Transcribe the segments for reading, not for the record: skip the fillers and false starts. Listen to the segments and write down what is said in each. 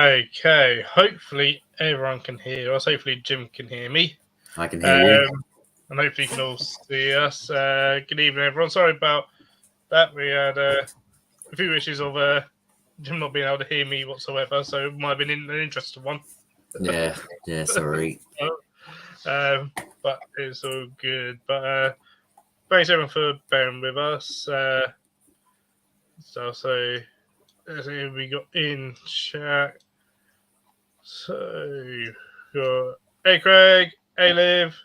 Okay, hopefully everyone can hear us. Hopefully Jim can hear me. I can hear you. And hopefully you can all see us. Good evening, everyone. Sorry about that. We had a few issues of Jim not being able to hear me whatsoever, so it might have been an interesting one. Yeah, sorry. But it's all good. But thanks everyone for bearing with us. So let's see who we got in chat. So, got hey Craig, hey Liv,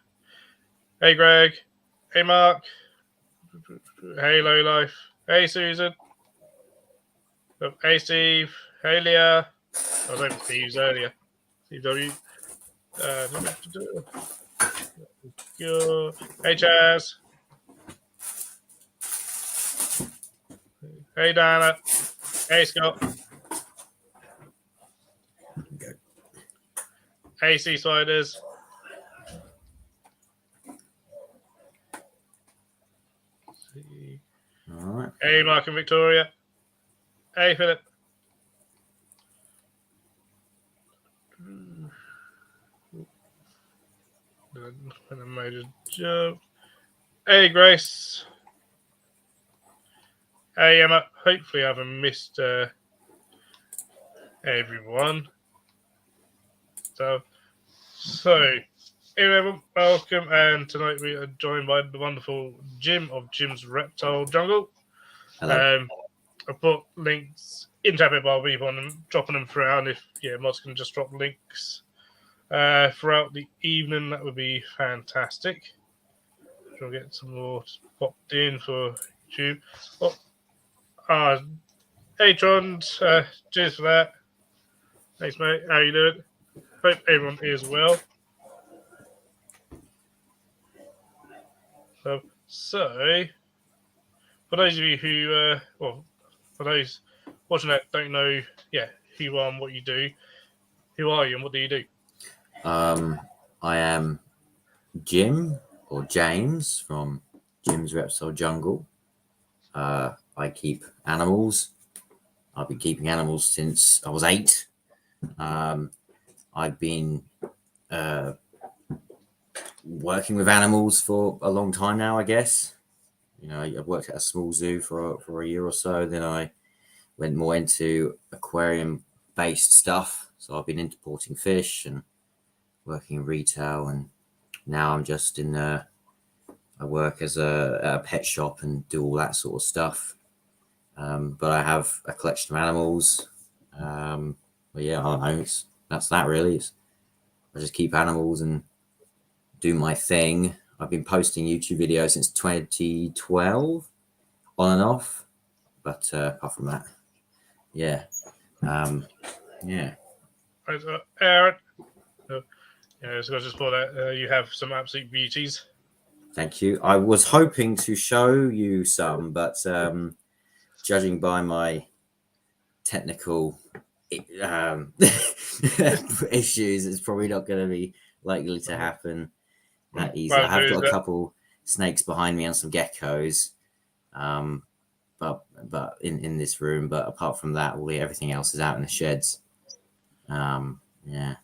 hey Greg, hey Mark, hey Lowlife, hey Susan, hey Steve, hey Leah. I was over Steve's earlier. Steve W. Hey Chaz. Hey Dana. Hey Scott. Okay. Hey Sea Sliders. All right. Hey Mark and Victoria. Hey Philip. I made a joke. Hey Grace. Hey Emma. Hopefully I haven't missed everyone. So everyone, welcome. And tonight we are joined by the wonderful Jim of Jim's Reptile Jungle. Hello. I put links in chat while we've on them, dropping them throughout. And if Mods can just drop links throughout the evening, that would be fantastic. We'll get some more popped in for YouTube. Hey Trons, cheers for that. Thanks, mate. How you doing? Hope everyone is well. So for those of you who, for those watching that don't know, who you are and what you do, who are you and what do you do? I am Jim or James from Jim's Reptile Jungle. I keep animals. I've been keeping animals since I was 8. I've been working with animals for a long time now, I guess. I've worked at a small zoo for a year or so. Then I went more into aquarium-based stuff. So I've been importing fish and working in retail, and now I'm just in I work as a pet shop and do all that sort of stuff. But I have a collection of animals. But yeah, I don't know. That's that really. I just keep animals and do my thing. I've been posting YouTube videos since 2012, on and off. But apart from that, yeah. Aaron. So I just thought that you have some absolute beauties. Thank you. I was hoping to show you some, but judging by my technical issues, it's probably not going to be likely to happen that easy. I have got a couple snakes behind me and some geckos, but in this room. But apart from that, everything else is out in the sheds. Yeah.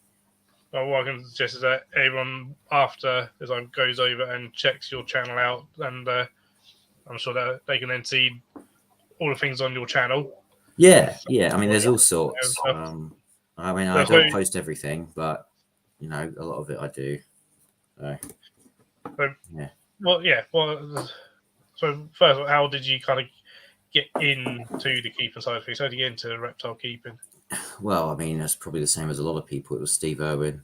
Well, what I can suggest is that everyone after this one goes over and checks your channel out, and I'm sure that they can then see all the things on your channel. Yeah. I mean, there's all sorts. I mean, I don't post everything, but a lot of it I do. Yeah. Well, yeah. Well, so first, how did you kind of get into the keeping side of things? How did you get into reptile keeping? Well, I mean, that's probably the same as a lot of people. It was Steve Irwin,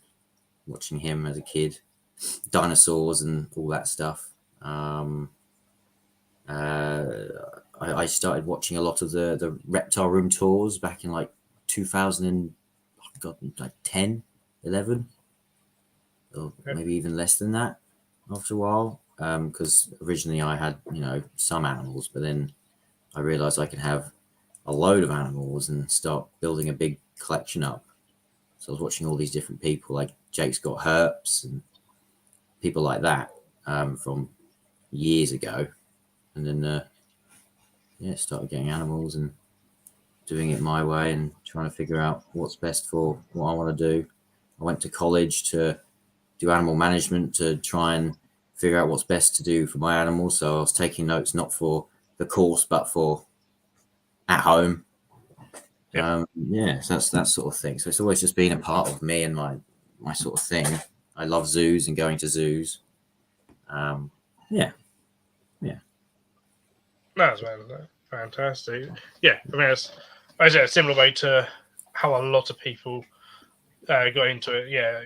watching him as a kid, dinosaurs and all that stuff. I started watching a lot of the reptile room tours back in like 2010, 11, or maybe even less than that after a while. Because originally I had, some animals, but then I realized I could have a load of animals and start building a big collection up. So I was watching all these different people like Jake's Got Herps and people like that from years ago. And then, started getting animals and doing it my way and trying to figure out what's best for what I want to do. I went to college to do animal management to try and figure out what's best to do for my animals. So I was taking notes not for the course, but for at home. Yep. So that's that sort of thing. So it's always just been a part of me and my sort of thing. I love zoos and going to zoos. Yeah. That's fantastic. Yeah, I mean, it's a similar way to how a lot of people got into it. Yeah,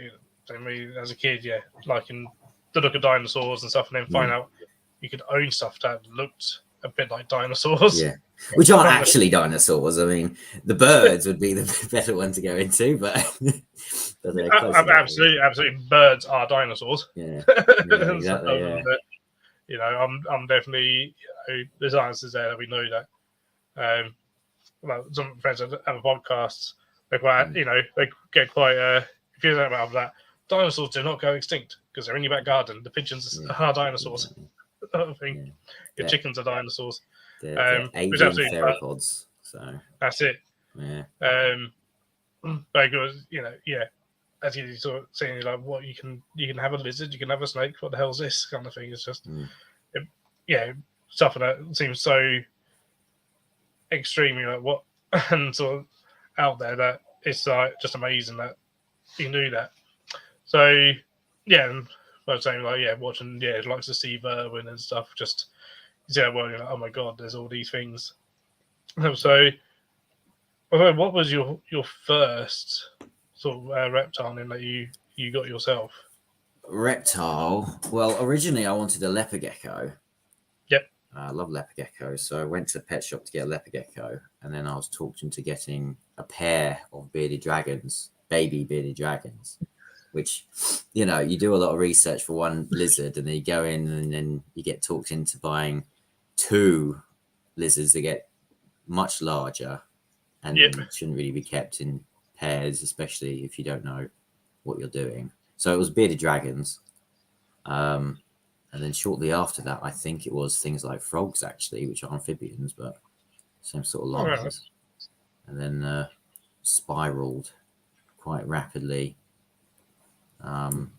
I mean, as a kid, yeah, liking the look of dinosaurs and stuff, and then find out you could own stuff that looked a bit like dinosaurs. Yeah, which aren't actually dinosaurs. I mean, the birds would be the better one to go into, but they're close absolutely, birds are dinosaurs. Yeah, exactly. Yeah. But, I'm definitely there's answers there that we know that. Well, some friends have other podcasts. They're quite, they get quite if you think about that. Dinosaurs do not go extinct because they're in your back garden. The pigeons are dinosaurs. I think your chickens are dinosaurs. They're avian theropods. So that's it. Yeah. Because as you sort of saying, like, what you can have a lizard, you can have a snake. What the hell's this kind of thing? It's just stuff that seems so extremely like what and sort of out there that it's like just amazing that you knew that. So yeah, and I was saying like watching like to see Verwin and stuff. Just you're like, oh my god, there's all these things. So, what was your first sort of reptile name that you got yourself? Reptile. Well, originally I wanted a leopard gecko. Yep. I love leopard geckos, so I went to the pet shop to get a leopard gecko, and then I was talked into getting a pair of bearded dragons, baby bearded dragons, which, you do a lot of research for one lizard, and then you go in and then you get talked into buying 2 lizards that get much larger and shouldn't really be kept in pairs, especially if you don't know what you're doing. So it was bearded dragons. And then shortly after that, I think it was things like frogs, actually, which are amphibians, but same sort of lines. And then spiraled quite rapidly. I mean,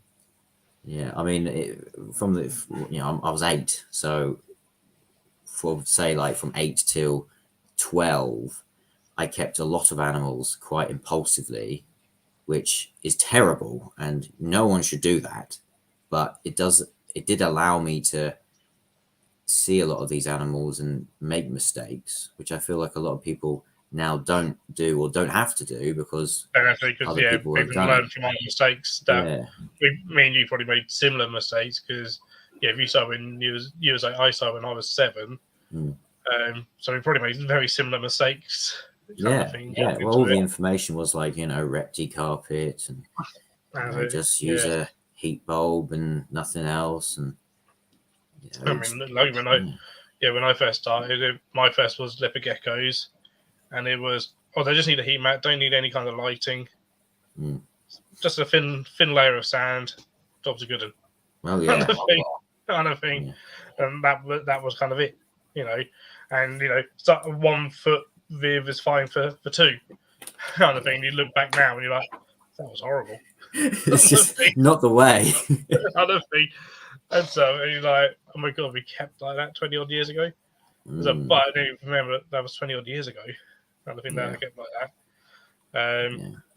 I was 8, so for say like from 8 till 12, I kept a lot of animals quite impulsively, which is terrible, and no one should do that. But it did allow me to see a lot of these animals and make mistakes, which I feel like a lot of people now don't do or don't have to do because other people have done learn from our mistakes. That me and you probably made similar mistakes because if you saw when you was like I saw when I was 7, so we probably made very similar mistakes. Well, all the information was like Reptile carpet and just use a heat bulb and nothing else. And I mean, like when I first started, my first was leopard geckos, and it was they just need a heat mat, don't need any kind of lighting, just a thin layer of sand. Jobs are good. Well, kind of thing, and that was kind of it, and start 1 foot viv is fine for 2, kind of thing. You look back now and you're like, that was horrible. It's just not the way. Kind of thing. And so you're like, oh my god, we kept like that 20 odd years ago. But I don't remember that was 20 odd years ago. Kind of thing that I kept like that.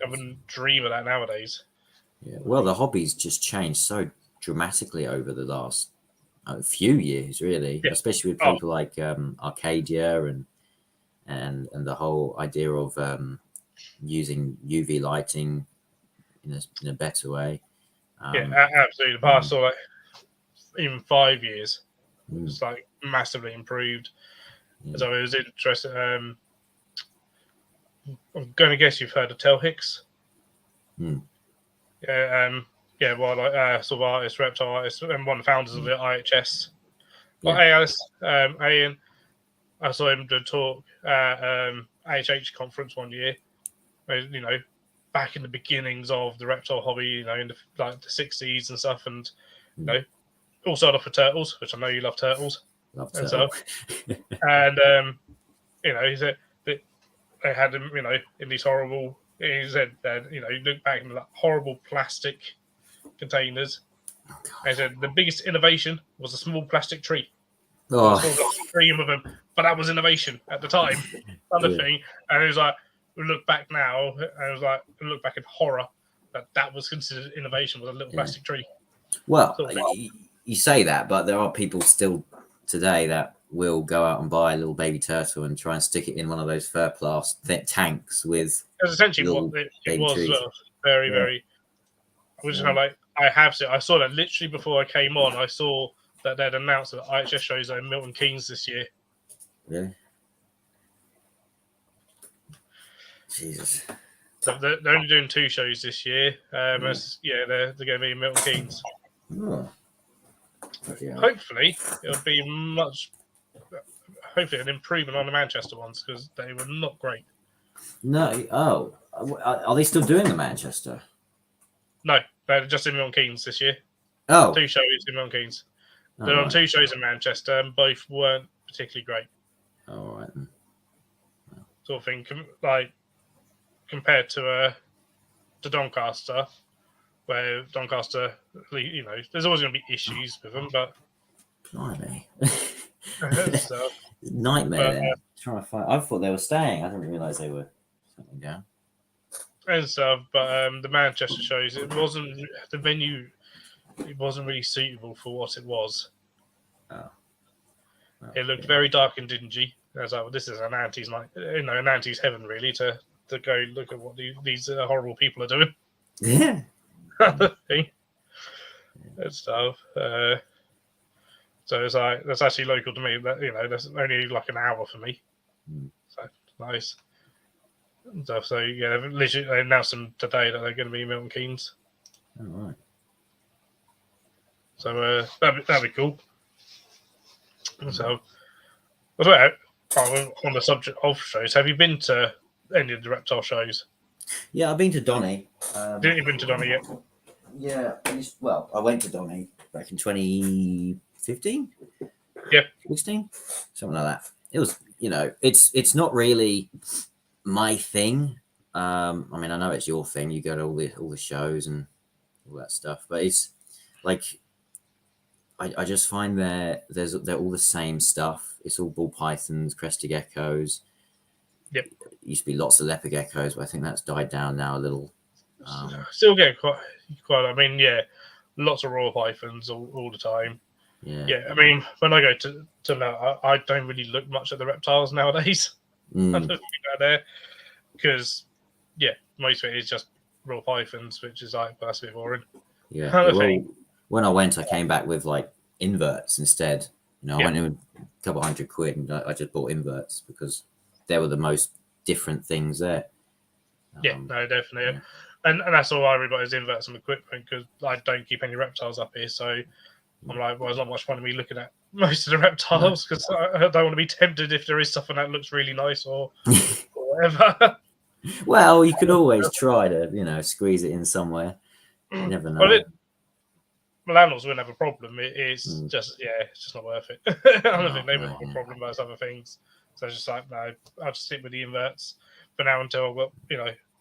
I wouldn't dream of that nowadays. Yeah. Well, the hobby's just changed so dramatically over the last few years, really, especially with people like Arcadia and the whole idea of using UV lighting in a better way. Absolutely. The past sort of like even 5 years, it's like massively improved. So it was interesting. I'm going to guess you've heard of Tel Hicks. Sort of artist, reptile artist, and one of the founders of the IHS. Well, hey, Alice, Ian, I saw him do a talk at AHH conference one year. Back in the beginnings of the reptile hobby, in the 60s and stuff, and all started off with turtles, which I know you love turtles. Love and turtle. stuff. And he said that they had them, in these horrible. He said that you look back in the horrible plastic containers. Oh, And he said the biggest innovation was a small plastic tree. Oh, A small plastic tree with them, but that was innovation at the time. Other yeah. thing, and it was like we look back now, and it was like we look back in horror that was considered innovation was a little plastic tree. Well, Sort of you say that, but there are people still today that will go out and buy a little baby turtle and try and stick it in one of those therplast tanks with. That's essentially little what it baby was. trees. Very, Yeah. very. I was just kind of like, I saw that literally before I came on. I saw that they'd announced that IHS shows in Milton Keynes this year. Really? Jesus. They're only doing 2 shows this year. They're going to be in Milton Keynes. Oh. Yeah. Hopefully, it'll be hopefully an improvement on the Manchester ones because they were not great. No. Oh, are they still doing the Manchester? No, they're just in Milton Keynes this year. Oh. 2 shows in Milton Keynes. They're Oh, on 2 shows in Manchester, and both weren't particularly great. All right. Then. Sort of thing, compared to Doncaster, where Doncaster, there's always going to be issues with them, but Blimey. stuff. Nightmare. Then. Trying to find. I thought they were staying. I didn't realise they were settling down. And stuff, but the Manchester shows, the venue. It wasn't really suitable for what it was. Oh. It looked very dark and dingy. I was like, this is an auntie's night, an auntie's heaven, really, to go look at what these horrible people are doing. Yeah. And stuff. So it's like that's actually local to me. That's only like an hour for me. So nice. And stuff. So yeah, they announced them today that they're going to be in Milton Keynes. All right. So that'd be cool. So, on the subject of shows, have you been to any of the Reptile shows? Yeah, I've been to Donny. Didn't you been to Donny yet? Yeah, I went to Donny back in 2015. Yeah, 16, something like that. It was, it's not really my thing. I mean, I know it's your thing. You go to all the shows and all that stuff, but it's like I just find they're all the same stuff. It's all ball pythons, crested geckos. Yep. Used to be lots of leopard geckos, but I think that's died down now a little. Still get quite. I mean, yeah, lots of royal pythons all the time. Yeah. I mean, when I go to now, I don't really look much at the reptiles nowadays. I don't think they're there because, most of it is just royal pythons, which is like that's a bit boring. Yeah. Well, when I went, I came back with like inverts instead. I went in with a couple £100 and I just bought inverts because they were the most different things there. No, definitely. Yeah. And that's all I really got is inverts and equipment because I don't keep any reptiles up here. So I'm like, well, it's not much fun of me looking at most of the reptiles because I don't want to be tempted if there is something that looks really nice or whatever. Well, you could always try to, squeeze it in somewhere. You never know. Well, animals wouldn't have a problem. It's just, it's just not worth it. I don't think they would have a problem with other things. So it's just like, no, I'll just stick with the inverts for now until I've got,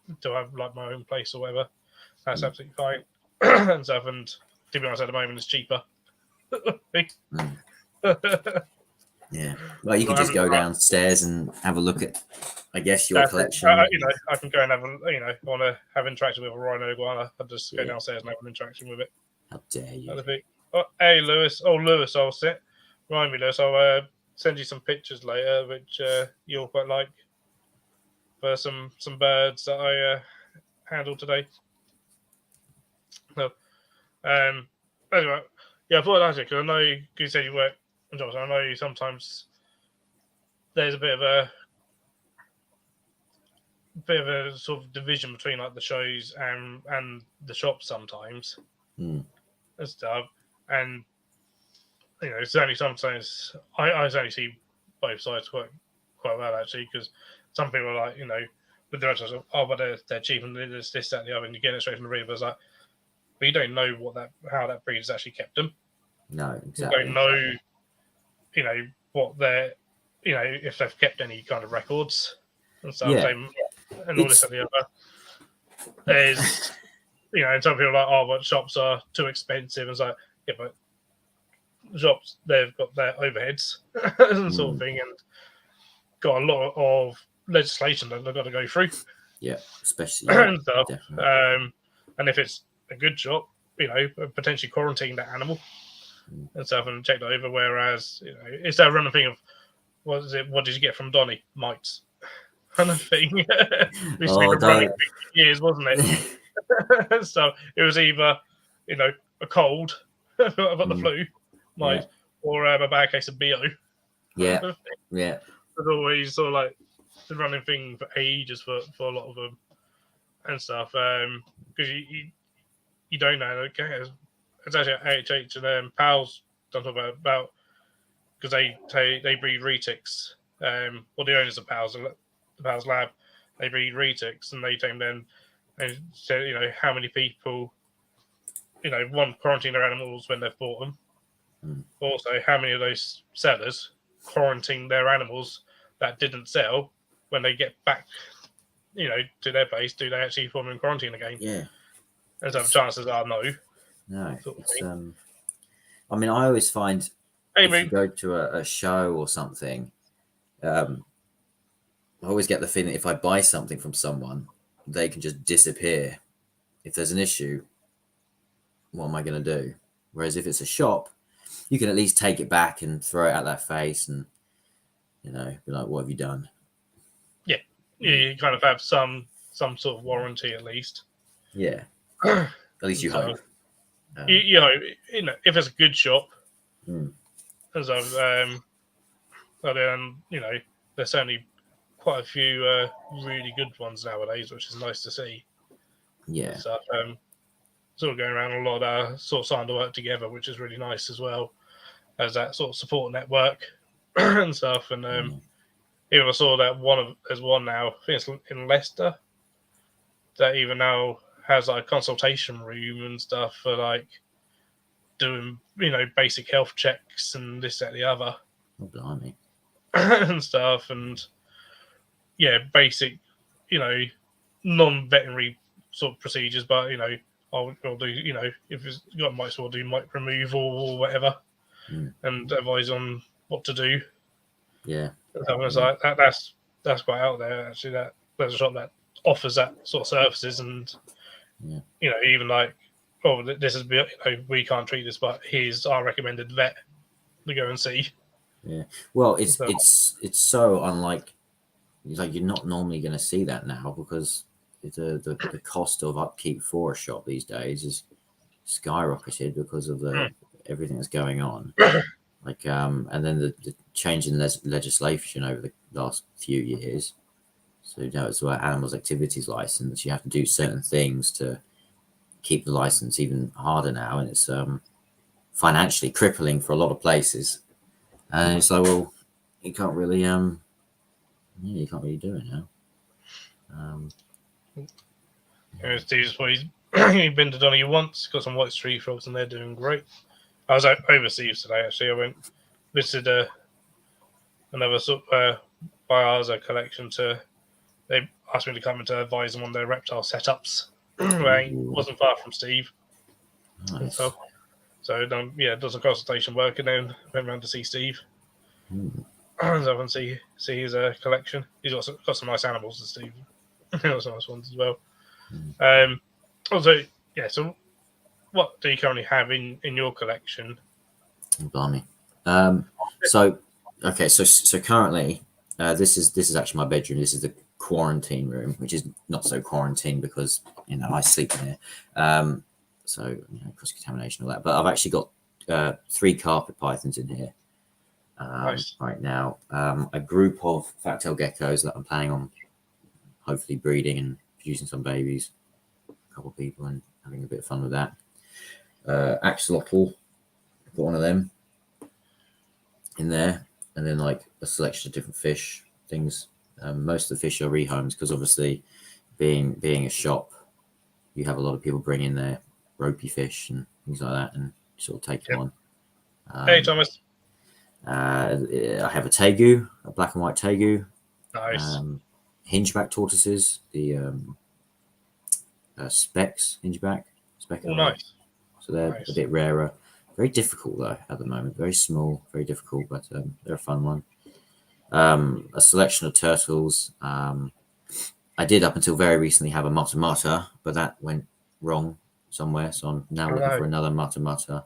until I have like my own place or whatever. That's absolutely fine. And stuff. And to be honest, at the moment, it's cheaper. Yeah. Well, you can just go downstairs and have a look at, I guess, your collection. I can go and have want to have interaction with a rhino iguana. I'll just go downstairs and have an interaction with it. How dare you? Oh, hey, Lewis. Oh, Lewis, I'll sit. Remind me, Lewis. I'll send you some pictures later, which you'll quite like for some birds that I handled today. So, anyway, I thought I'd ask you because I know you said you work on jobs. I know you sometimes there's a bit of a sort of division between like the shows and the shops sometimes. And stuff, and certainly sometimes I certainly see both sides quite well actually, because some people are like, with the rest of but they're cheap and there's this, that, and the other, and you get it straight from the breeder. It's like, but you don't know how that breeder's actually kept them. No, exactly. You don't know, what they're, if they've kept any kind of records. and stuff, and all this and the other. There's, and some people are like, oh, but shops are too expensive. And it's like, yeah, but shops, they've got their overheads and sort of thing, and got a lot of legislation that they've got to go through. Yeah, especially and stuff. And if it's a good shop, potentially quarantine that animal and stuff and check that over. Whereas, it's that running thing of, what did you get from Donny? Mites. Kind of thing. It used to be the running thing for years, wasn't it? So it was either, a cold, I've got the flu, mite, or a bad case of BO. Yeah. It's always sort of like the running thing for ages for a lot of them and stuff. Because you don't know. Okay, it's actually AHH and Pals don't talk about because they breed retics. Well, the owners of Pals, the Pals Lab, they breed retics, and they take them and said, how many people, one, quarantine their animals when they've bought them. Also, how many of those sellers quarantine their animals that didn't sell when they get back, to their place? Do they actually put them in quarantine again? Yeah. And so the chances are no. No. It's, I mean, I always find if you go to a show or something, I always get the feeling if I buy something from someone, they can just disappear. If there's an issue, what am I going to do? Whereas if it's a shop, you can at least take it back and throw it at their face and, be like, what have you done? Yeah. You kind of have some sort of warranty at least. Yeah. At least you hope. You hope, if it's a good shop. Mm. And so, but then, there's certainly quite a few really good ones nowadays, which is nice to see. Yeah. So, sort of going around a lot of sort of starting to work together, which is really nice as well as that sort of support network and stuff. And even I saw that there's one now, I think it's in Leicester, that even now has like a consultation room and stuff for like doing, basic health checks and this, that, and the other. Oh, blimey. And stuff. And yeah, basic, non-veterinary sort of procedures, but, I'll do, if it's got mites, we'll do mite removal or whatever and advise on what to do. Yeah. So it's like, that's quite out there, actually. There's a shop that offers that sort of services and, even like, oh, this is, we can't treat this, but here's our recommended vet to go and see. Yeah. Well, it's so unlike, like, you're not normally going to see that now because the cost of upkeep for a shop these days is skyrocketed because of everything that's going on. Like, and then the change in legislation over the last few years. So, it's about animals activities license. You have to do certain things to keep the license even harder now, and it's financially crippling for a lot of places. And it's like, well, you can't really you can't really do it now. Steve's you've been to Donny once, got some white street frogs, and they're doing great. I was overseas today, actually. I went visited another sort of Bioza collection they asked me to come and to advise them on their reptile setups. Right, wasn't far from Steve. Nice. So does some consultation work, and then went around to see Steve. So I can see his collection. He's got some nice animals, Steve. Got some nice ones as well. Also, so what do you currently have in your collection? Blimey. So currently, this is actually my bedroom. This is the quarantine room, which is not so quarantine because I sleep in here. So cross contamination, all that. But I've actually got 3 carpet pythons in here Nice. right now. A group of fat-tailed geckos that I'm planning on hopefully breeding and producing some babies. A couple of people and having a bit of fun with that. Axolotl, got one of them in there, and then like a selection of different fish things. Most of the fish are rehomes because obviously being a shop, you have a lot of people bring in their ropey fish and things like that and sort of take them on. Hey, Thomas. I have a tegu, a black and white tegu. Nice. hingeback tortoises, the specs, hingeback, Oh, speckle. nice. So they're Nice. a bit rarer. Very difficult though at the moment. Very small, very difficult, but they're a fun one. A selection of turtles. I did up until very recently have a mata, but that went wrong somewhere. So I'm now looking for another mata.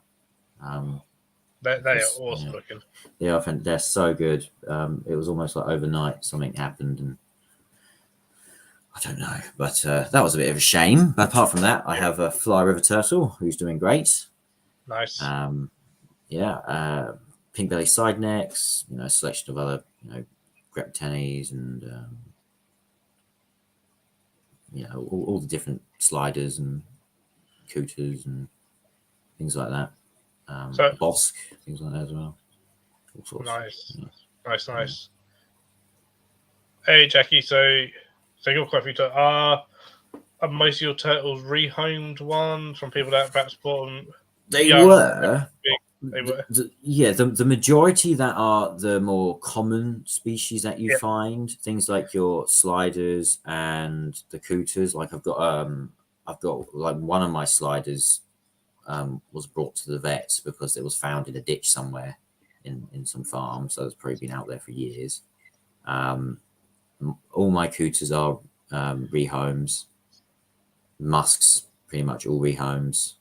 They are awesome looking. They're so good. It was almost like overnight something happened, and I don't know, but that was a bit of a shame. But apart from that, I have a Fly River turtle who's doing great. Nice. Pink belly side necks, a selection of other, greptenes and all the different sliders and cooters and things like that. Bosk, things like that as well. All sorts. Nice. Nice. Hey, Jackie. So you're quite a few turtles. Are most of your turtles rehomed ones from people that perhaps bought them? They were. The majority that are the more common species that you find, things like your sliders and the cooters. Like I've got like one of my sliders was brought to the vet because it was found in a ditch somewhere in some farm, so it's probably been out there for years. All my cooters are rehomes. Musks, pretty much all rehomes.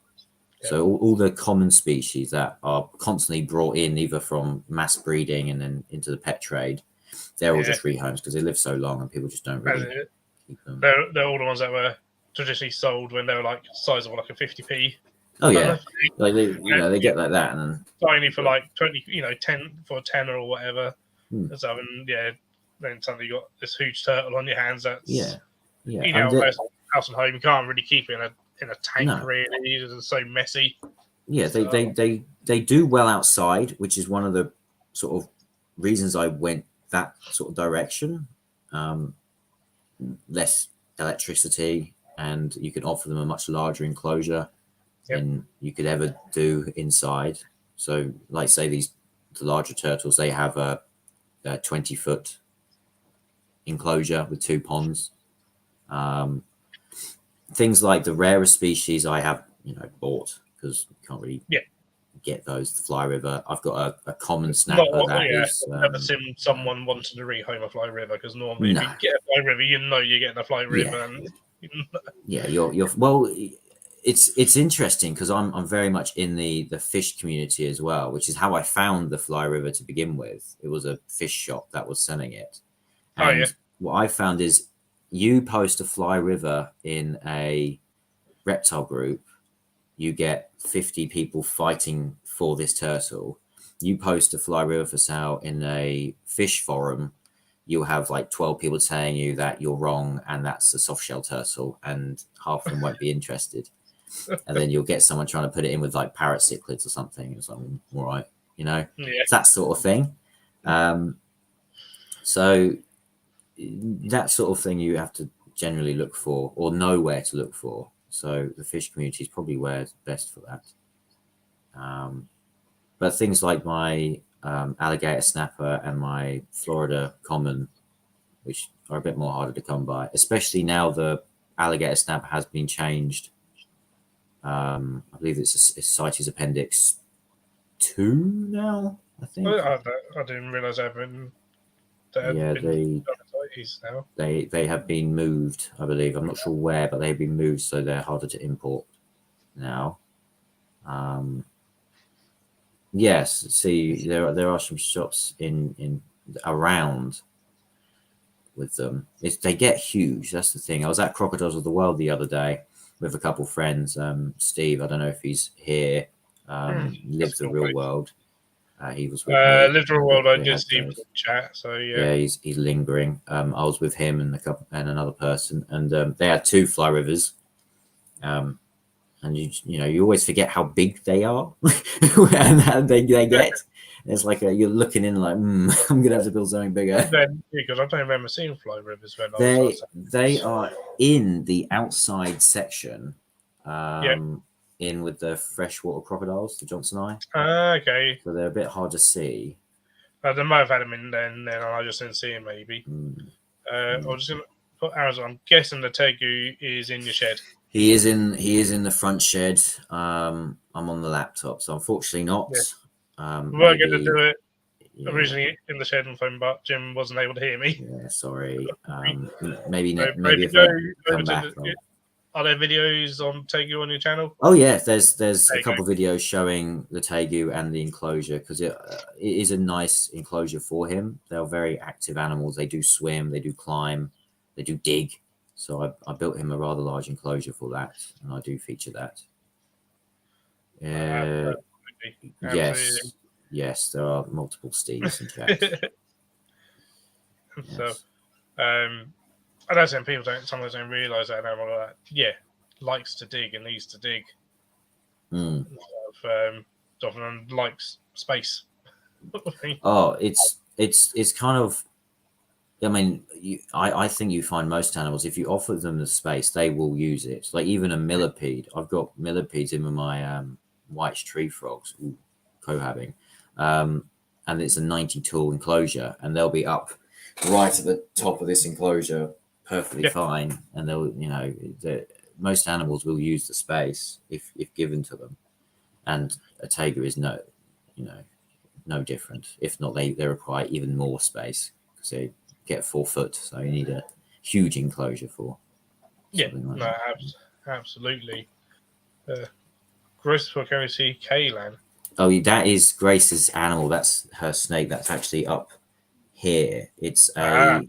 So all the common species that are constantly brought in either from mass breeding and then into the pet trade, they're all just rehomes because they live so long and people just don't really keep them. They're all the ones that were traditionally sold when they were like size of like a 50p. Oh yeah, like they get like that and then tiny for like 20, 10 for 10 or whatever. And so then suddenly you got this huge turtle on your hands. That's house and home. You can't really keep it in a tank really. It's so messy. Yeah, they do well outside, which is one of the sort of reasons I went that sort of direction. Less electricity, and you can offer them a much larger enclosure than you could ever do inside. So, like say the larger turtles, they have a 20-foot enclosure with 2 ponds. Things like the rarer species I have, bought because you can't really get those. The Fly River, I've got a common snapper I've never seen someone wanting to rehome a Fly River because normally if you get a Fly River, you're getting a Fly River. You're well. It's interesting because I'm very much in the fish community as well, which is how I found the Fly River to begin with. It was a fish shop that was selling it, and what I found is you post a Fly River in a reptile group, you get 50 people fighting for this turtle. You post a Fly River for sale in a fish forum, you'll have like 12 people telling you that you're wrong and that's a soft shell turtle, and half of them won't be interested. And then you'll get someone trying to put it in with like parrot cichlids or something. It's like, all right, it's that sort of thing. So that sort of thing you have to generally look for or know where to look for. So the fish community is probably where it's best for that. But things like my alligator snapper and my Florida common, which are a bit more harder to come by, especially now the alligator snapper has been changed. I believe it's CITES Appendix 2 now, I think. I didn't realise they have been moved, I believe. I'm not sure where, but they've been moved, so they're harder to import now. Yes, see, there are some shops in around with them. They get huge. That's the thing. I was at Crocodiles of the World the other day with a couple friends. Steve, I don't know if he's here. Lives the real world. He was with me. Live the real world. I just see him in chat. So yeah, he's lingering. I was with him and another person, and they had 2 Fly Rivers. And you always forget how big they are and how they get. It's like you're looking in like, I'm gonna have to build something bigger. Because I don't remember seeing Fly Rivers when they are in the outside section, in with the freshwater crocodiles, the Johnson Eye. Okay. So they're a bit hard to see. They might have had them in then I just didn't see him maybe. I'm just gonna for Amazon. I'm guessing the Tegu is in your shed. He is in the front shed. I'm on the laptop, so unfortunately not. Yeah. We were going to do it originally in the shed and phone, but Jim wasn't able to hear me. Yeah, sorry. Maybe So maybe if go I come back. Are there videos on Tegu on your channel? Oh yeah, there's a couple of videos showing the Tegu and the enclosure, because it is a nice enclosure for him. They're very active animals. They do swim, they do climb, they do dig. So I built him a rather large enclosure for that, and I do feature that. Absolutely. Yes, there are multiple Steves in chat. So, I don't think people sometimes don't realise that an animal likes to dig and needs to dig. Often likes space. Oh, it's kind of. I mean, I think you find most animals, if you offer them the space, they will use it. Like even a millipede. I've got millipedes in with my white tree frogs, cohabbing, and it's a 90 tool enclosure, and they'll be up right at the top of this enclosure, perfectly fine, and they'll, most animals will use the space if given to them, and a Tegu is no different. If not, they require even more space because they get 4 foot, so you need a huge enclosure for. Absolutely. Grace for can we see Kaylan? Oh, that is Grace's animal. That's her snake. That's actually up here. It's a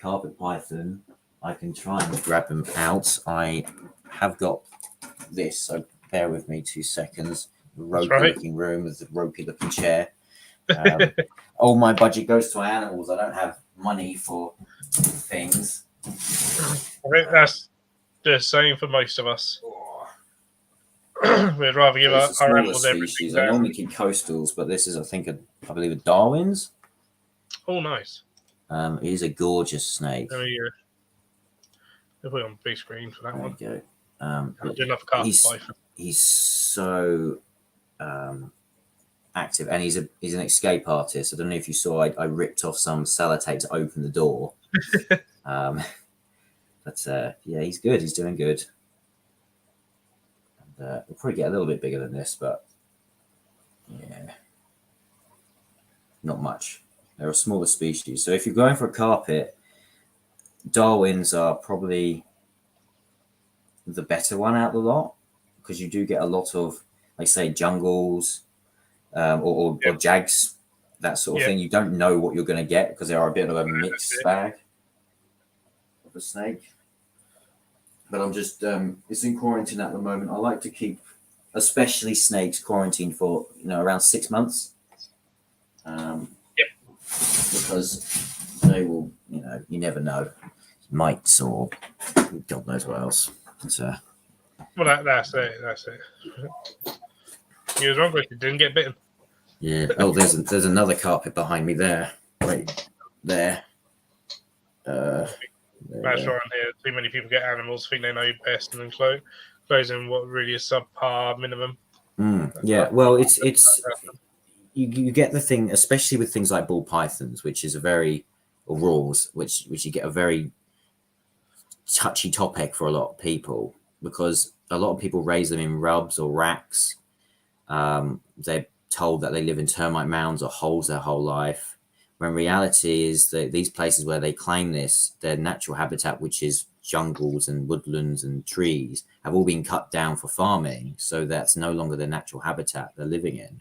carpet python. I can try and grab him out. I have got this, so bear with me 2 seconds. Ropey-looking room with a ropey-looking chair. All my budget goes to my animals. I don't have money for things. I think that's the same for most of us. We'd rather give our animals everything. I normally keep coastals, but this is, I believe, a Darwin's. Oh, nice. It is a gorgeous snake. Let me put it on big screen for that one. There you go. He's so active, and he's an escape artist. I don't know if you saw, I ripped off some sellotape to open the door. But yeah, he's good. He's doing good. And we'll probably get a little bit bigger than this, but yeah, not much. They're a smaller species. So if you're going for a carpet, Darwin's are probably the better one out of the lot, because you do get a lot of, like say, jungles or jags, that sort of thing. You don't know what you're going to get because they are a bit of a mixed bag of a snake. But I'm just, it's in quarantine at the moment. I like to keep, especially snakes, quarantined for, around 6 months. Because they will, you never know, mites or God knows what else. Well, that's it. He was wrong, you didn't get bitten. Yeah. Oh, there's another carpet behind me there. Right there. That's right here. Too many people get animals, think they know best, and then closing what really is subpar minimum. Yeah. Well, it's you get the thing, especially with things like ball pythons, which is or raws, which you get a very touchy topic for a lot of people, because a lot of people raise them in rubs or racks. They're told that they live in termite mounds or holes their whole life, when reality is that these places where they claim this, their natural habitat, which is jungles and woodlands and trees, have all been cut down for farming, so that's no longer their natural habitat they're living in.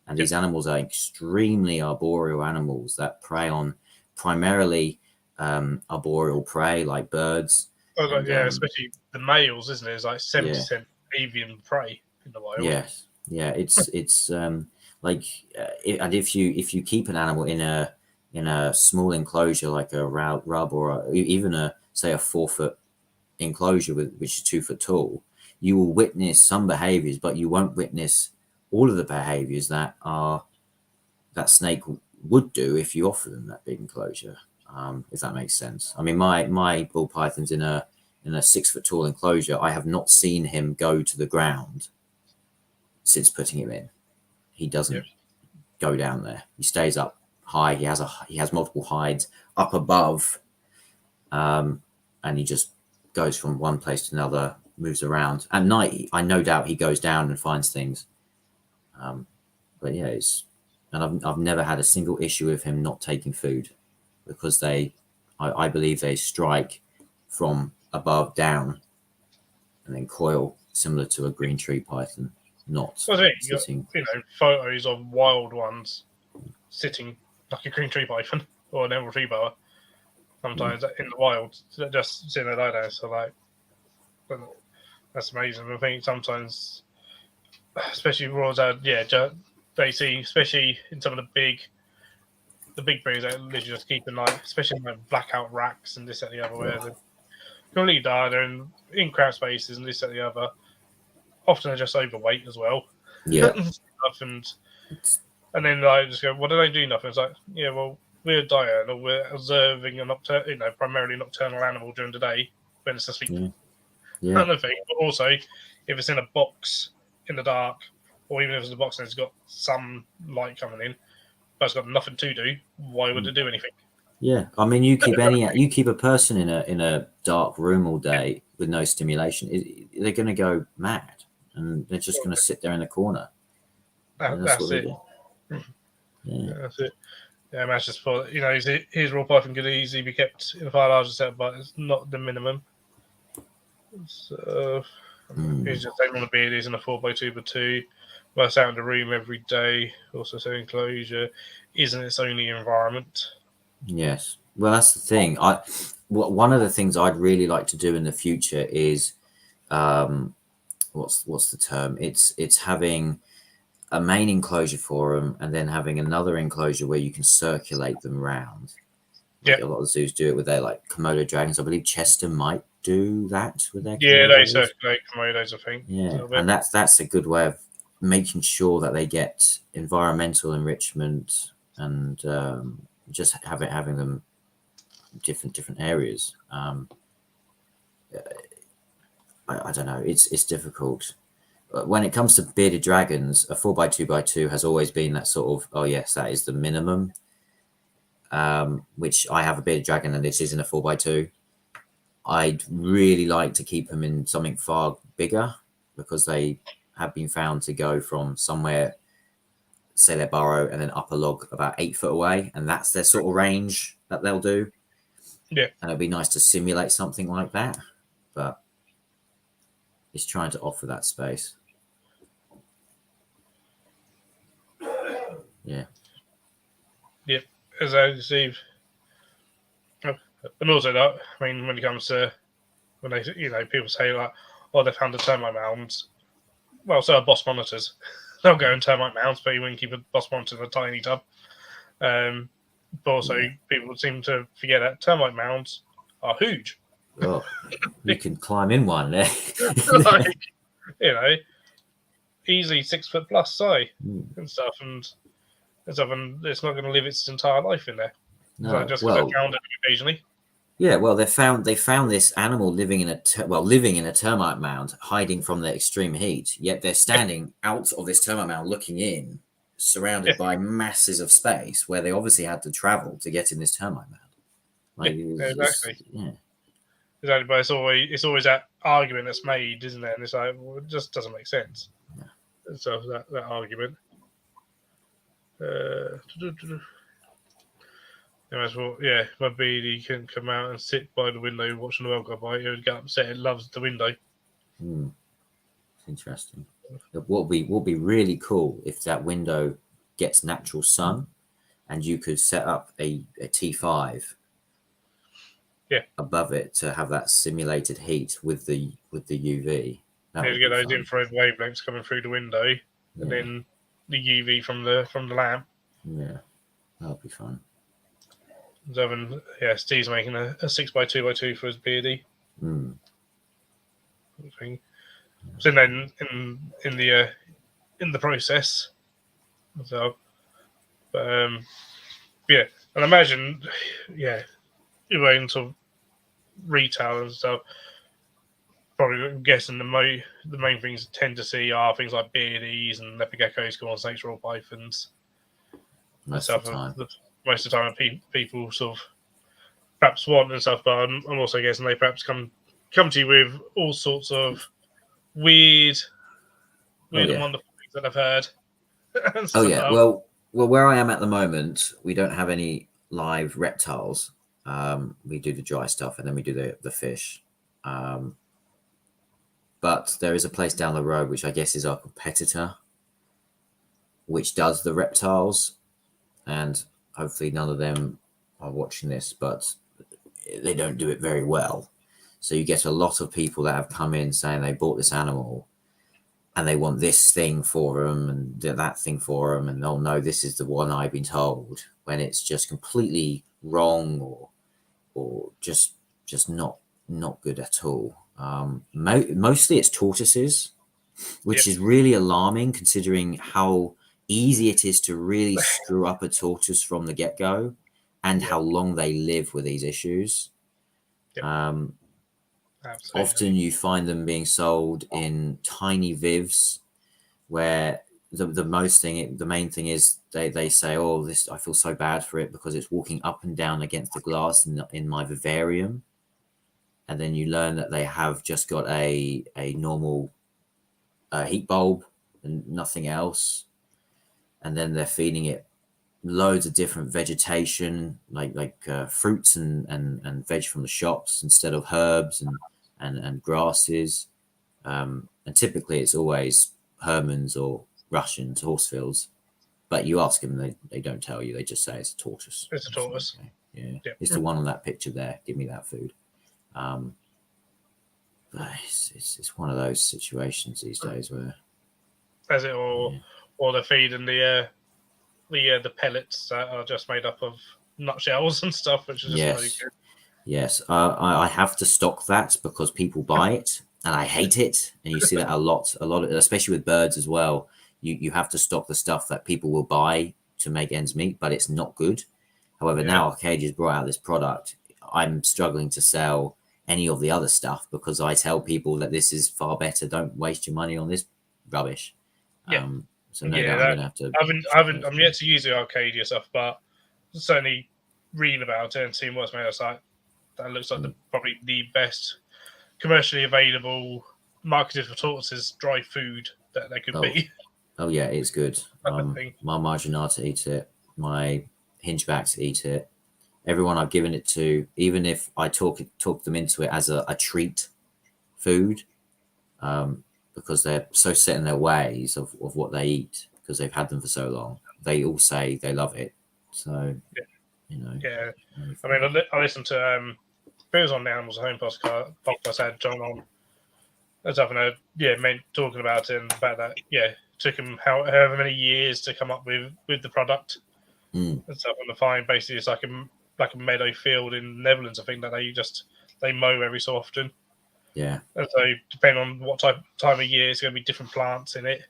And these animals are extremely arboreal animals that prey on primarily arboreal prey like birds. Oh, and, especially the males, isn't it? It's like 70% avian prey in the wild. Yes, yeah, it's and if you keep an animal in a small enclosure like a rub or even a 4 foot enclosure which is 2 foot tall, you will witness some behaviors, but you won't witness all of the behaviors that snake would do if you offer them that big enclosure. If that makes sense. I mean, my ball python's in a 6 foot tall enclosure. I have not seen him go to the ground since putting him in. He doesn't go down there. He stays up high. He has multiple hides up above. and he just goes from one place to another, moves around. At night, I no doubt he goes down and finds things. But yeah, I've never had a single issue with him not taking food, because I believe they strike from above down and then coil, similar to a green tree python, not Well, I think sitting. photos of wild ones sitting like a green tree python or an emerald tree boa. Sometimes in the wild, just sitting there like that. So like, that's amazing. I think sometimes, especially rules out, they see, especially in some of the big breeds that literally just keep in like, especially in like blackout racks and this and the other, where they're completely died, they're in cramped spaces and this and the other. Often they're just overweight as well. Yeah. and then I just go, well, do they do nothing? It's like, yeah, well, we're diurnal, we're observing a primarily nocturnal animal during the day when it's asleep. Yeah. Another thing, but also if it's in a box in the dark, or even if it's in a box and it's got some light coming in, but it's got nothing to do, why would it do anything? Yeah, I mean, you keep a person in a dark room all day with no stimulation, they're going to go mad, and they're just going to sit there in the corner. That's what they it. do. Yeah, that's it. Yeah, match just for his raw python could easily be kept in a far larger set, but it's not the minimum. So he's just taking on the beard. He's in a 4x2x2. Works out in the room every day. Also, so enclosure isn't its only environment. Yes. Well, that's the thing. One of the things I'd really like to do in the future is, what's the term? It's having a main enclosure for them, and then having another enclosure where you can circulate them around. Like a lot of zoos do it with their like Komodo dragons. I believe Chester might do that with their Komodos. They circulate Komodos, I think. Yeah, and that's a good way of making sure that they get environmental enrichment and just having them different areas. I don't know. It's difficult. When it comes to bearded dragons, a 4x2x2 has always been that sort of, oh yes, that is the minimum. Which I have a bearded dragon, and this isn't a 4x2. I'd really like to keep them in something far bigger, because they have been found to go from somewhere, say their burrow, and then up a log about 8 foot away, and that's their sort of range that they'll do. Yeah, and it'd be nice to simulate something like that, but it's trying to offer that space. Yeah. Yep. As I see, and also that, I mean, when it comes to when they, people say like, oh, they found a termite mound. Well, so are boss monitors. They'll go in termite mounds, but you wouldn't keep a boss monitor in a tiny tub. But also, people seem to forget that termite mounds are huge. Oh, you can climb in one there. Easily 6 foot plus size and stuff, and it's not going to live its entire life in there. No, so just because they found it occasionally. Yeah, well, they found this animal living in a termite mound, hiding from the extreme heat. Yet they're standing out of this termite mound, looking in, surrounded by masses of space, where they obviously had to travel to get in this termite mound. Exactly. Exactly, but it's always that argument that's made, isn't it? And it's like, well, it just doesn't make sense. Yeah. So that argument. My beady can come out and sit by the window watching the world go by. He would get upset. It loves the window. Interesting. What would be really cool if that window gets natural sun, and you could set up a T5 above it to have that simulated heat with the UV. You get those infrared wavelengths coming through the window, and then the UV from the lamp. Yeah, that would be fun. So Steve's making a 6x2x2 for his beardy. Thing. So then in the process. So, but and imagine, you're going to retail and stuff. Probably I'm guessing the main things you tend to see are things like beardies and leopard geckos, corn snakes, raw pythons. Most of the time. Most of the time, people sort of perhaps want and stuff. But I'm also guessing they perhaps come to you with all sorts of weird Oh and yeah. wonderful things that I've heard and Oh yeah. stuff. Well, where I am at the moment, we don't have any live reptiles. We do the dry stuff and then we do the fish. But there is a place down the road, which I guess is our competitor, which does the reptiles. And hopefully none of them are watching this, but they don't do it very well. So you get a lot of people that have come in saying they bought this animal and they want this thing for them and that thing for them. And oh no, this is the one I've been told, when it's just completely wrong or just not good at all. Mostly it's tortoises, which is really alarming considering how easy it is to really screw up a tortoise from the get-go and how long they live with these issues. Absolutely. Often you find them being sold in tiny vivs where the main thing is they say, oh, this, I feel so bad for it because it's walking up and down against the glass in my vivarium. And then you learn that they have just got a normal heat bulb and nothing else. And then they're feeding it loads of different vegetation, like fruits and veg from the shops instead of herbs and grasses. And typically it's always Hermans or Russians, Horsefields. But you ask them, they don't tell you. They just say it's a tortoise. It's a tortoise. Okay. Yeah. It's the one on that picture there. Give me that food. But it's one of those situations these days where, as it or they're feeding the pellets that are just made up of nutshells and stuff, which is just really good. Yes, I have to stock that because people buy it and I hate it, and you see that a lot, especially with birds as well. You have to stock the stuff that people will buy to make ends meet, but it's not good. However, now Arcadia's brought out this product. I'm struggling to sell any of the other stuff because I tell people that this is far better. Don't waste your money on this rubbish. So no doubt I'm going to have to. I'm yet to use the Arcadia stuff, but certainly reading about it and seeing what's made, it's like that looks like probably the best commercially available marketed for tortoises dry food that they could be. Oh yeah, it's good. My Marginata eats it. My Hingebacks eat it. Everyone I've given it to, even if I talk them into it as a treat food, because they're so set in their ways of what they eat because they've had them for so long, they all say they love it. So, you know. Yeah. I mean, I listened to it was on the Animals at Home podcast. I had John on. That's having talking about it and the fact that it took him however many years to come up with the product and stuff. And to find basically it's like a meadow field in the Netherlands, I think, that they mow every so often. Yeah. And so depending on what time of year, it's going to be different plants in it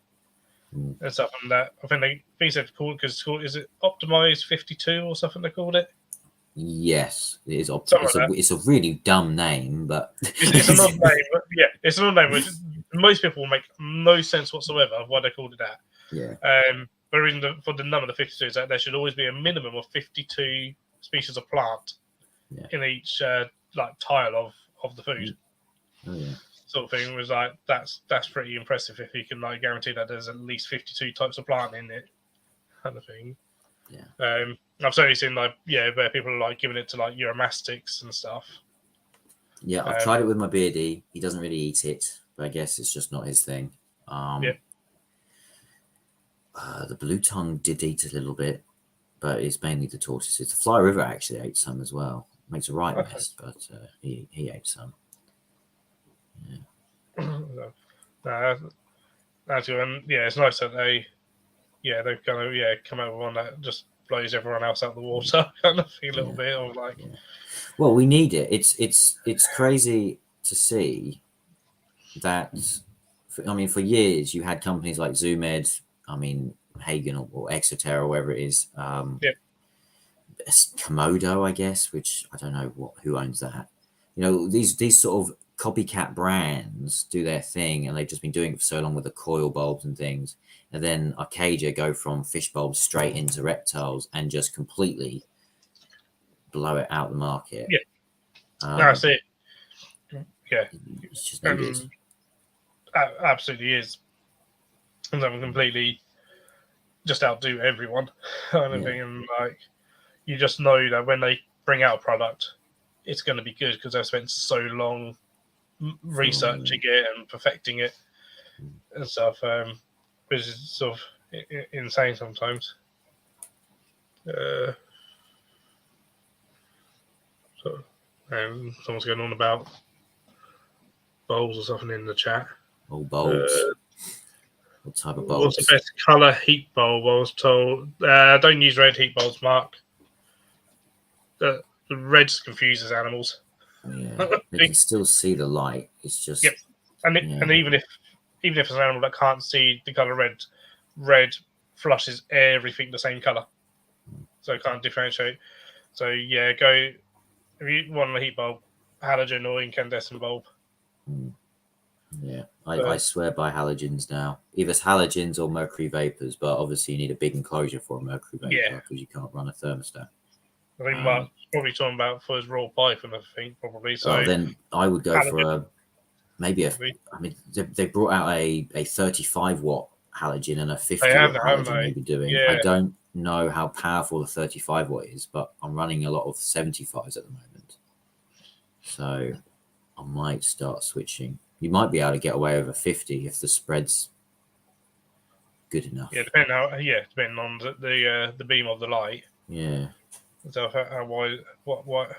and stuff. And that I think they said called because is it Optimized 52 or something they called it? Yes, it is Optimized. It's a really dumb name, but it's an odd name. But it's an odd name, which most people will make no sense whatsoever of why they called it that. Yeah. But for the number of 52 is that there should always be a minimum of 52 species of plant in each tile of the food. Oh yeah. Sort of thing was like that's pretty impressive if you can guarantee that there's at least 52 types of plant in it, kind of thing. Yeah. I've certainly seen where people are giving it to Uromastics and stuff. Yeah, I've tried it with my beardie. He doesn't really eat it, but I guess it's just not his thing. The blue tongue did eat a little bit, but it's mainly the tortoises. The Fly River actually ate some as well. Makes a right mess, but he ate some. That's good. And it's nice that they've kind of come out with one that just blows everyone else out of the water, kind of thing, a little bit, or Well, we need it. It's crazy to see that. For years you had companies like ZoomEd, Hagen or Exeter or whatever it is. Komodo, I guess, which I don't know who owns that. These sort of copycat brands do their thing, and they've just been doing it for so long with the coil bulbs and things. And then Arcadia go from fish bulbs straight into reptiles and just completely blow it out the market. Yeah. That's it. Yeah, it's just no good. Absolutely is. And then completely just outdo everyone kind of thing, and like you just know that when they bring out a product, it's going to be good because they've spent so long researching it and perfecting it and stuff, which is sort of insane sometimes. Someone's going on about bowls or something in the chat. Oh, bowls. What type of bowls? What's the best colour heat bowl? I was told. Don't use red heat bowls, Mark. The red confuses animals. Yeah, they can still see the light. It's just and even if it's an animal that can't see the colour red flushes everything the same colour, so it can't differentiate. So yeah, go if you want a heat bulb, halogen or incandescent bulb. Yeah, I swear by halogens now. Either it's halogens or mercury vapors, but obviously you need a big enclosure for a mercury vapor because you can't run a thermostat. I think Mark's probably talking about for his raw python, I think, probably. So then I would go for I mean, they brought out a 35 watt halogen and a 50 watt halogen they be doing. Yeah. I don't know how powerful the 35 watt is, but I'm running a lot of 75s at the moment. So I might start switching. You might be able to get away with a 50 if the spread's good enough. Yeah, depending on the beam of the light. Yeah. So how wide? What?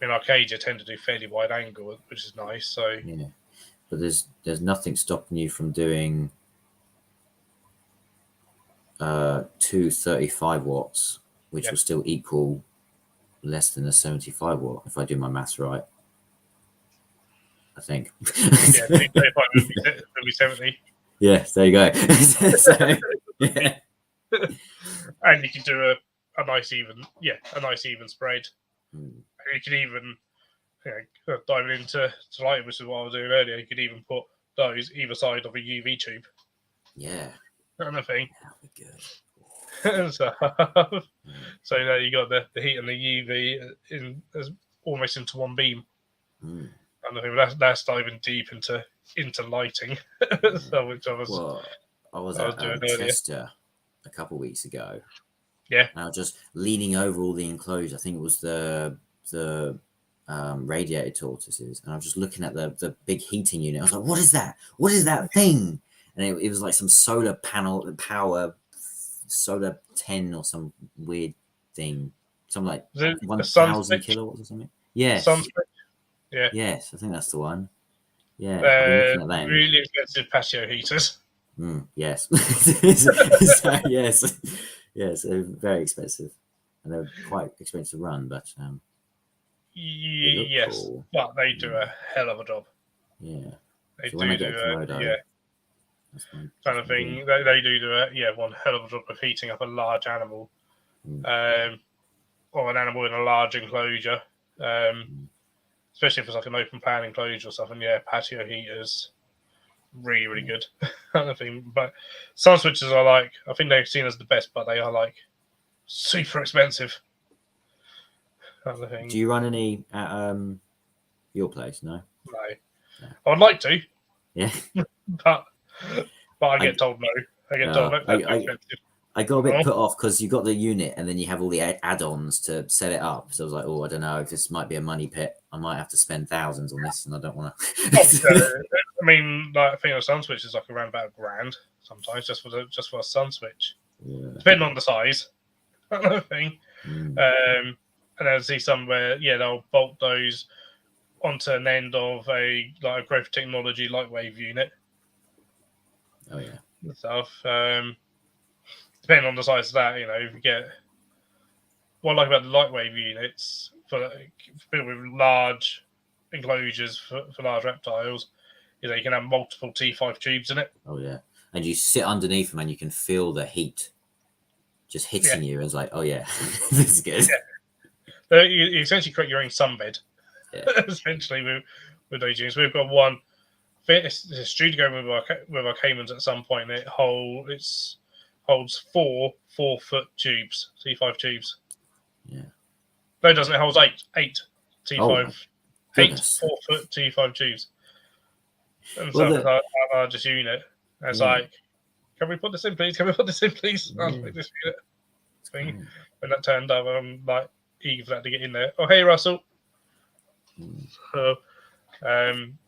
In Arcadia tend to do fairly wide angle, which is nice. So yeah, but there's nothing stopping you from doing 2 35 watts, which will still equal less than a 75 watt if I do my maths right. I think. Yeah, 235 would be 70. Yeah, there you go. So, yeah. And you can do a nice even spread. You could even diving into lighting, which is what I was doing earlier. You could even put those either side of a UV tube. Yeah. Kind of thing. That would be good. So you got the heat and the UV almost into one beam. And I think that's diving deep into lighting. So which I was at Chester a couple of weeks ago. Yeah. And I was just leaning over all the enclosures. I think it was the radiator tortoises, and I was just looking at the big heating unit. I was like, "What is that? What is that thing?" And it was like some solar panel power, solar 10 or some weird thing, something like 1,000 kilowatts or something. Yes. Yeah. Yes, I think that's the one. Yeah. I've been looking at them. Really expensive patio heaters. Yes. So, yes, they're very expensive, and they're quite expensive to run, but yes, cool. But they do a hell of a job. Yeah, they do kind of thing. They do one hell of a job of heating up a large animal, or an animal in a large enclosure, especially if it's like an open plan enclosure or something. Yeah, patio heaters, really good kind of thing. But sun switches are I think they're seen as the best, but they are super expensive. Kind of thing. Do you run any at your place? No. I would like to. Yeah. but I get told no. I get told no. That's expensive. I got a bit put off because you got the unit and then you have all the add-ons to set it up. So I was like, I don't know if this might be a money pit. I might have to spend thousands on this, and I don't want to. I mean, I think a sun switch is around about $1,000 sometimes just for a sun switch, depending on the size. Kind thing. And then I see somewhere, they'll bolt those onto an end of a growth technology lightwave unit. Oh yeah. And stuff. Depending on the size of that, if you get what I like about the lightwave units for people with large enclosures for large reptiles is that you can have multiple T5 tubes in it. Oh yeah, and you sit underneath them and you can feel the heat just hitting you. It's like, oh yeah, this is good. Yeah. You essentially create your own sunbed. Yeah. Essentially with those units, we've got one. It's due to go with our Caymans at some point. It holds 4 4-foot tubes, T5 tubes. Yeah. No, it doesn't. It holds eight T5, Oh, my eight goodness. 4-foot T5 tubes. And Well, so it's our largest unit. And it's yeah. like, can we put this in, please? Can we put this in, please? Yeah. I'll make this unit thing. Great. When that turned up, I'm like eager for that to get in there. Oh, hey, Russell. So, even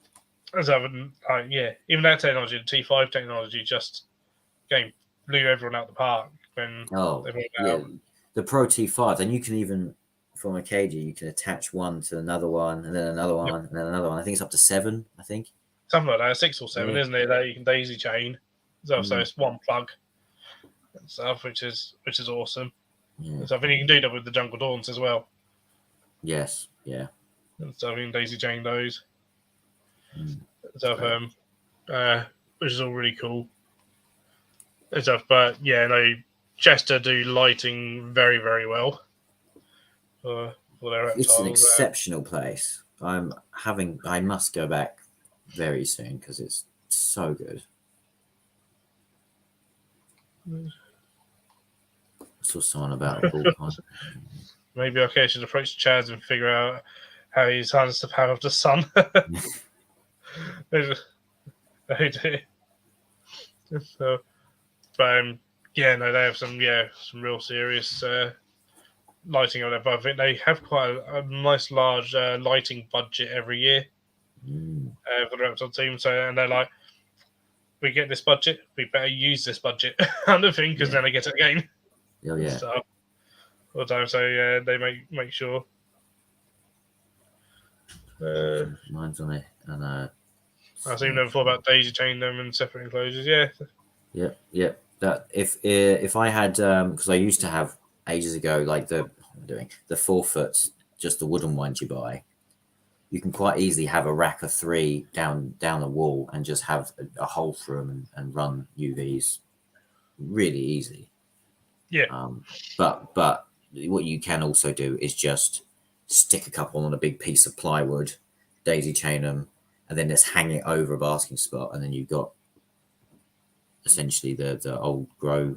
that technology, the T5 technology, just blew everyone out the park when Oh, they went yeah. out. The Pro T5, then you can even, from a KG, you can attach one to another one, and then another one, and then another one. I think it's up to 7, I think. Something like that, 6 or 7, isn't it? That you can daisy chain. So it's one plug and stuff, which is awesome. Yeah. So I think you can do that with the Jungle Dawns as well. Yes, yeah. And so you can daisy chain those. Stuff, Great. which is all really cool. And stuff, but yeah, no, Chester do lighting very, very well for their reptiles. It's an exceptional place. I must go back very soon because it's so good. I saw someone about a bullpen. Maybe I should approach Chaz and figure out how he harnesses the power of the sun. So, but yeah, no, they have some real serious lighting on there. But I think they have quite a nice large lighting budget every year for the Reptile team. So, and they're like, we get this budget, we better use this budget kind of thing, because then they get it again. Oh yeah. So, all the time. So yeah, they make sure. Mine's on it, and I've seen them before about daisy chain them and separate enclosures. Yeah. Yeah. That if I had because I used to have ages ago like the 4-foot, just the wooden ones you buy. You can quite easily have a rack of 3 down the wall and just have a hole through them and run UVs really easy. Yeah. But what you can also do is just stick a couple on a big piece of plywood, daisy chain them, and then just hang it over a basking spot, and then you've got essentially the old grow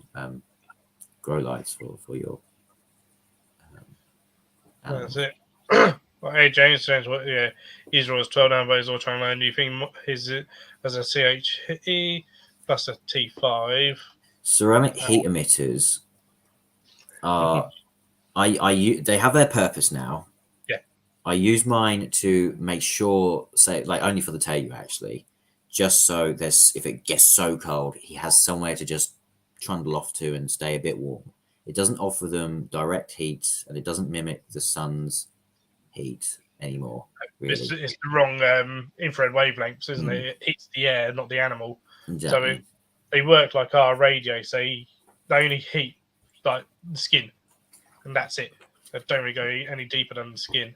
lights for your. That's it. Well, hey, James, Israel's 12 down, but he's all trying to learn. Do you think his as a CHE plus a T5? Ceramic heat emitters are they have their purpose now. Yeah. I use mine to make sure, say, like only for the Tegu actually, just so if it gets so cold, he has somewhere to just trundle off to and stay a bit warm. It doesn't offer them direct heat, and it doesn't mimic the sun's heat anymore. Really. It's the wrong infrared wavelengths, isn't it? It heats the air, not the animal. Exactly. So they work like our radio. So they only heat like the skin, and that's it. They don't really go any deeper than the skin.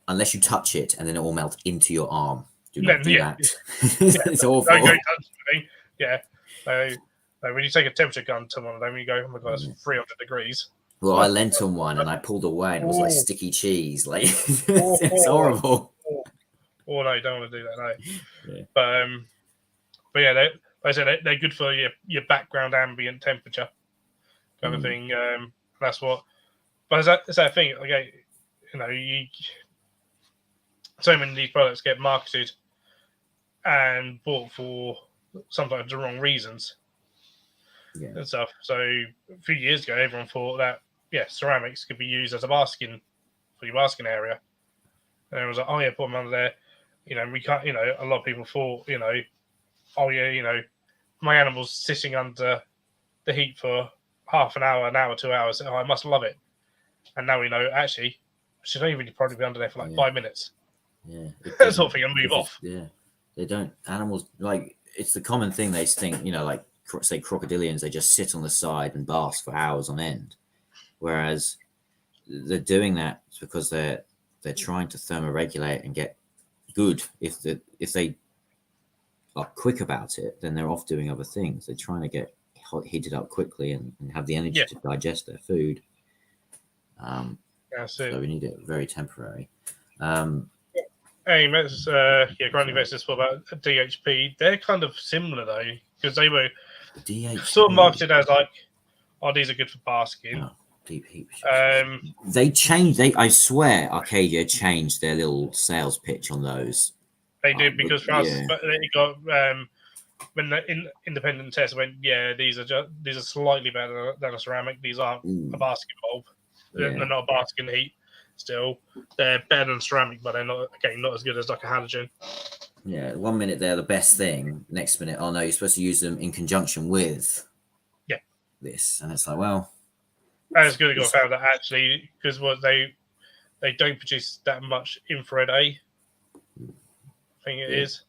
Unless you touch it, and then it will melt into your arm. Do not do that. It's awful. Don't go touch me. Yeah. So when you take a temperature gun to one of them, you go, oh my god, it's 300 degrees. Well, I lent on one and I pulled away and it was like sticky cheese. Like it's horrible. Oh no, you don't want to do that, no. Yeah. But yeah, like I said, they're good for your background ambient temperature kind of thing. That's what. But it's that thing. Okay, so many of these products get marketed and bought for sometimes the wrong reasons. Yeah. And stuff. So a few years ago, everyone thought that ceramics could be used as a basking for your basking area, and it was like, oh yeah, put them under there. We can't. A lot of people thought, oh yeah, my animal's sitting under the heat for half an hour, 2 hours. Oh, I must love it. And now we know actually, should only really probably be under there for like 5 minutes. Yeah, that sort of thing, and move off. Yeah, they don't. Animals like it's the common thing they think. Like say crocodilians, they just sit on the side and bask for hours on end, whereas they're doing that because they're trying to thermoregulate and get good. If they are quick about it, then they're off doing other things. They're trying to get heated up quickly and have the energy to digest their food. So we need it very temporary. Hey, Grinding Vets is about DHP. They're kind of similar though, because they were DHP. sort of marketed as like, oh, these are good for basking. Oh. Deep heat. They changed. I swear, Arcadia changed their little sales pitch on those. They did because France, but it got when the independent test went. Yeah, these are slightly better than a ceramic. These aren't a basket bulb. Yeah. They're not a basket heat. Still, they're better than ceramic, but they're not as good as like a halogen. Yeah, 1 minute they're the best thing. Next minute, oh no, you're supposed to use them in conjunction with this, and it's like, well, as good as I found that actually because they don't produce that much infrared A. I think it is.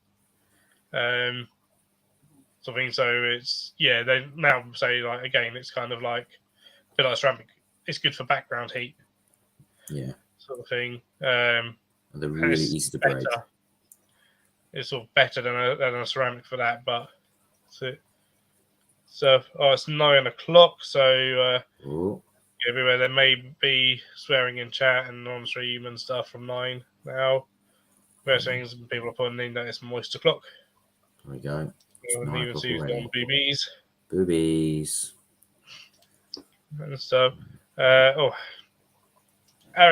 Something so it's they now say like again it's kind of like a bit like ceramic. It's good for background heat. Yeah. Sort of thing. They're really easy to break. It's sort of better than a ceramic for that, but so it's 9 o'clock, so everywhere there may be swearing in chat and on stream and stuff from 9 now. Various things people are putting in that it's moist o'clock. There we go. And even Sue's on boobies. Boobies. And stuff. Harry,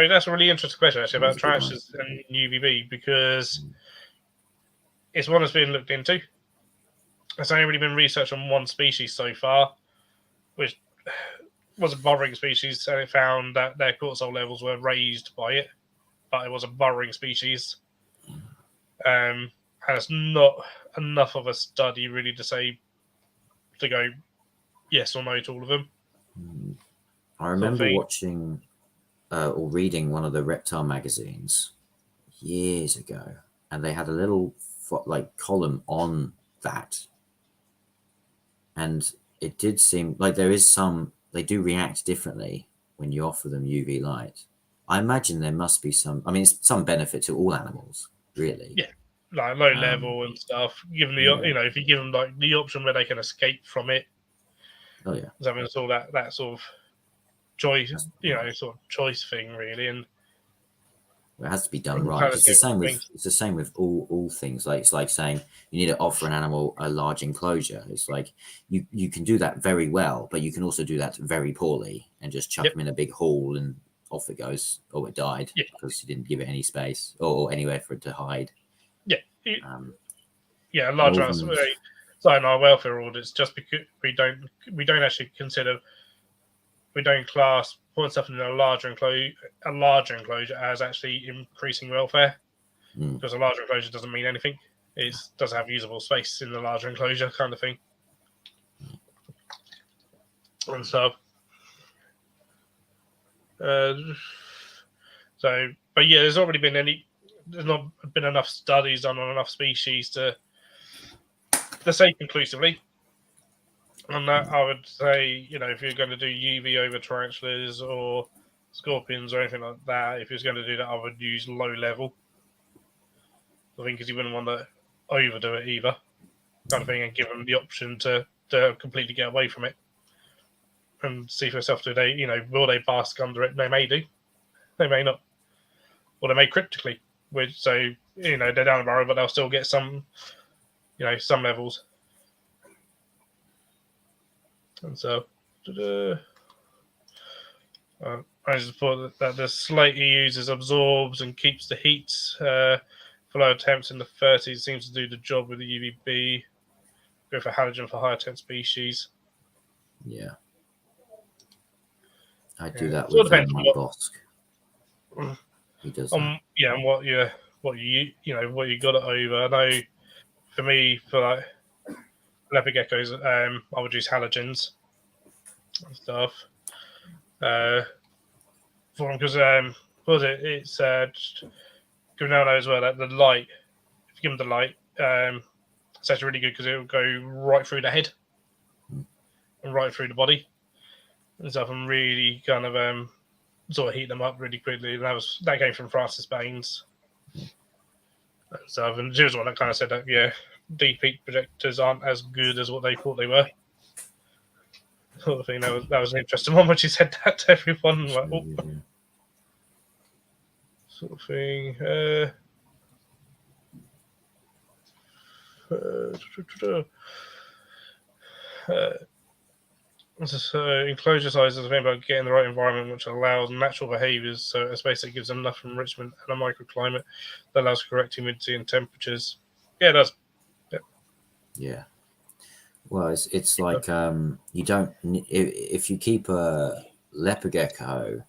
that's a really interesting question actually about tranches and UVB because it's one that's been looked into. It's only really been researched on one species so far, which was a burrowing species, and it found that their cortisol levels were raised by it, but it was a burrowing species. And it's not enough of a study really to go yes or no to all of them. I remember watching or reading one of the Reptile magazines years ago, and they had a little column on that, and it did seem like they do react differently when you offer them UV light. I imagine there must be some some benefit to all animals, really. Yeah, like low level and stuff. Given the if you give them like the option where they can escape from it. Oh yeah, I mean, it's all that sort of choice, sort of choice thing, really, and it has to be done right. It's the same with all things. Like it's like saying you need to offer an animal a large enclosure. It's like you can do that very well, but you can also do that very poorly and just chuck them in a big hall and off it goes. Oh, it died because you didn't give it any space or anywhere for it to hide. Yeah, a large amount. So in our welfare audits, just because we don't actually consider. We don't class putting stuff in a larger enclosure as actually increasing welfare because a larger enclosure doesn't mean anything. It does have usable space in the larger enclosure kind of thing. And so, but yeah, there's not been enough studies done on enough species to say conclusively. And that I would say, if you're going to do UV over tarantulas or scorpions or anything like that, if you're going to do that, I would use low level. I think because you wouldn't want to overdo it either, kind of thing, and give them the option to completely get away from it and see for yourself. Do they, will they bask under it? They may do, they may not, or they may critically. They're down the barrel, but they'll still get some, some levels. And so, I just thought that the slate he uses absorbs and keeps the heat for lower temps in the 30s. Seems to do the job with the UVB. Go for halogen for higher temp species. Yeah, I do that with my Bosk. He does that. Yeah, and what you got it over. I know for me, for like leopard geckos, I would use halogens and stuff. For them because it's give now know as well that the light. If you give them the light, it's actually really good because it will go right through the head and right through the body and stuff, and really kind of sort of heat them up really quickly. And that came from Francis Baines and stuff, and she was the one that kind of said that deep heat projectors aren't as good as what they thought they were. Sort of thing. That was an interesting one when she said that to everyone. Like, sort of thing. Enclosure size is a thing about getting the right environment which allows natural behaviours. So a space that gives them enough enrichment and a microclimate that allows correct humidity and temperatures. Yeah, it does. Yeah. Well, it's like you don't if you keep a leopard gecko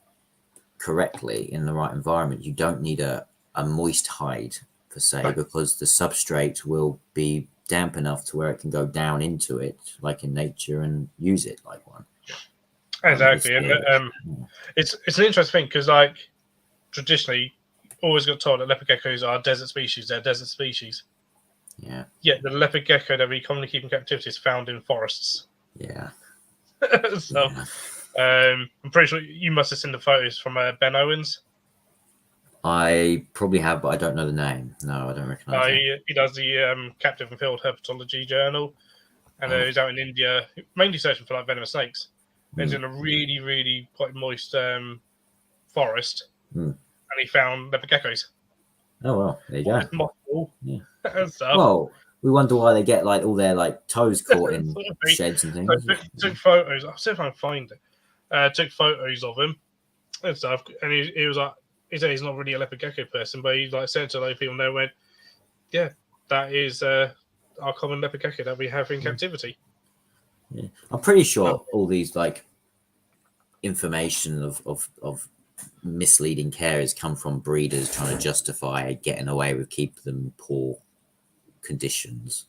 correctly in the right environment, you don't need a moist hide per se, No. because the substrate will be damp enough to where it can go down into it, like in nature, and use it like one. Exactly, and it's an interesting thing because like traditionally, always got told that leopard geckos are desert species. They're desert species. Yeah. Yet the leopard gecko that we commonly keep in captivity is found in forests. Yeah. So Yeah. I'm pretty sure you must have seen the photos from Ben Owens. I probably have, but I don't know the name. No, I don't recognize that. He does the Captive and Field Herpetology Journal, and Oh. he's out in India, mainly searching for like venomous snakes. He's Mm. in a really, really quite moist forest, Mm. and he found leopard geckos. Oh well, there you go. Mothball Yeah. and stuff. Well, we wonder why they get like all their like toes caught in Sort of sheds and So things. took photos. I'll see if I can find it. Took photos of him and stuff, and he was like, he said he's not really a leopard gecko person, but he like said to those people, and they went, "Yeah, that is our common leopard gecko that we have in captivity." Yeah. I'm pretty sure all these like information of misleading carers come from breeders trying to justify getting away with keep them in poor conditions.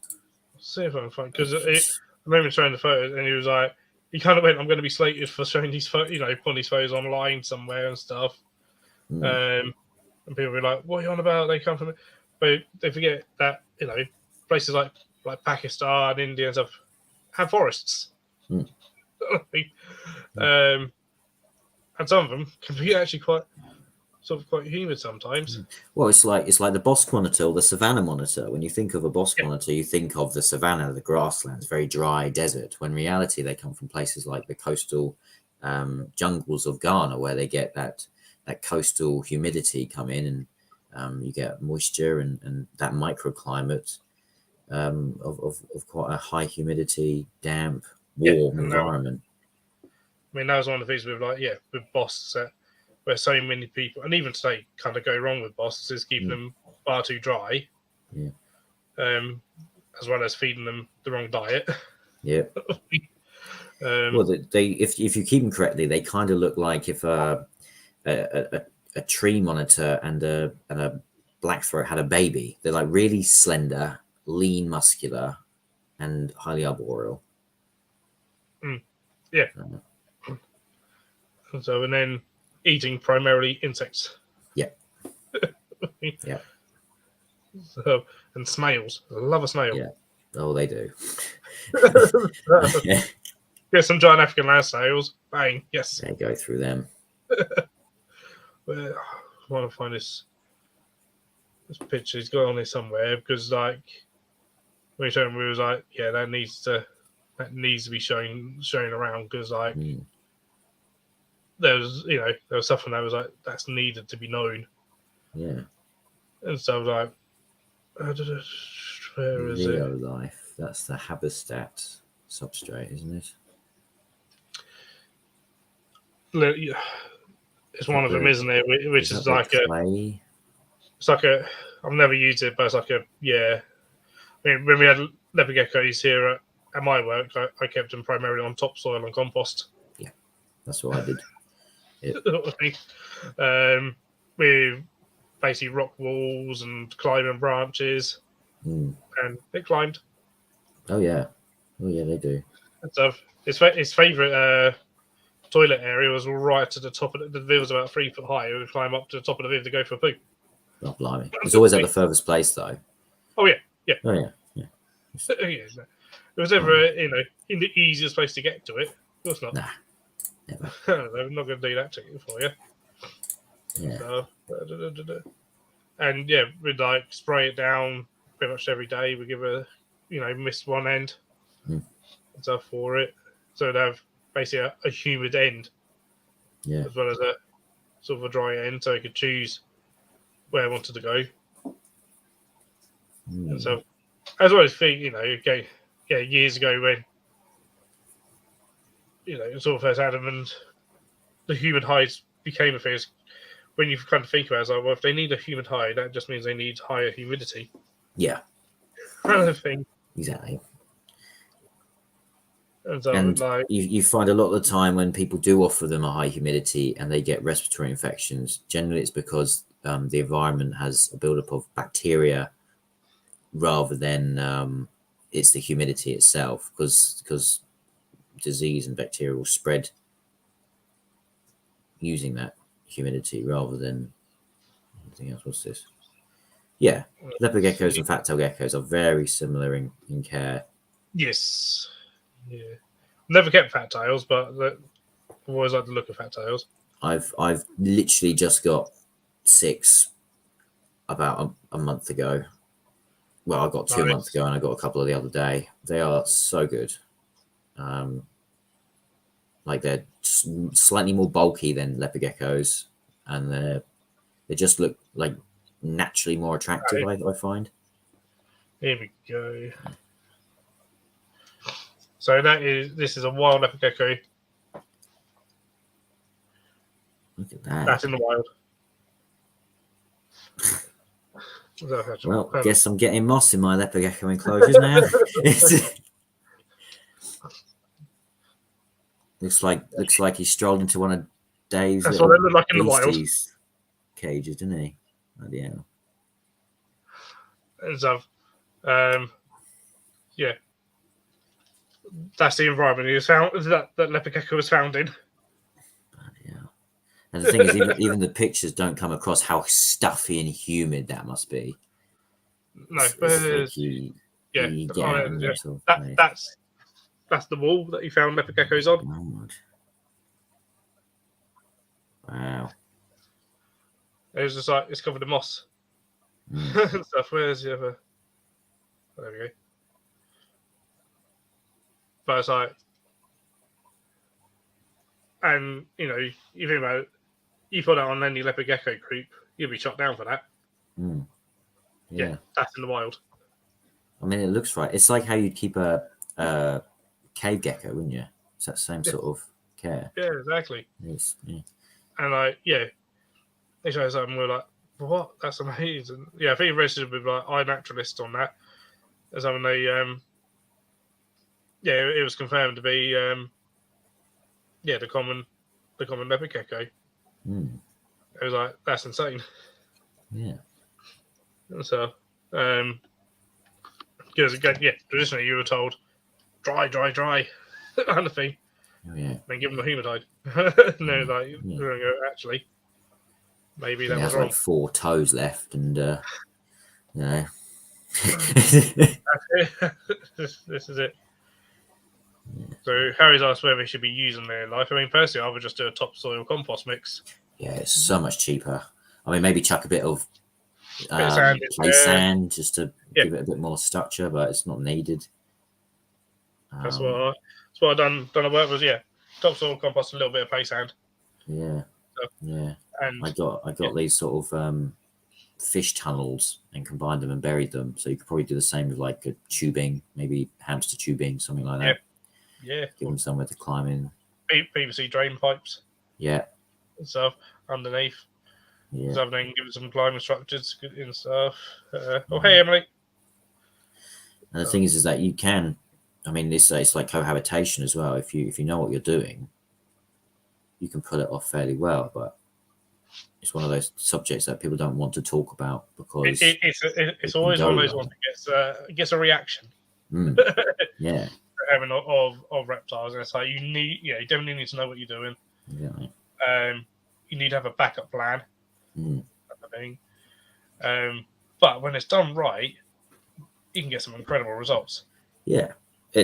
See if I can find, because I remember showing the photos, and he was like, he kind of went, "I'm going to be slated for showing these photos, putting these photos online somewhere and stuff." And people were like, "What are you on about? They come from," but they forget that places like Pakistan, India, and stuff have forests. And some of them can be actually quite humid sometimes. Well, it's like the bosque monitor or the savannah monitor. When you think of a bosque monitor, you think of the savannah, the grasslands, very dry desert. When in reality, they come from places like the coastal jungles of Ghana, where they get that coastal humidity come in, and you get moisture and that microclimate of quite a high humidity, damp, warm environment. I mean, that was one of the things with with bosses where so many people, and even today, kind of go wrong with bosses is keeping them far too dry, as well as feeding them the wrong diet. Yeah. Well, if you keep them correctly, they kind of look like if a tree monitor and a blackthroat had a baby. They're like really slender, lean, muscular, and highly arboreal. Yeah. So, and then eating primarily insects. Yeah. Yeah. So, and snails. I love a snail. Yeah. Oh, they do. Get some giant African land snails. Bang. Yes. They go through them. I want to find this picture. He's got on there somewhere because, like, when he showed him, we was like, yeah, that needs to be shown around because, like, there was something that was like that's needed to be known. Yeah. And so I was like, where is it? Life. That's the habitat substrate, isn't it? It's one of them, isn't it? Which is like clay? It's like I've never used it, but it's like I mean, when we had leopard geckos here at my work, I kept them primarily on topsoil and compost. Yeah, that's what I did. With basically rock walls and climbing branches, and they climbed. Oh yeah, they do. And so his favourite toilet area was right to the top of the viv was about 3 foot high. He would climb up to the top of the viv to go for a poo. Oh blimey! It's always at the furthest place though. Oh yeah. Oh yeah. It was ever in the easiest place to get to it. Of course not. Nah, never. They're not going to do that to you for you. Yeah. So, and yeah, we'd like spray it down pretty much every day. We give mist one end and stuff for it, so it'd have basically a humid end, as well as a sort of a dry end, so you could choose where I wanted to go. And so, as well as years ago sort of first Adam and the human hides became a thing. When you kind of think about it, it's like, well, if they need a human hide, that just means they need higher humidity. Yeah, Kind of thing. exactly. And so, And like, you find a lot of the time when people do offer them a high humidity and they get respiratory infections, generally it's because the environment has a buildup of bacteria rather than it's the humidity itself, because disease and bacteria will spread using that humidity rather than anything else. What's this? Yeah, leopard geckos and fat-tailed geckos are very similar in care. yes, yeah. Never kept fat tails, but I've always liked the look of fat tails. I've literally just got 6 about a month ago. Well, I got 2 Nice. months ago, and I got a couple of the other day. They are so good. Like they're slightly more bulky than leopard geckos, and they just look like naturally more attractive. Right. I find. Here we go. So this is a wild leopard gecko. Look at that. That's in the wild. Well, I guess I'm getting moss in my leopard gecko enclosures now. looks like he strolled into one of Dave's That's what they look like in the wild. Cages, didn't he? Oh, yeah. And so, yeah, that's the environment he was found. That leopard gecko was found in. Yeah. And the thing is, even the pictures don't come across how stuffy and humid that must be. No, but that's the wall that he found leopard geckos on. God. Wow. It was just like it's covered in moss and stuff. Where's the other? There we go. But it's like, and you think about it, you put that on any leopard gecko group, you'll be shot down for that. Yeah, that's in the wild. I mean, it looks right. It's like how you'd keep a cave gecko, wouldn't you? It's that same sort of care. Yeah, exactly. Yeah. And they showed us that and we were like, what? That's amazing. Yeah, I think he registered with like iNaturalist on that. As when they it was confirmed to be the common leopard gecko. It was like, that's insane. Yeah. And so because again, traditionally you were told dry kind of thing. Oh, yeah. Then give them a humidide. No, actually, maybe that was wrong. Like 4 toes left, and this is it. Yeah. So Harry's asked whether he should be using their life. I mean, personally, I would just do a topsoil compost mix. Yeah, it's so much cheaper. I mean, maybe chuck a bit of clay sand just to give it a bit more structure, but it's not needed. That's what I done at work was topsoil compost, a little bit of clay sand. Yeah, and I got these sort of fish tunnels and combined them and buried them. So you could probably do the same with like a tubing, maybe hamster tubing, something like that. Yeah, give them somewhere to climb in. PVC drain pipes. Yeah, and stuff underneath. Yeah. So then give them some climbing structures and stuff. Oh, hey, Emily. And the thing is that you can. I mean, it's like cohabitation as well. If you know what you're doing, you can pull it off fairly well. But it's one of those subjects that people don't want to talk about because it's always one of those ones that gets a reaction. Yeah. Having of reptiles, and it's like you definitely need to know what you're doing. Yeah. You need to have a backup plan. But when it's done right, you can get some incredible results. Yeah. You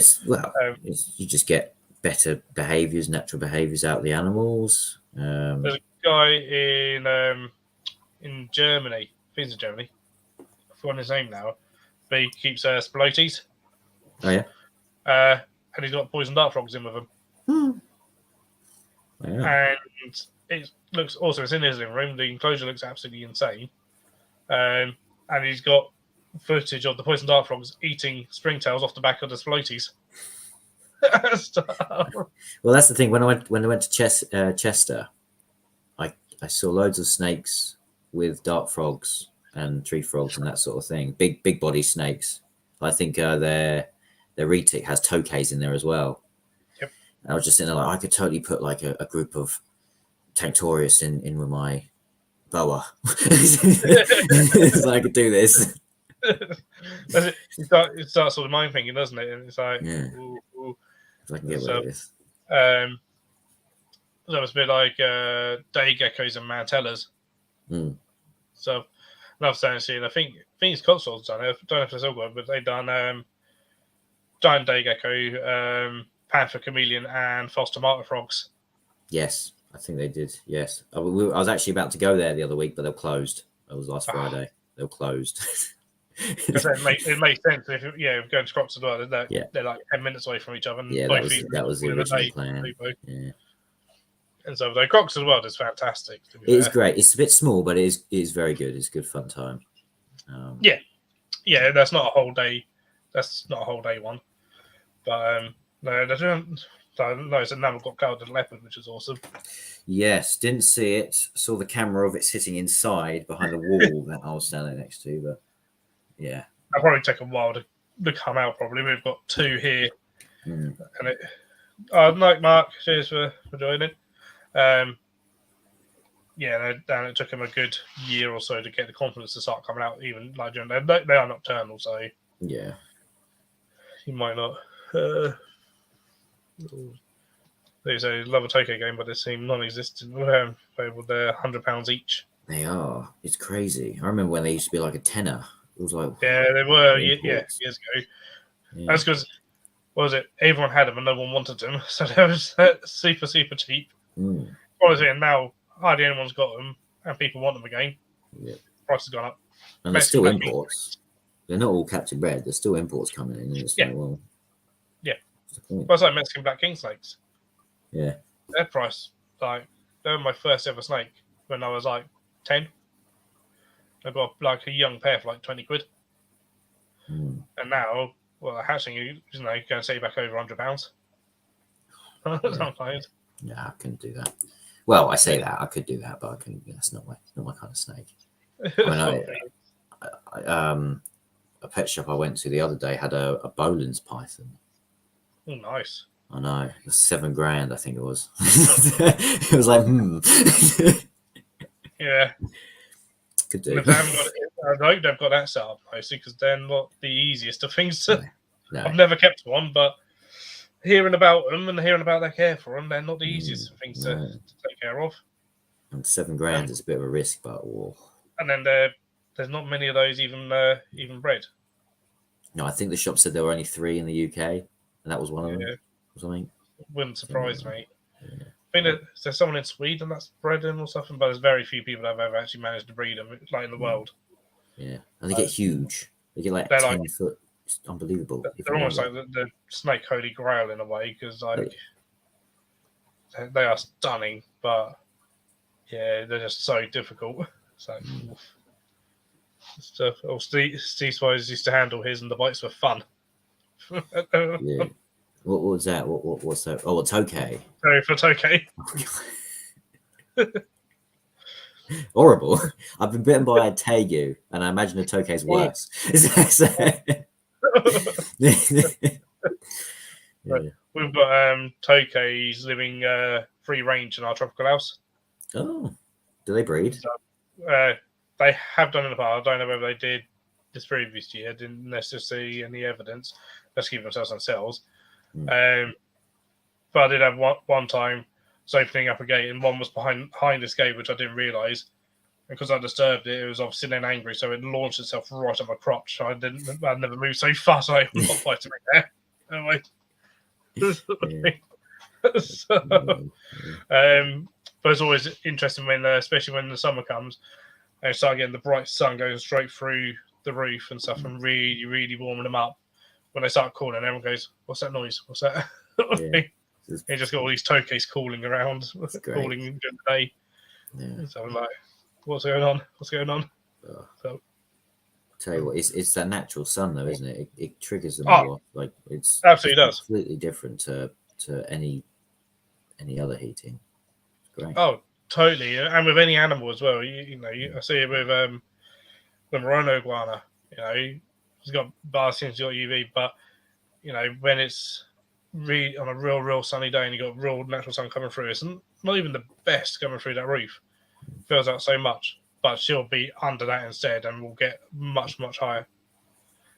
just get better behaviors, natural behaviors out of the animals. There's a guy in Germany. I think he's in Germany. I've forgotten his name now. But he keeps spilotes. Oh yeah. And he's got poison dart frogs in with him. Yeah. And it looks awesome. It's in his living room. The enclosure looks absolutely insane. And he's got footage of the poison dart frogs eating springtails off the back of the spilotes. stuff. Well, that's the thing. When I went to Chester, I saw loads of snakes with dart frogs and tree frogs and that sort of thing. Big body snakes. I think their retic has tokays in there as well. Yep. I was just in there like I could totally put like a group of Tanctorius in with my boa. So I could do this. It starts sort of mind thinking, doesn't it? And it's like, Yeah. ooh. If I can get rid of this. That was a bit like day geckos and mantellas. Mm. So, another saying, I think it's Cotswolds done it. I don't know if it's all good, but they done giant day gecko, panther chameleon, and foster martyr frogs. Yes, I think they did. Yes, I was actually about to go there the other week, but they're closed. It was last Friday. They were closed. It makes sense if going to Crocs as well. They're like 10 minutes away from each other. And yeah, that was the original plan. Yeah. And so the Crocs as well is fantastic. It is great. It's a bit small, but it is very good. It's a good fun time. Yeah, that's not a whole day. That's not a whole day one. But no, it's a number got covered in leopard, which is awesome. Yes, didn't see it. Saw the camera of it sitting inside behind the wall that I was standing next to, but yeah, that'll probably take a while to come out. Probably we've got 2 here, and it. Night Mark, cheers for joining. And it took him a good year or so to get the confidence to start coming out. Even like during they are nocturnal, so yeah, he might not. There's a love a Tokyo game, but they seem non-existent. They're £100 each. They are. It's crazy. I remember when they used to be like a tenner. It was like they were years ago. Yeah. That's because what was it? Everyone had them and no one wanted them, so they were super cheap. Honestly, and now hardly anyone's got them, and people want them again. Yeah, price has gone up. And they're still imports. They're not all captive bred. There's still imports coming in. And it's like, well, well, it's like Mexican black king snakes. Yeah, their price, like, they were my first ever snake when I was like 10. I got like a young pair for like 20 quid. And now, well, hatching, you know, you can save back over £100. Sometimes. Yeah, I couldn't do that. Well, I say that I could do that, but I couldn't. That's not my kind of snake. I mean, a pet shop I went to the other day had a Boland's python. Oh, nice. I know, it was $7,000, I think it was. It was like, Yeah. Could do. I hope they've got that set up mostly because they're not the easiest of things to. No. I've never kept one, but hearing about them and hearing about their care for them, they're not the easiest things to take care of. And $7,000 is a bit of a risk, but and then there's not many of those even bred. No, I think the shop said there were only 3 in the UK, and that was one of them. Or something. Wouldn't surprise me. Yeah. I think there's someone in Sweden that's bred them or something, but there's very few people that have ever actually managed to breed them, like in the world. Yeah, and they get huge. They get like 10 foot. It's unbelievable. They're almost like the snake holy grail in a way, because like they are stunning, but yeah, they're just so difficult. So stuff. Steve Swires used to handle his, and the bites were fun. Yeah. What was that? What's that? Oh, a Tokay. Sorry for Tokay. Horrible. I've been bitten by a Tegu, and I imagine a Tokay's worse. We've got Tokays living free range in our tropical house. Oh, do they breed? So, they have done in the past. I don't know whether they did this previous year. Didn't necessarily see any evidence. Let's keep themselves on cells. But I did have one time opening up a gate, and one was behind this gate, which I didn't realise. And because I disturbed it, it was obviously then angry, so it launched itself right on my crotch. I'd never moved so fast. I'm not fighting right there. Anyway. But it's always interesting when, especially when the summer comes, and you start getting the bright sun going straight through the roof and stuff, and really, really warming them up. When they start calling, everyone goes, "What's that noise? What's that?" You just got all these Tokays calling around, calling during the day. Yeah. So I'm like, "What's going on? What's going on?" So tell you what, it's that natural sun though, isn't it? It triggers them Oh, all off. Like it's absolutely does. completely different to any other heating. It's great. Oh, totally. And with any animal as well. I see it with the Moreno iguana. He's got basking, he's got UV, but when it's on a real sunny day and you got real natural sun coming through, it's not even the best coming through that roof. Fills out so much, but she'll be under that instead, and we'll get much higher.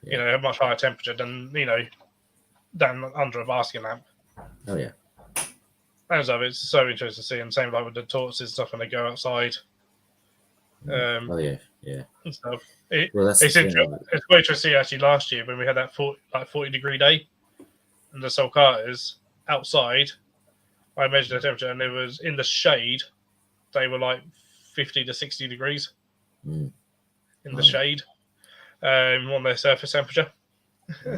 Yeah. A much higher temperature than than under a basking lamp. Oh yeah. As of it's so interesting to see, and same like with the tortoises stuff when they go outside. Oh yeah. And stuff. Well, that's It's the thing. interesting. It's quite interesting to see actually last year when we had that 40-degree day, and the sulcatas outside. I measured the temperature, and it was in the shade. They were like 50 to 60 degrees in the shade on their surface temperature.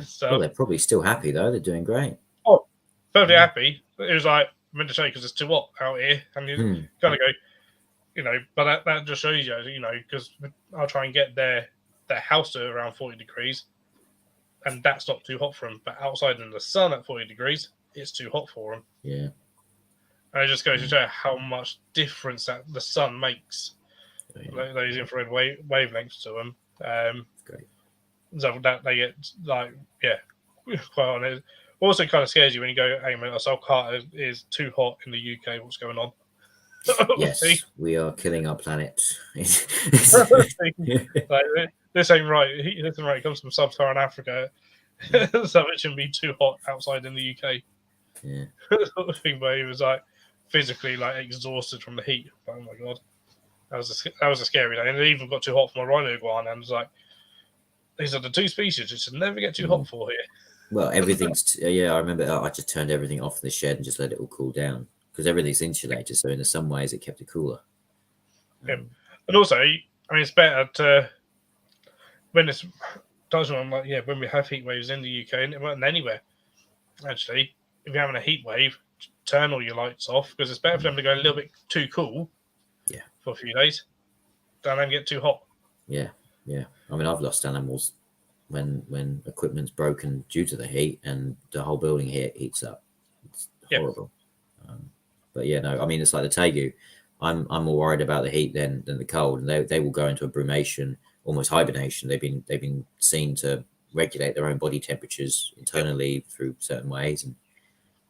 So, well, they're probably still happy though. They're doing great. Oh, perfectly happy. It was like I'm in the shade because it's too hot out here, and you kind of go, But that just shows you, because I'll try and get their house to around 40 degrees, and that's not too hot for them. But outside in the sun at 40 degrees, it's too hot for them. Yeah. And it just goes to show how much difference that the sun makes. Those infrared wavelengths to them. Great. So that they get quite on it. Also, kind of scares you when you go, "Hey man, a sulcata is too hot in the UK. What's going on?" Yes, we are killing our planet. Like, this ain't right. This ain't right. It comes from sub-Saharan Africa, so it shouldn't be too hot outside in the UK. Yeah. Sort of thing where he was like physically like exhausted from the heat. Oh my god, that was a scary day. And it even got too hot for my rhino iguana, and it was like, these are the two species it should never get too hot for here. Well, everything's yeah. I remember I just turned everything off in the shed and just let it all cool down because everything's insulated. So in some ways, it kept it cooler. And also, I mean, it's better to when it's when we have heat waves in the UK and anywhere. Actually, if you're having a heat wave, turn all your lights off because it's better for them to go a little bit too cool. Yeah. For a few days, than them get too hot. Yeah. I mean, I've lost animals when equipment's broken due to the heat and the whole building here heats up. It's horrible. But yeah, no, I mean, it's like the tegu. I'm more worried about the heat than the cold, and they will go into a brumation, almost hibernation. They've been seen to regulate their own body temperatures internally through certain ways, and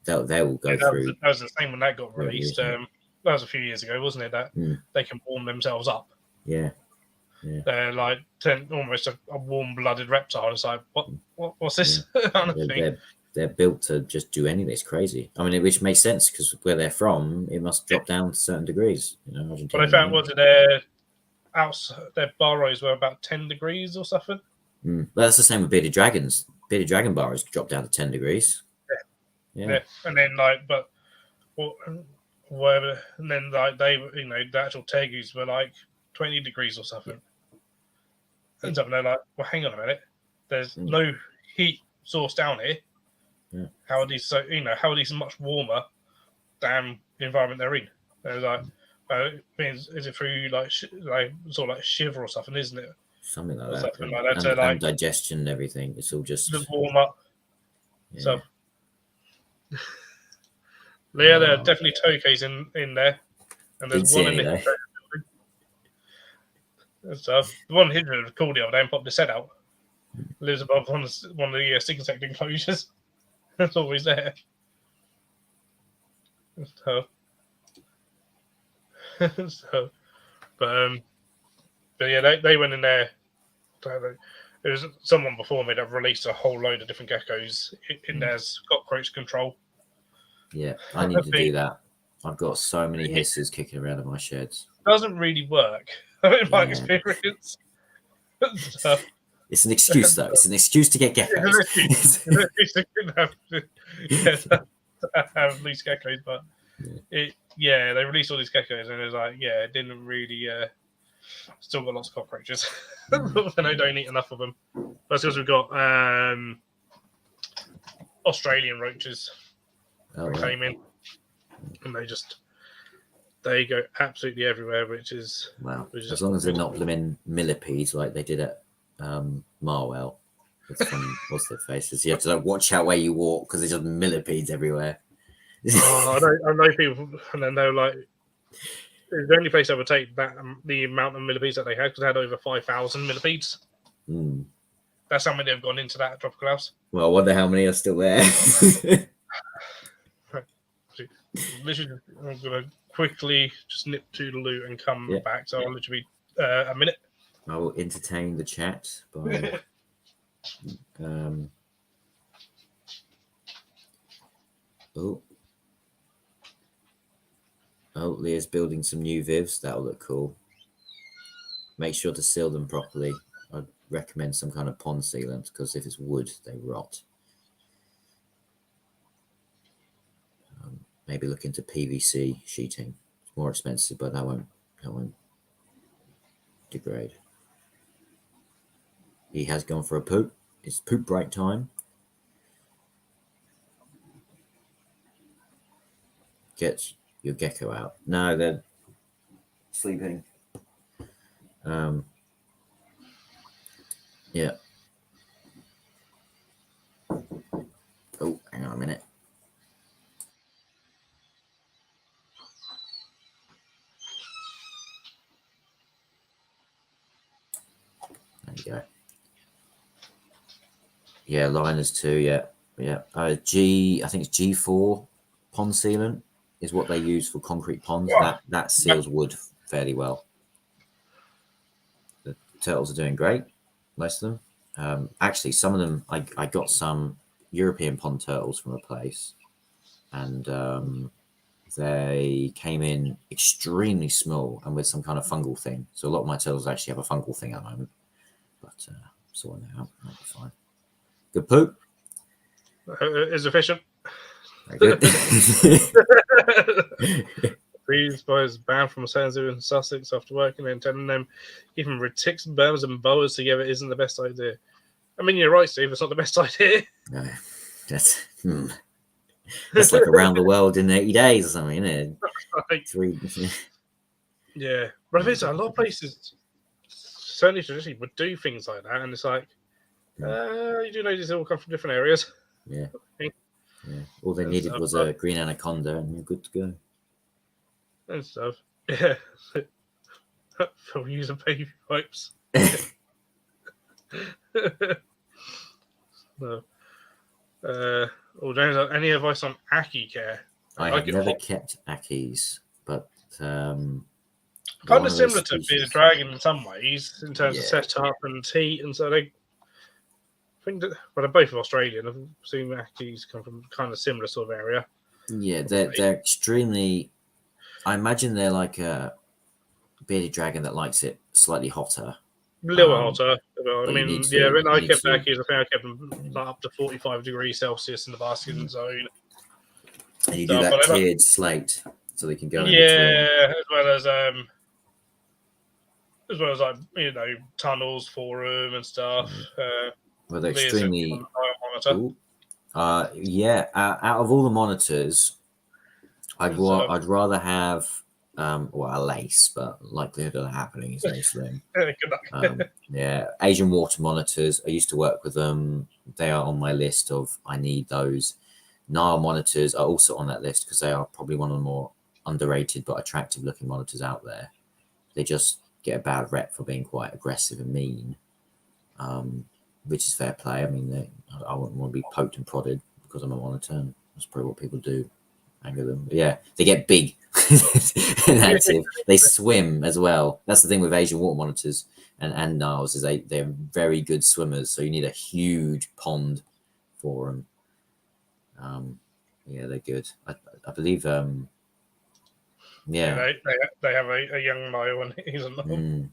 they will go through. That was the same when that got released. That was a few years ago, wasn't it? That they can warm themselves up. Yeah. They're like almost a warm-blooded reptile. It's like, what's this kind of thing? They're built to just do anything. It's crazy. I mean, which makes sense because where they're from, it must drop down to certain degrees. Argentina. But I found their burrows were about 10 degrees or something. Well, that's the same with bearded dragons. Bearded dragon burrows drop down to 10 degrees. Yeah. And then whatever, and then they, the actual tegus were like 20 degrees or something. And something they're like, well, hang on a minute. There's no heat source down here. Yeah. How are these how are these much warmer than the environment they're in? They're like, is it through like sort of like shiver or something, isn't it? Something like that. Something like that. And digestion and everything. It's all just warm up. Yeah. So there are definitely tokeis in there, and there's one in the stuff. The one hidden was cool the other day and popped his head out. Lives above one of the stick insect enclosures. That's always there. But yeah, they went in there. There was someone before me that released a whole load of different geckos in there's cockroach control. Yeah, I need to do that. I've got so many hisses kicking around in my sheds. Doesn't really work in my experience. It's an excuse, though. It's an excuse to get geckos. It's an excuse to have these geckos, but they released all these geckos, and it was like, it didn't really. Still got lots of cockroaches, and I don't eat enough of them. That's because we've got Australian roaches came in, and they go absolutely everywhere, which is wow. Which is as long as they're not blooming millipedes like they did at Marwell. It's from What's Their Faces. You have to like watch out where you walk because there's just millipedes everywhere. Oh, I know people, and then they're like, it's the only place I would take that the amount of millipedes that they had, because they had over 5,000 millipedes. That's how many have gone into that tropical house. Well, I wonder how many are still there. Literally, I'm gonna quickly just nip to the loot and come back. So I'll literally be a minute. I will entertain the chat by Leah's building some new vivs. That'll look cool. Make sure to seal them properly. I'd recommend some kind of pond sealant, because if it's wood, they rot. Maybe look into PVC sheeting. It's more expensive, but that won't degrade. He has gone for a poop. It's poop break time. Get your gecko out. No, they're sleeping. Yeah. Oh, hang on a minute. There you go. Yeah, liners too. Yeah. I think it's G4 pond sealant is what they use for concrete ponds. That seals wood fairly well. The turtles are doing great, most of them. Actually, some of them, I got some European pond turtles from a place, and they came in extremely small and with some kind of fungal thing. So a lot of my turtles actually have a fungal thing at the moment, but sorting that out, that'll be fine. Good poop. Is efficient. Very good. These boys banned from Sansu and Sussex after working and telling them even reticks, burns, and boas together isn't the best idea. I mean, you're right, Steve. It's not the best idea. No, that's like around the world in 80 days or something, isn't it? Like, 3. Yeah, but I a lot of places, certainly traditionally, would do things like that, and it's like, you do know these all come from different areas. Yeah. All they needed was a green anaconda, and you're good to go. And stuff. Yeah. They'll use baby wipes. No. Any advice on Aki care? I have never kept Akis, but kind of similar to Bearded Dragon in some ways, in terms of setup and heat, and so they. I think that, they're both Australian. I've seen Akis come from kind of similar sort of area. Yeah, they're extremely. I imagine they're like a Bearded Dragon that likes it slightly hotter. A little hotter. I mean, when I kept Akis, I think I kept them up to 45 degrees Celsius in the basking zone. And you do that tiered slate so they can go in between. as well as like tunnels for them and stuff. Well, they're extremely. Out of all the monitors, I'd rather have a lace, but likelihood of that happening is very slim. Asian water monitors. I used to work with them. They are on my list of I need those. Nile monitors are also on that list because they are probably one of the more underrated but attractive looking monitors out there. They just get a bad rep for being quite aggressive and mean, which is fair play. I mean, I wouldn't want to be poked and prodded because I'm a monitor. And that's probably what people do. Anger them. But yeah, they get big and active. They swim as well. That's the thing with Asian water monitors and Niles is they're very good swimmers. So you need a huge pond for them. They're good. I believe. They have a young Nile and he's a Nile.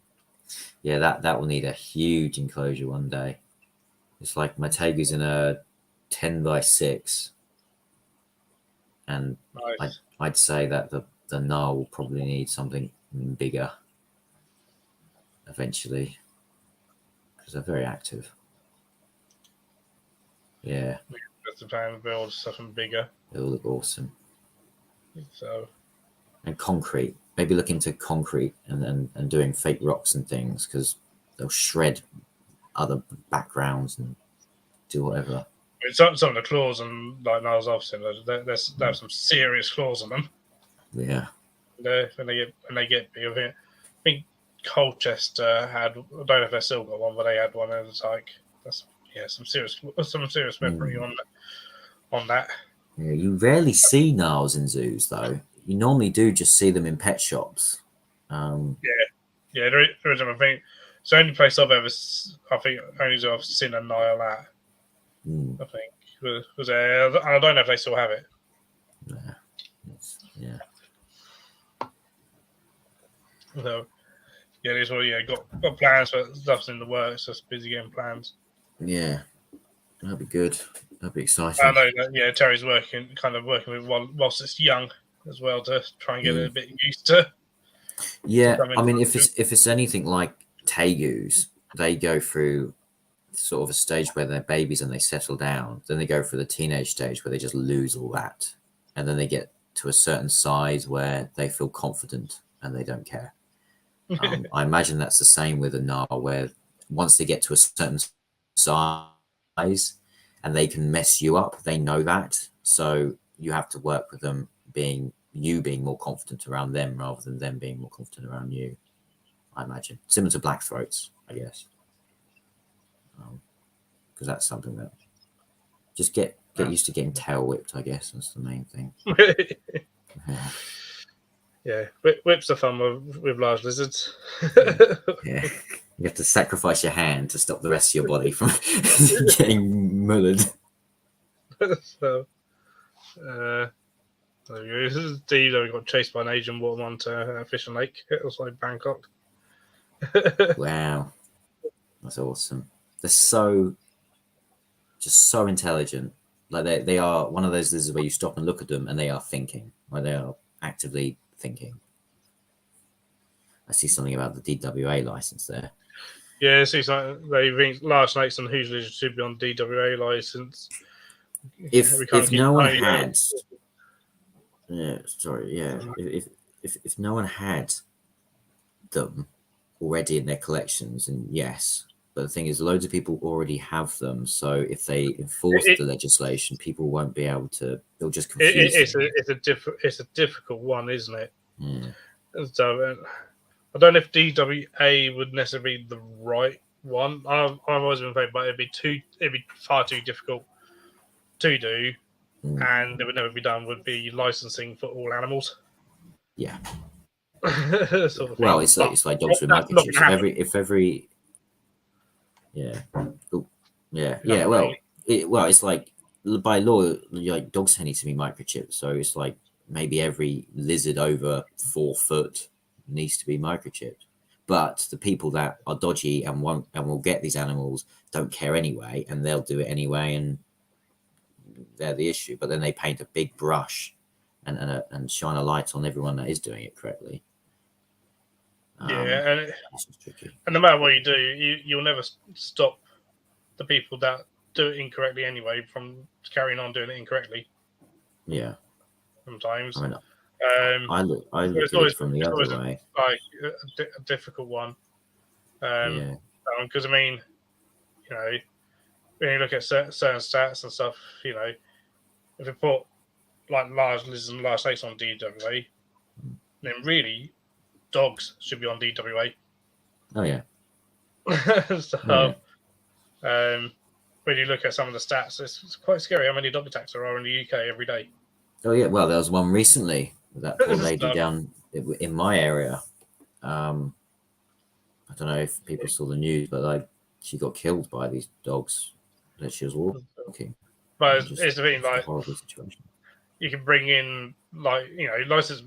Yeah, that will need a huge enclosure one day. It's like my Tegu's in a 10x6, and nice. I'd say that the Nile will probably need something bigger eventually because they're very active. Yeah. That's the plan to build something bigger. It'll look awesome. So. And concrete. Maybe look into concrete and doing fake rocks and things because they'll shred other backgrounds and do whatever. Some of the claws and like nails I've seen, there's some serious claws on them. Yeah. When they get big. I think Colchester had. I don't know if they still got one, but they had one, and it's like some serious memory on that. Yeah, you rarely see Niles in zoos, though. You normally do just see them in pet shops. Yeah, there is. I think it's the only place I've seen a Nile at. I think was there, and I don't know if they still have it. Yeah. So this one, got plans for stuff's in the works. Just busy getting plans. Yeah, that'd be good. That'd be exciting. I know that. Terry's working with whilst it's young as well to try and get it a bit used to. Yeah, I mean, if it's anything like tegus, they go through sort of a stage where they're babies and they settle down. Then they go through the teenage stage where they just lose all that, and then they get to a certain size where they feel confident and they don't care. I imagine that's the same with a Nile, where once they get to a certain size and they can mess you up, they know that. So you have to work with them being more confident around them rather than them being more confident around you. I imagine similar to black throats, I guess, because that's something that just get used to getting tail whipped. I guess that's the main thing. Yeah, whips are fun with large lizards. Yeah, you have to sacrifice your hand to stop the rest of your body from getting mullered. So, there we go. This is Steve that got chased by an Asian waterman to Fishing Lake. It was like Bangkok. Wow, that's awesome. They're just so intelligent. Like they are one of those lizards where you stop and look at them and they are thinking. Like they are actively thinking. I see something about the DWA license there. Yeah, see something. They think large snakes and huge lizards should be on DWA license. If no one had, if no one had them already in their collections, and yes, but the thing is, loads of people already have them. So if they enforce the legislation, people won't be able to. They'll just confuse. It's a difficult one, isn't it? Yeah. So I don't know if DWA would necessarily be the right one. I've always been afraid, but it'd be far too difficult to do, and it would never be done. Would be licensing for all animals. Yeah. Sort of well, it's like dogs with microchips. If every Well, it's like by law, like dogs need to be microchipped. So it's like maybe every lizard over 4 foot needs to be microchipped. But the people that are dodgy and will get these animals don't care anyway, and they'll do it anyway, and they're the issue. But then they paint a big brush and shine a light on everyone that is doing it correctly. And no matter what you do, you'll never stop the people that do it incorrectly anyway from carrying on doing it incorrectly. Yeah. Sometimes. I mean, I look at it from the other way. Like a difficult one. Because I mean, when you look at certain stats and stuff, if you put like large lizards and large snakes on DWA, then really dogs should be on DWA. Oh yeah. When you look at some of the stats, it's quite scary how many dog attacks there are in the UK every day. Oh yeah, well there was one recently with that poor lady down in my area. I don't know if people saw the news, but she got killed by these dogs that she was walking. But it's the thing, like, horrible situation. You can bring in license,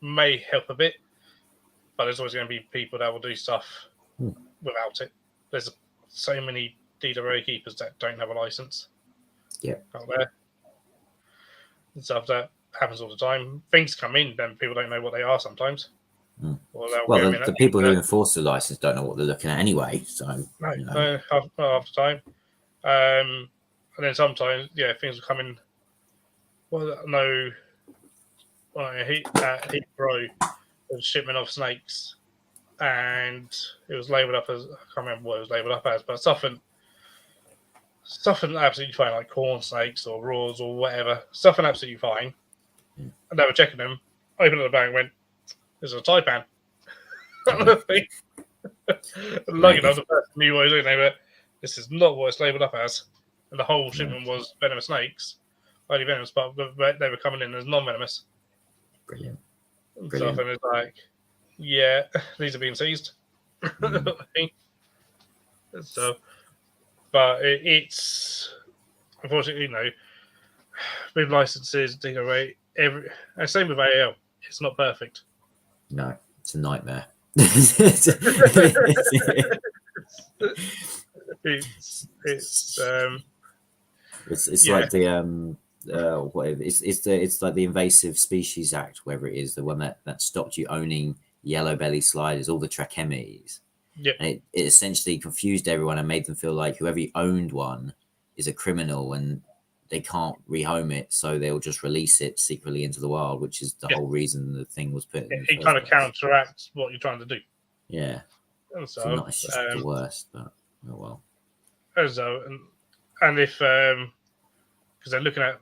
may help a bit, but there's always going to be people that will do stuff without it. There's so many DWA keepers that don't have a license. Yeah, out there. And stuff that happens all the time. Things come in, then people don't know what they are sometimes. Well, the people who enforce the license don't know what they're looking at anyway. So no, half the time. And then sometimes, things will come in. Heat Pro, a shipment of snakes, and it was labelled up as, I can't remember what it was labelled up as, but something absolutely fine, like corn snakes or raws or whatever, something absolutely fine. Yeah. And they were checking them, opened the bag and went, "This is a taipan." Lucky enough, the person knew what he was doing. They were, "This is not what it's labelled up as." And the whole shipment was venomous snakes, only venomous, but they were coming in as non-venomous. Brilliant. And stuff, and it's like, yeah, these are being seized. So, but it's unfortunately, with licenses, and same with AL, it's not perfect. No, it's a nightmare. It's like the whatever. It's like the Invasive Species Act, whatever it is, the one that stopped you owning yellow belly sliders, all the trachemes. Yep. And it essentially confused everyone and made them feel like whoever owned one is a criminal and they can't rehome it, so they'll just release it secretly into the wild, which is the whole reason the thing was put in. It kind of counteracts what you're trying to do. Yeah. And so it's just the worst, but oh well. And if because they're looking at,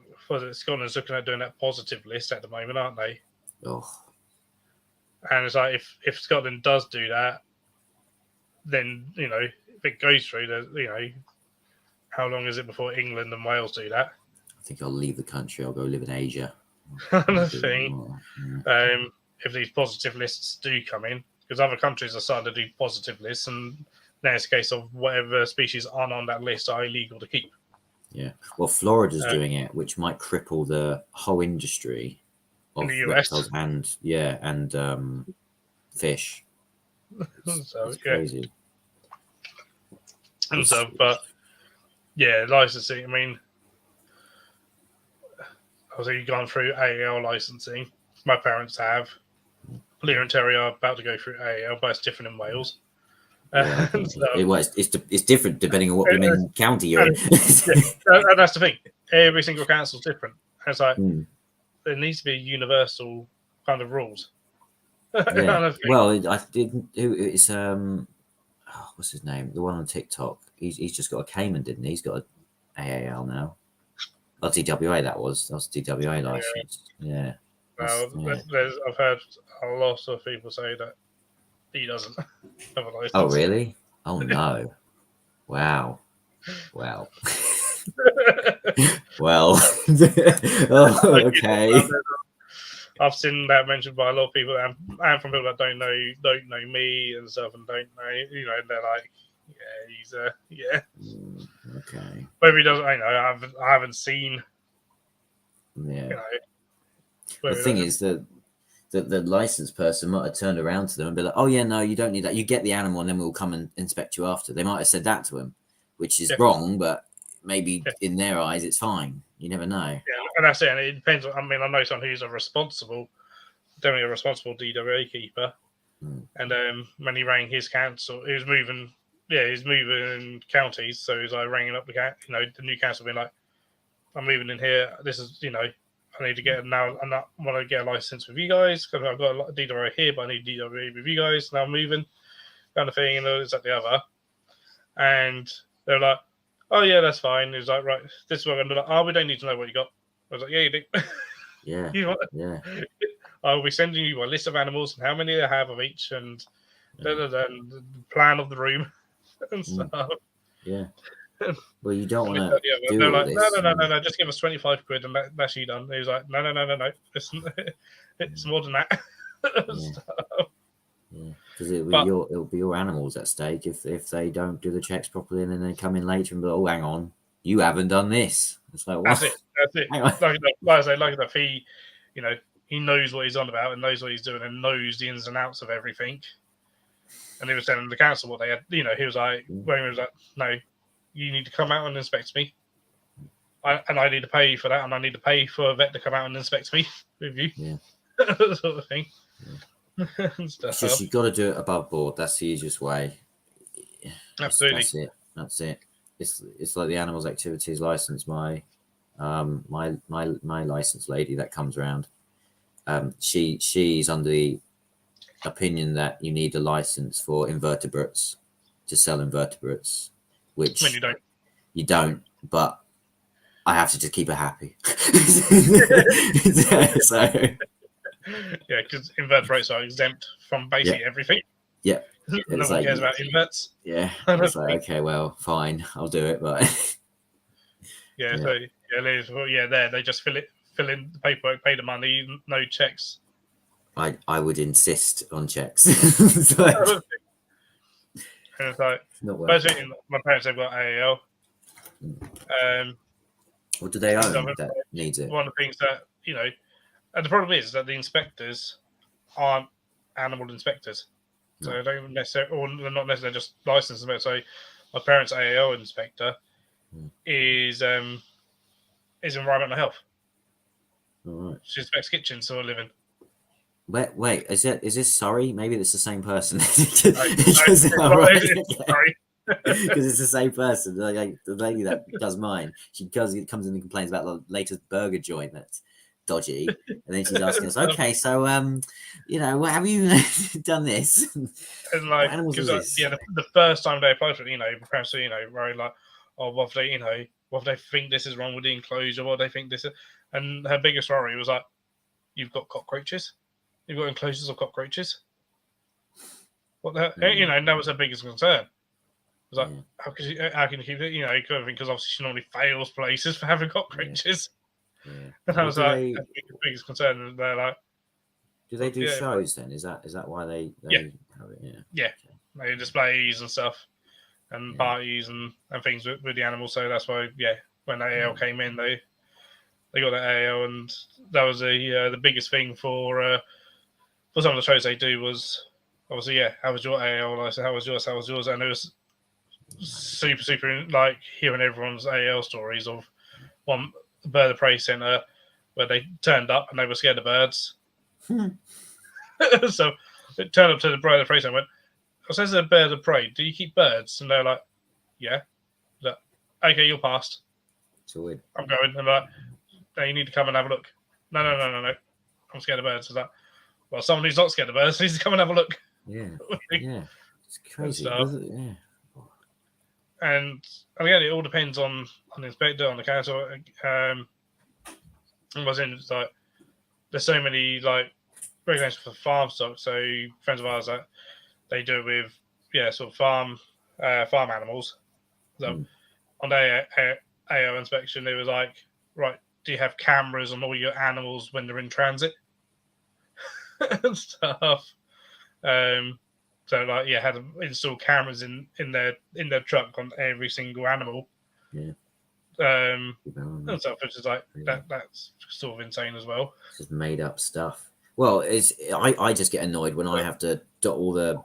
Scotland's looking at doing that positive list at the moment, aren't they? Oh. And it's like if Scotland does do that, then if it goes through, how long is it before England and Wales do that? I think I'll leave the country. I'll go live in Asia. The thing, if these positive lists do come in, because other countries are starting to do positive lists, and now it's a case of whatever species aren't on that list are illegal to keep. Yeah, well, Florida's doing it, which might cripple the whole industry of reptiles and fish. It's crazy. And so, but yeah, licensing. I mean, obviously you've gone through AAL licensing. My parents have. Lear and Terry are about to go through AAL, but it's different in Wales. Yeah, it's different depending on what county you're in. And that's the thing. Every single council's different. And it's like there needs to be universal kind of rules. Yeah. Well, I didn't. It's what's his name? The one on TikTok. He's just got a Cayman, didn't he? He's got an AAL now. Oh, DWA. That was DWA license. Yeah. I've heard a lot of people say that he doesn't have a license. Oh, really? Oh, no. Wow. Well. Well. Oh, okay. I've seen that mentioned by a lot of people, and from people that don't know me and stuff, and don't know, and they're like, yeah, he's okay. Maybe he doesn't. I haven't seen. Yeah. The thing is that the licensed person might have turned around to them and be like, "Oh yeah, no, you don't need that. You get the animal, and then we'll come and inspect you after." They might have said that to him, which is wrong, but maybe in their eyes it's fine. You never know. Yeah, and that's it. And it depends. I mean, I know someone who's definitely a responsible DWA keeper, and when he rang his council, he was moving counties, so he was like ringing up the new council, being like, "I'm moving in here. This is I need to get now. I want to get a license with you guys because I've got a DWA here, but I need DWA with you guys. Now I'm moving, kind of thing, and this that the other." And they're like, "Oh yeah, that's fine." He's like, "Right, this is what I'm going to do." "Oh, we don't need to know what you got." I was like, "Yeah, you do." Yeah. I'll be sending you a list of animals and how many they have of each, and the plan of the room and stuff. Yeah. Well, you don't want to do they're all like, this. No, just give us 25 quid and that's you done. He was like, no. It's more than that. Yeah, because it'll be your animals at stake if they don't do the checks properly, and then they come in later and be like, "Oh, hang on, you haven't done this." It's like, what? That's it. Like I say, like enough, he knows what he's on about and knows what he's doing and knows the ins and outs of everything. And he was telling the council what they had. He was like, when he was like, "No, you need to come out and inspect me. And I need to pay for that, and I need to pay for a vet to come out and inspect me with you." Yeah. Sort of thing. Yeah. It's just you've got to do it above board. That's the easiest way. Absolutely. That's it. It's like the animals activities license. My license lady that comes around. She's under the opinion that you need a license for invertebrates to sell invertebrates, which When you don't. you don't, but I have to just keep her happy. So Yeah, because invertebrates are exempt from basically everything. yeah, No it's one like cares about inverts. yeah, I don't it's like think. okay, well, fine, I'll do it, but Yeah, Yeah. so there they just fill in the paperwork, pay the money, no checks. I would insist on checks. It's like, And it's like, not worth it. basically, my parents have got AAL. What do they And own that needs it? one of the things that and the problem is that the inspectors aren't animal inspectors, so No. they don't necessarily, or they're not necessarily just licensed inspectors. So my parents' AAL inspector is environmental health. All right. She inspects kitchens for a living. Wait, is this Surrey? Maybe it's the same person. Sorry. Because it's the same person. Like the lady that does mine, comes in and complains about the latest burger joint that's dodgy, and then she's asking us, okay, so what have you done this? And What animals was this? the first time they applied for it, my parents were, very like, oh, what if they, what if they think this is wrong with the enclosure? What if they think this is, and her biggest worry was like, you've got cockroaches, you've got enclosures of cockroaches. What the hell? And that was her biggest concern. It was like, how can you keep it? Because obviously she normally fails places for having cockroaches. Yeah. And I was like, that's the biggest concern. And they're like, do they do shows then? Is that why they have it? Yeah. They displays and stuff, and parties and things with the animals. So that's why, when AL came in, they got the AL, and that was the biggest thing for some of the shows they do was obviously, how was your AL? I said, how was yours? How was yours? And it was super like hearing everyone's AL stories of one bird of prey center where they turned up and they were scared of birds. So it turned up to the bird of prey center and went, I says a bird of prey, do you keep birds? And they're like, yeah. Like, okay, you're passed. So weird. I'm going. And like, no, you need to come and have a look. No. I'm scared of birds. It's like, well, someone who's not scared of birds needs to come and have a look. Yeah. It's crazy. And again, it all depends on the inspector, on the council. It's like there's so many like regulations for farm stock. So friends of ours that they do it with sort of farm animals. So on their AO inspection, they were like, right, do you have cameras on all your animals when they're in transit and stuff? So like had to install cameras in their truck on every single animal. Yeah. And stuff, which is like that's sort of insane as well. It's just made up stuff. Well, I just get annoyed when I have to do all the,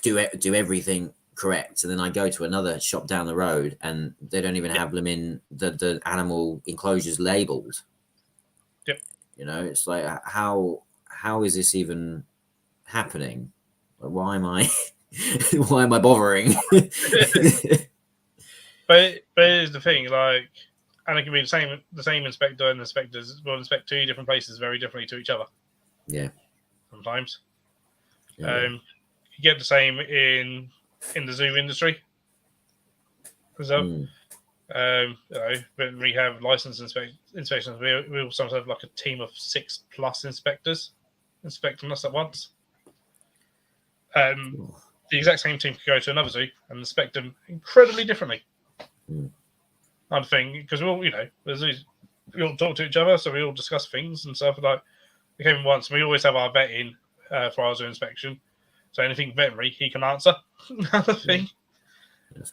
do everything correct, and then I go to another shop down the road and they don't even have them in the animal enclosures labeled. Yep. It's like how is this even happening? Why am I bothering? But here's the thing, like, and it can be the same inspector and inspectors will inspect two different places very differently to each other. Yeah. Sometimes. Yeah. You get the same in the zoo industry. So, when we have license inspections, we will sometimes have like a team of 6+ inspectors inspecting us at once. The exact same team could go to another zoo and inspect them incredibly differently. Kind of thing, because we all talk to each other, so we all discuss things and stuff. Like we came once, we always have our vet in for our zoo inspection, so anything veterinary he can answer. Another thing,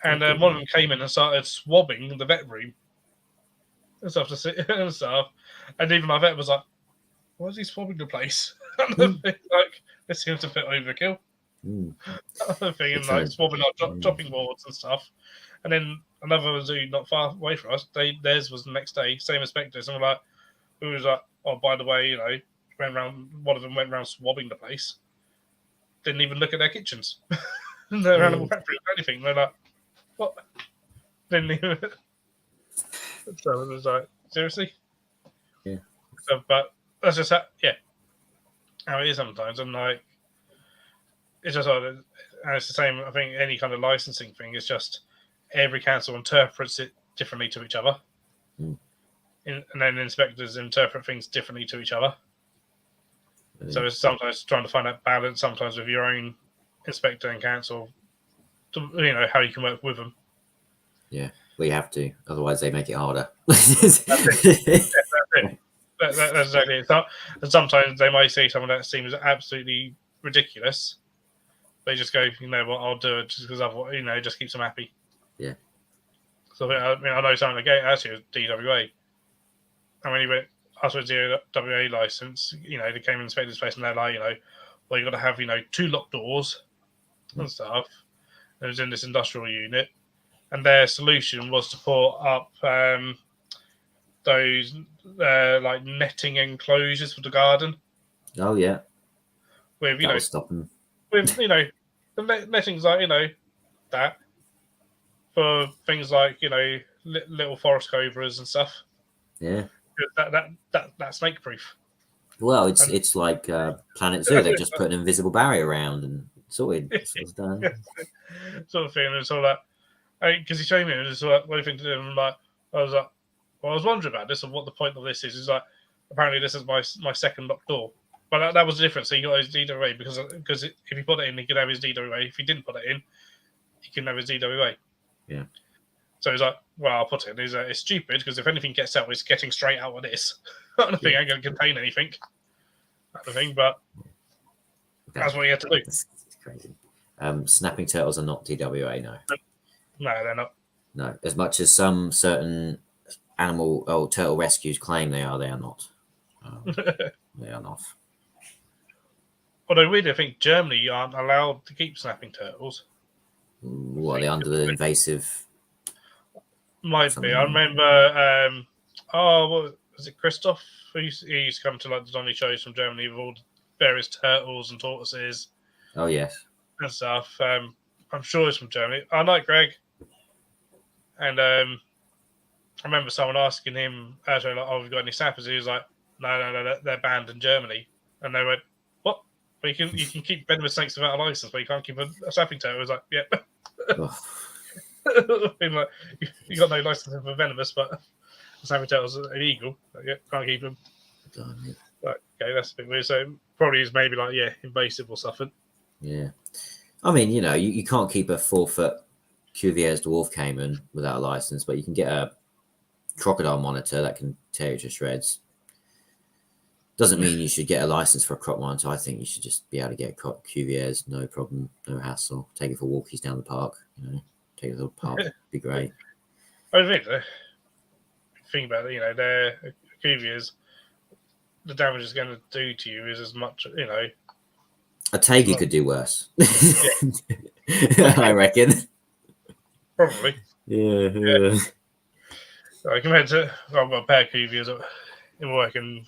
and one of them came in and started swabbing the vet room and stuff and even my vet was like, "Why is he swabbing the place?" Like this seems a bit overkill. Another thing, and like swabbing our chopping boards and stuff. And then another zoo not far away from us, theirs was the next day, same inspectors, and we was like, oh, by the way, one of them went around swabbing the place. Didn't even look at their kitchens, their animal factory or anything. They're like, what? Didn't even. So it was like, seriously? Yeah. So, but that's just how it is sometimes, and like it's just and it's the same. I think any kind of licensing thing is just every council interprets it differently to each other, Mm. and then inspectors interpret things differently to each other. So it's sometimes trying to find that balance, sometimes with your own inspector and council, to, how you can work with them. Yeah, we have to. Otherwise, they make it harder. That's it. That's exactly it. And sometimes they might say something that seems absolutely ridiculous. They just go, you know what, I'll do it just because otherwise, it just keeps them happy. Yeah. So I know something like actually was DWA. And when he went, asked for a DWA license, they came and inspected his place, and they're like, well, you got to have, 2 locked doors and stuff. And it was in this industrial unit, and their solution was to put up those like netting enclosures for the garden. Oh yeah. With That was stopping. with the nettings like that for things like little forest cobras and stuff. Yeah. That's snake proof. Well, And it's like Planet Zoo. They've just put an invisible barrier around and sorted. It's done. sort of thing. And it's all that because he showed me, and it's like, what do you think to do? And I'm like, I was like, well, I was wondering about this and what the point of this is. Is like, apparently this is my second locked door. But that was the difference. So he got his DWA because if he put it in, he could have his DWA. If he didn't put it in, he couldn't have his DWA. Yeah. So he's like, well, I'll put it in. It's stupid because if anything gets out, it's getting straight out of this. I don't think ain't going to contain anything. That's the thing, but that's what you have to do. It's crazy. Snapping turtles are not DWA, no. No, they're not. No, as much as some certain turtle rescues claim they are not. They are not. Although really, I think Germany aren't allowed to keep snapping turtles. What are they under the invasive? Might be. I remember. What was it? Christoph? He used to come to like the Donny shows from Germany with all the various turtles and tortoises. Oh yes. And stuff. I'm sure it's from Germany. I like Greg. And I remember someone asking him, actually, like, we've got any snappers? He was like, no, they're banned in Germany. And they went, what? Well, you can keep venomous snakes without a license, but you can't keep a snapping turtle. I was like, yep. Like, you got no license for venomous, but snapping turtles are illegal. Like, yeah, can't keep them. Like, okay, that's a bit weird. So probably is maybe like, invasive or something. Yeah. I mean, you can't keep a 4-foot Cuvier's dwarf caiman without a license, but you can get a crocodile monitor that can tear you to shreds. Doesn't mean you should get a license for a croc monitor. I think you should just be able to get Cuvier's, no problem, no hassle. Take it for walkies down the park, take it to the park, be great. I think about it, their Cuvier's, the damage it's going to do to you is as much, A Taggy could do worse. I reckon. Probably. Yeah. Compared to, I've got a pair of Cuvier's in work, and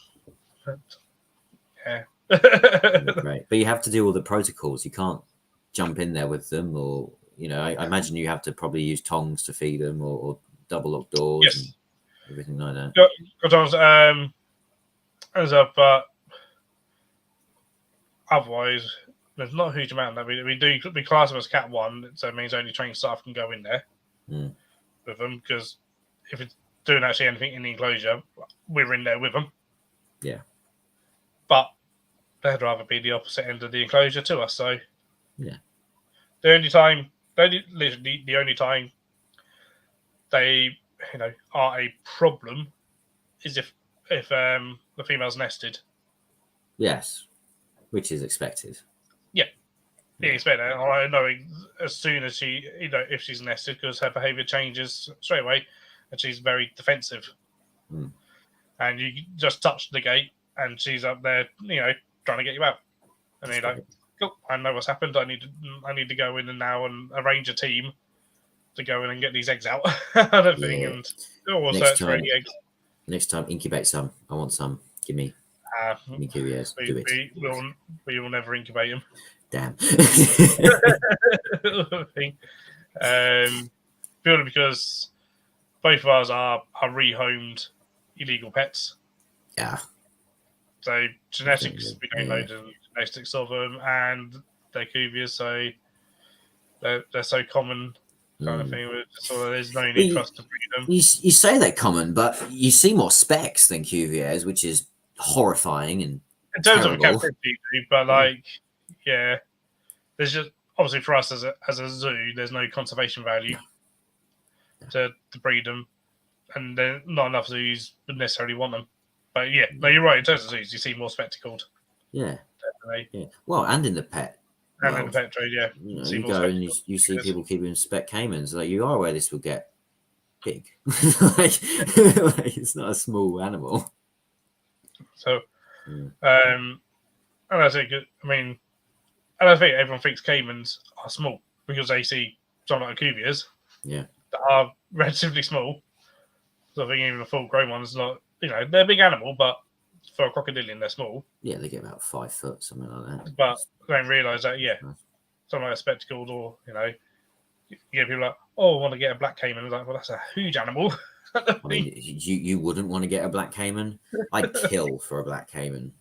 yeah. Right. But you have to do all the protocols. You can't jump in there with them, or, I imagine you have to probably use tongs to feed them, or double lock doors and everything like that. But otherwise, there's not a huge amount that we class them as Cat 1, so it means only trained staff can go in there with them, because if it's doing actually anything in the enclosure, we're in there with them. Yeah. But they'd rather be the opposite end of the enclosure to us, so yeah. The only time they are a problem is if the female's nested. Yes, which is expected. Yeah, you expect that. I know as soon as she, if she's nested, because her behaviour changes straight away, and she's very defensive. And you just touch the gate, and she's up there, trying to get you out. And you're like, cool, I know what's happened. I need to go in and now and arrange a team to go in and get these eggs out. Thing, and search for any eggs. Next time, incubate some. I want some. Give me Curious. Do it. We will never incubate them. Damn. Purely because both of ours are rehomed illegal pets. Yeah. So genetics, we don't know Yeah. the genetics of them, and they're cuvias, so they're so common, kind of thing. So there's no need for us to breed them. You say they're common, but you see more specs than cuviers, which is horrifying and In terms of a terrible. captivity, but like, yeah, there's just obviously for us as a zoo, there's no conservation value to breed them, and then not enough zoos would necessarily want them. But yeah, no, you're right. In terms of zoos, you see more spectacled, Yeah. definitely. Yeah. Well, and in the pet And in the world, pet trade, yeah, you know, see you more go and spectacled. you see people keeping spec caimans. Like, you are aware this will get big. like, it's not a small animal. So, and I think, I mean, and I think everyone thinks caimans are small because they see something like cuvias that are relatively small. So I think even a full-grown one's not, they're a big animal, but for a crocodilian, they're small. Yeah, they get about 5 foot, something like that. But they don't realise that, something like a spectacled or, you get people like, oh, I want to get a black caiman. It's like, well, that's a huge animal. I mean, you wouldn't want to get a black caiman. I'd kill for a black caiman.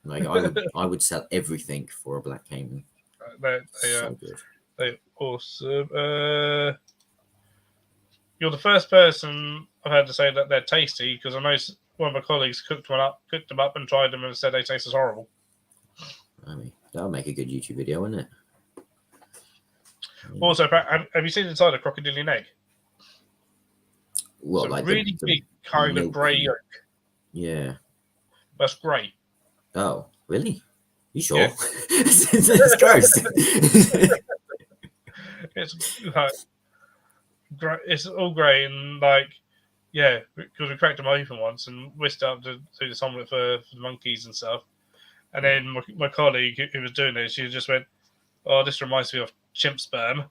Like, I would sell everything for a black caiman. So good. They're awesome. You're the first person I've heard to say that they're tasty, because I know one of my colleagues cooked them up and tried them and said they taste as horrible. I mean, that would make a good YouTube video, wouldn't it? Yeah. Also, have you seen inside a crocodilian egg? What, it's like really big kind of grey yolk. Yeah. That's great. Oh, really? You sure? Yeah. It's gross. It's like, it's all grey and like, yeah, because we cracked them open once and whisked up to do this omelette for the monkeys and stuff. And then my colleague who was doing this, she just went, "Oh, this reminds me of chimp sperm."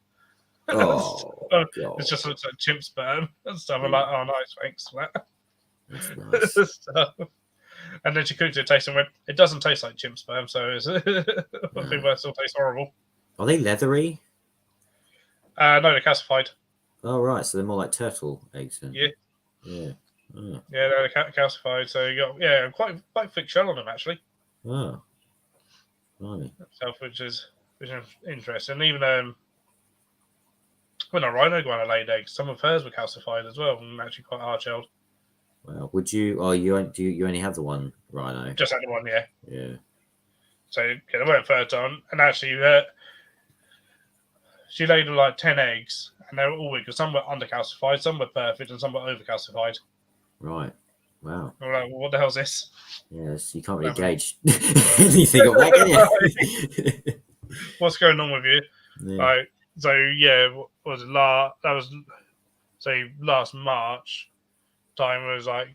Oh, it just looks like chimp sperm and stuff. I'm like, "Oh, nice, thanks for that." That's nice. Stuff. And then she cooked it, tasted, and went, "It doesn't taste like chimp sperm, so I think that still tastes horrible." Are they leathery? No, they're calcified. Oh, right. So they're more like turtle eggs then. Yeah. Yeah. Oh. Yeah, they're calcified. So you got quite thick shell on them actually. Oh. Right. Which is interesting. Even when a rhino iguana laid eggs, some of hers were calcified as well, and actually quite hard shelled. Well, would you? Oh, you only have the one rhino? Just had the one, yeah. Yeah. So they weren't fertile, and actually, she laid like 10 eggs, and they were all weak because some were undercalcified, some were perfect, and some were overcalcified. Right. Wow. I'm like, well, what the hell's this? Yes, you can't really gauge anything of that, can you? What's going on with you? Yeah. Like, so yeah, what was it? Last March time was like,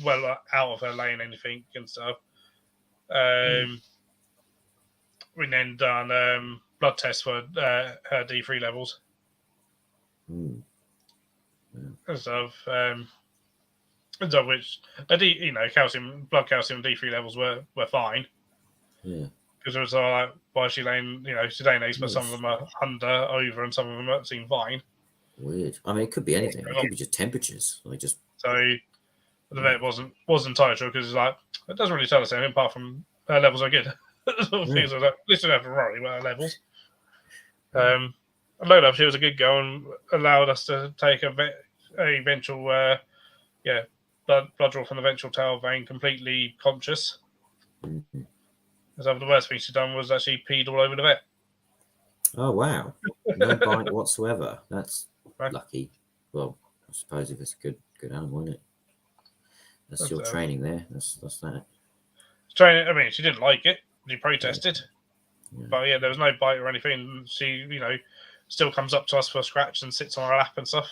well out of her laying anything and stuff. We then done blood tests for her D3 levels and stuff. Which blood calcium D3 levels were fine. Yeah. Because it was like, why is she laying? She's laying eggs, but some of them are under, over, and some of them seem fine. Weird. I mean, it could be anything. It could be just temperatures. So the vet wasn't entirely sure, because it's like, it doesn't really tell us anything apart from her levels are good. Things like that. At least we don't have to worry about her levels. Low enough, she was a good girl and allowed us to take a ventral, blood draw from the ventral tail vein, completely conscious. Mm-hmm. So the worst thing she'd done was actually peed all over the vet. Oh, wow. No bite whatsoever. That's lucky. Well, I suppose if it's a good animal, isn't it? That's your training there. That's that. Training. I mean, she didn't like it. She protested. Yeah. But yeah, there was no bite or anything. She, still comes up to us for a scratch and sits on our lap and stuff.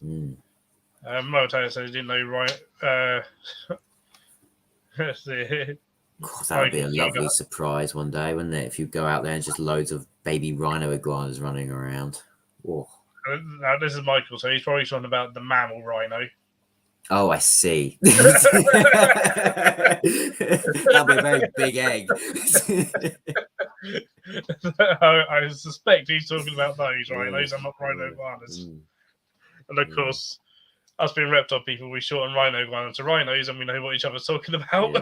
Motail said he didn't know right. God, that would be a lovely surprise one day, wouldn't it? If you go out there and just loads of baby rhino iguanas running around. Whoa. Now, this is Michael, so he's probably talking about the mammal rhino. Oh, I see. That'll be a very big egg. I suspect he's talking about those rhinos and not rhino iguanas. And of course, us being reptile people, we shorten rhino iguanas to rhinos, and we know what each other's talking about.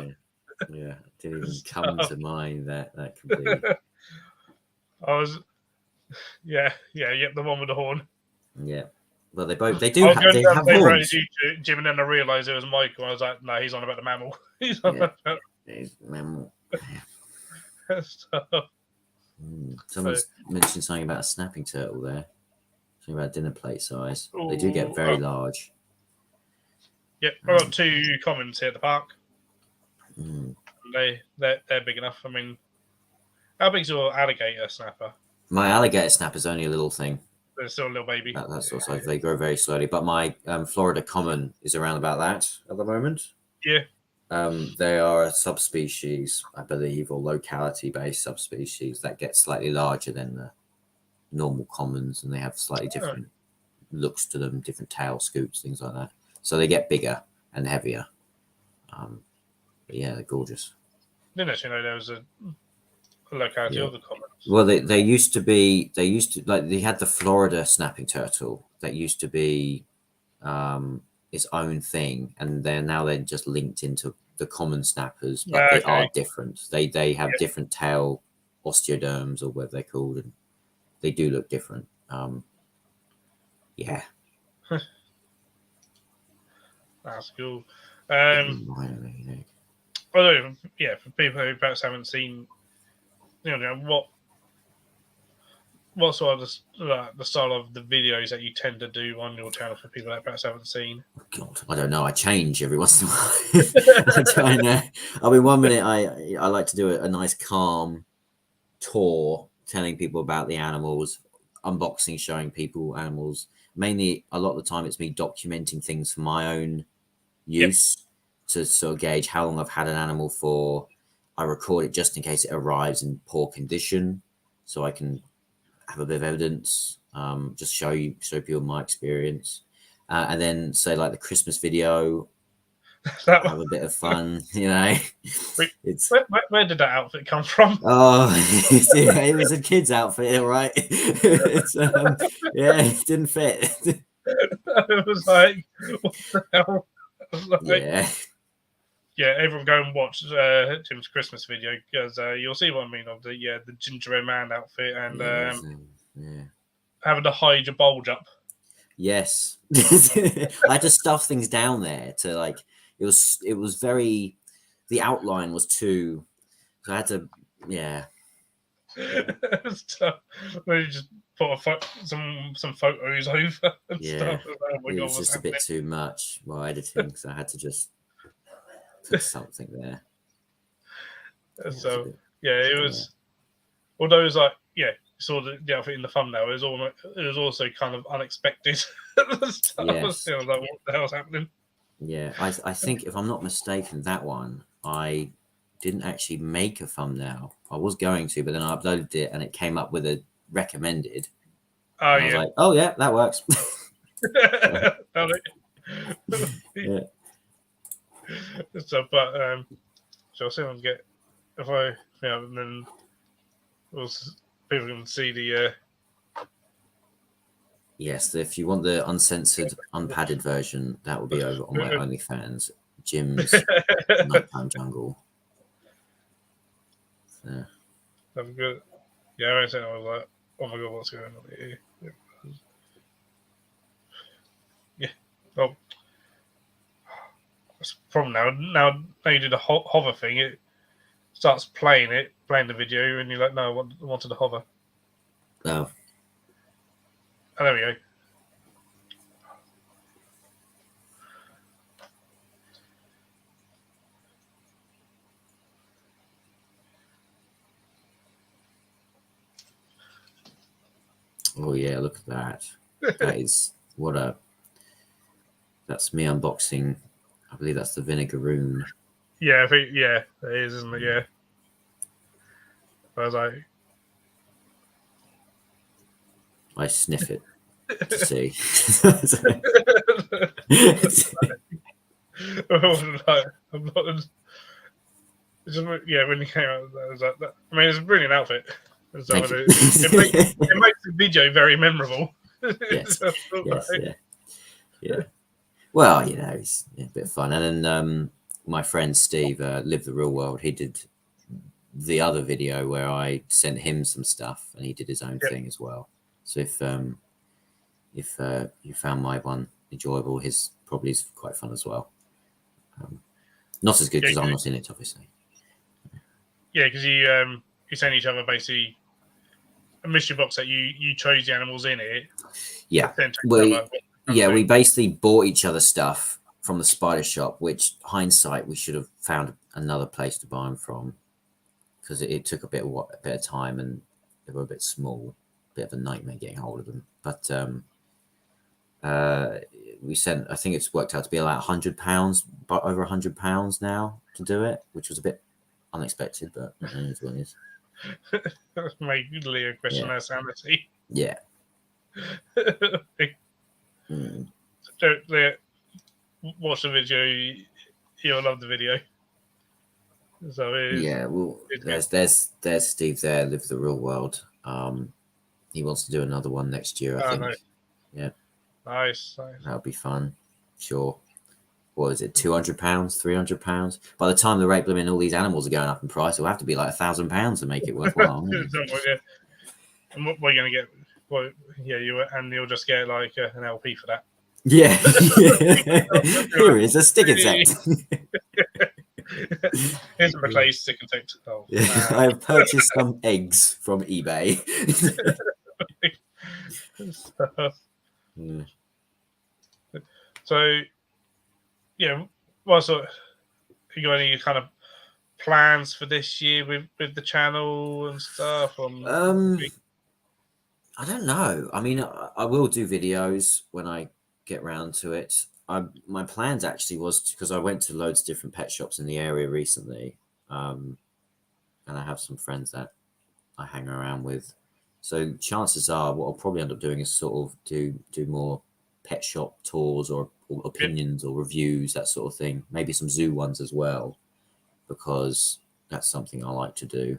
Yeah, it didn't even come to mind that could be. I was, yep, the one with the horn. Yeah, well, they do I was going they down have the same road as horns. you, Jim, and then I realised it was Michael. I was like, no, he's on about the mammal. He's on Yeah, about there's mammal. stuff. Someone's mentioned something about a snapping turtle there. Something about dinner plate size. They do get very large. Yep, I've got 2 commons here at the park. Mm. They're big enough. I mean, how big's your alligator snapper? My alligator snapper's only a little thing. They're still a little baby. That sort of size. They grow very slowly. But my Florida common is around about that at the moment. Yeah. They are a subspecies, I believe, or locality-based subspecies that get slightly larger than the normal commons, and they have slightly different looks to them, different tail scoops, things like that. So they get bigger and heavier. But yeah, they're gorgeous. Didn't actually know there was a locality of the commons. Well, they used to like they had the Florida snapping turtle that used to be its own thing, and they're just linked into the common snappers, but they are different. They have different tail osteoderms or whatever they're called, and they do look different. Yeah. That's cool. Well, yeah, for people who perhaps haven't seen, what sort of the style of the videos that you tend to do on your channel for people that perhaps haven't seen? God, I don't know. I change every once in a while. I don't know. I mean, one minute I like to do a nice calm tour, telling people about the animals, unboxing, showing people animals. Mainly, a lot of the time, it's me documenting things for my own use to sort of gauge how long I've had an animal for. I record it just in case it arrives in poor condition, so I can have a bit of evidence, just show people my experience, and then say like the Christmas video, have a bit of fun, It's where did that outfit come from? Oh, it was a kid's outfit, right? It didn't fit. It was like, what the hell? Yeah, everyone go and watch Tim's Christmas video because you'll see what I mean of the gingerbread man outfit and having to hide your bulge up. Yes, I had to stuff things down there to like. It was very. The outline was too. So I had to. Yeah. So, you just put some photos over and stuff. It was just a bit too much while editing, so I had to just put something there. So it was. Although it was like saw the outfit in the thumbnail. It was also kind of unexpected. Stuff. Yes. Like, what the hell's happening? Yeah, I think if I'm not mistaken, that one I didn't actually make a thumbnail. I was going to, but then I uploaded it and it came up with a recommended. Oh, I was like, oh yeah, that works. Yeah. So, but so I'll see if I can get and then people can see the. Yes, if you want the uncensored, unpadded version, that will be over on my OnlyFans, Jim's Nighttime Jungle. So. I'm good. Yeah, I was like, oh my god, what's going on here? Yeah. Oh. That's the problem now. Now you do the hover thing, it starts playing the video, and you're like, no, I wanted to hover. Oh. Oh, there we go. Oh yeah, look at that. That is that's me unboxing. I believe that's the vinegaroon. Yeah, I think it is, isn't it? Yeah. I was like, I sniff it to see. I'm not. It's just, when you came out, I was like, I mean, it's a brilliant outfit. So it makes the video very memorable. Yes. Yeah. Well, it's a bit of fun, and then my friend Steve, Live the Real World, he did the other video where I sent him some stuff, and he did his own thing as well. So if you found my one enjoyable, his probably is quite fun as well. Not as good because I'm not in it, obviously. Yeah, because you sent each other basically a mystery box that you chose the animals in it. Yeah, we basically bought each other stuff from the spider shop, which hindsight we should have found another place to buy them from, because it took a bit of time and they were a bit small, a bit of a nightmare getting hold of them. But we sent, I think it's worked out to be like £100, but over £100 now to do it, which was a bit unexpected, but it is what it is. That's made Leo question their sanity. Yeah. Leo, watch the video. You'll love the video. So well, there's Steve there, Live the Real World. He wants to do another one next year, I think. No. Yeah. Nice. That'll be fun. Sure. What is it? £200, £300? By the time the rate limit and all these animals are going up in price, it'll have to be like £1,000 to make it worthwhile. And what are you going to get? Well, yeah, you'll just get like an LP for that. Yeah. Here is a stick insect. Here's a McClay stick insect. Oh, I have purchased some eggs from eBay. So, yeah, what sort? You got any kind of plans for this year with the channel and stuff? I don't know. I mean, I will do videos when I get round to it. My plans actually was because I went to loads of different pet shops in the area recently, and I have some friends that I hang around with. So chances are, what I'll probably end up doing is sort of do more pet shop tours or opinions or reviews, that sort of thing. Maybe some zoo ones as well, because that's something I like to do.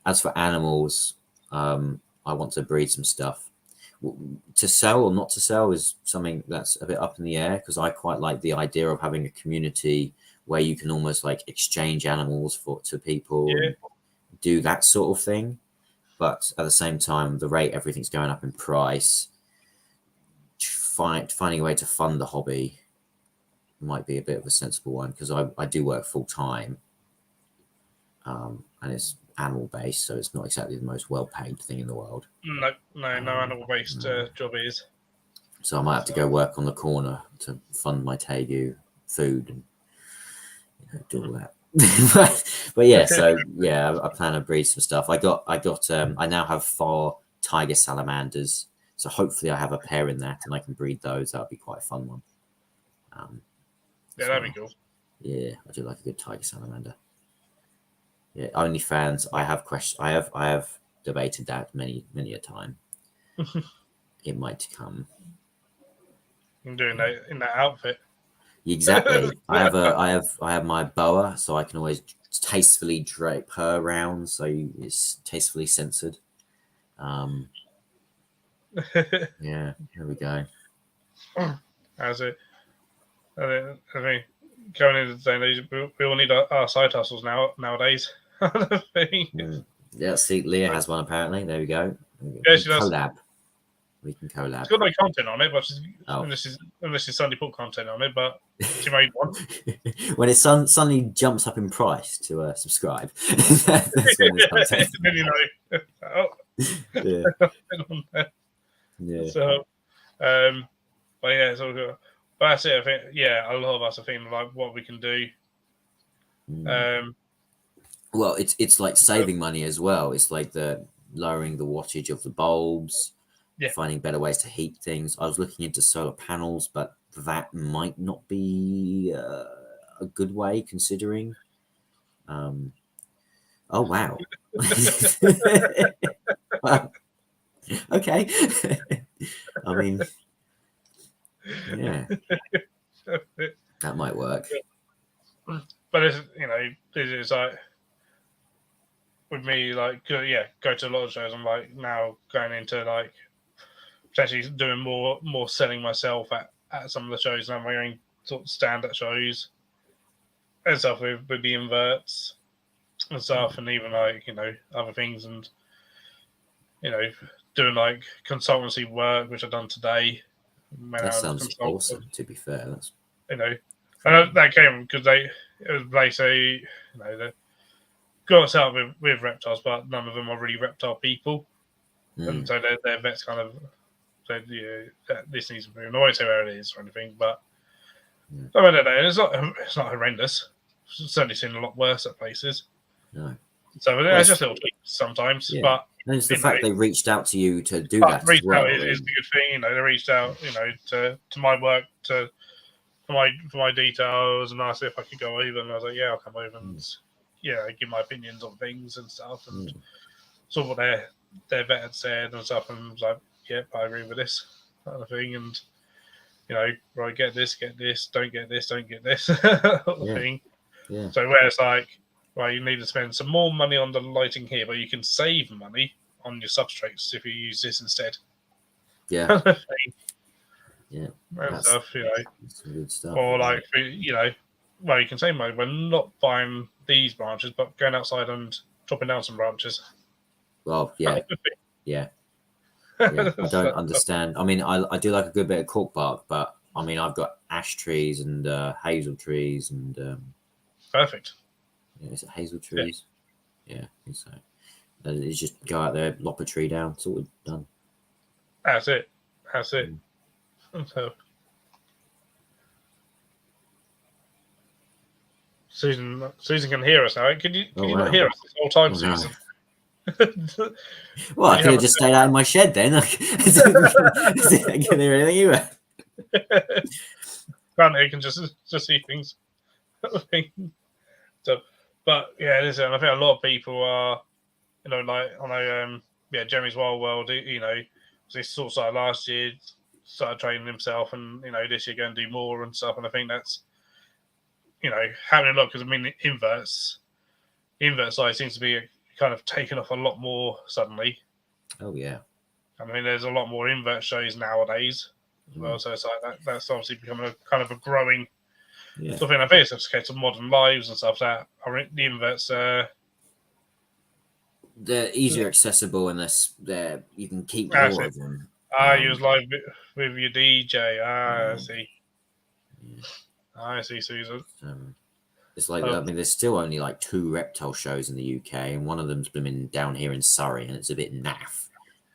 As for animals, I want to breed some stuff. To sell or not to sell is something that's a bit up in the air, because I quite like the idea of having a community where you can almost like exchange animals to people, and do that sort of thing. But at the same time, the rate everything's going up in price, finding a way to fund the hobby might be a bit of a sensible one, because I do work full time, and it's animal based, so it's not exactly the most well paid thing in the world. No animal based job is. So I might have to go work on the corner to fund my Tegu food and do all that. but yeah, so yeah, I plan to breed some stuff. I now have 4 tiger salamanders, so hopefully I have a pair in that and I can breed those. That'll be quite a fun one. That'd be cool. Yeah, I do like a good tiger salamander. Yeah, OnlyFans. I have debated that many a time. It might come. I'm doing that in that outfit. Exactly. I have my boa, so I can always tastefully drape her around, so it's tastefully censored. Yeah, here we go. As it, I mean, going into the day, we all need our side hustles nowadays. Yeah, see, Leah has one apparently. There we go. Yeah, she does. We can collab. It's got no content on it, but unless it's Sunday put content on it, but she made one. When it suddenly jumps up in price to subscribe, that's when there's content. Then you know. Yeah. So, but yeah, it's all good. But that's it. I think, a lot of us are thinking like what we can do. Well, it's like saving money as well. It's like lowering the wattage of the bulbs, finding better ways to heat things. I was looking into solar panels, but that might not be a good way, considering. Oh wow. Wow. Okay. I mean, yeah, that might work. But it's like with me, like go to a lot of shows. I'm like now going into like potentially doing more selling myself at some of the shows, and I'm going to stand at shows. and stuff with the inverts and stuff, and even like other things, and doing like consultancy work, which I've done today. That sounds awesome. To be fair, that's and that came because they say they got set up with reptiles, but none of them are really reptile people, and so their vets kind of said, this needs improvement. I won't say where it is or anything, but I don't know. It's not horrendous. I've certainly seen a lot worse at places. No. So it's just little tweaks sometimes, but and it's the fact they reached out to you to do that as reached well. out is a good thing. They reached out, to my work for my details and asked if I could go over, and I was like, yeah, I'll come over and give my opinions on things and stuff, and saw what their vet had said and stuff, and was like, yep, I agree with this kind of thing, and right, get this, don't get this thing. Yeah. So where it's like, well, you need to spend some more money on the lighting here, but you can save money on your substrates if you use this instead. Yeah. Yeah. And stuff, That's some good stuff. Or like, well, you can save money by not buying these branches, but going outside and chopping down some branches. Well, yeah. Yeah. I don't understand. I mean, I do like a good bit of cork bark, but I mean, I've got ash trees and hazel trees and perfect. Yeah, is it hazel trees? Yeah, I think so. You just go out there, lop a tree down, it's all done. That's it. So, Susan can hear us now. Can you not hear us this whole time, Susan? No. Well, I could have just stayed out in my shed then. I can hear anything either. Granted, you can just see things. So, but yeah, listen, I think a lot of people are, like I know, Jeremy's Wild World. He sort of started last year, started training himself, and this year going to do more and stuff. And I think that's having a look, because I mean the invert side seems to be kind of taken off a lot more suddenly. Oh yeah. I mean, there's a lot more invert shows nowadays as well, so it's like that's obviously becoming a kind of a growing. Yeah. So I think it's just a case of modern lives and stuff. That the inverts. They're easier accessible, and they're you can keep more of them. You was live with your DJ. I see. Yeah. I see, Susan. It's like I mean, there's still only like 2 reptile shows in the UK, and one of them's been down here in Surrey, and it's a bit naff,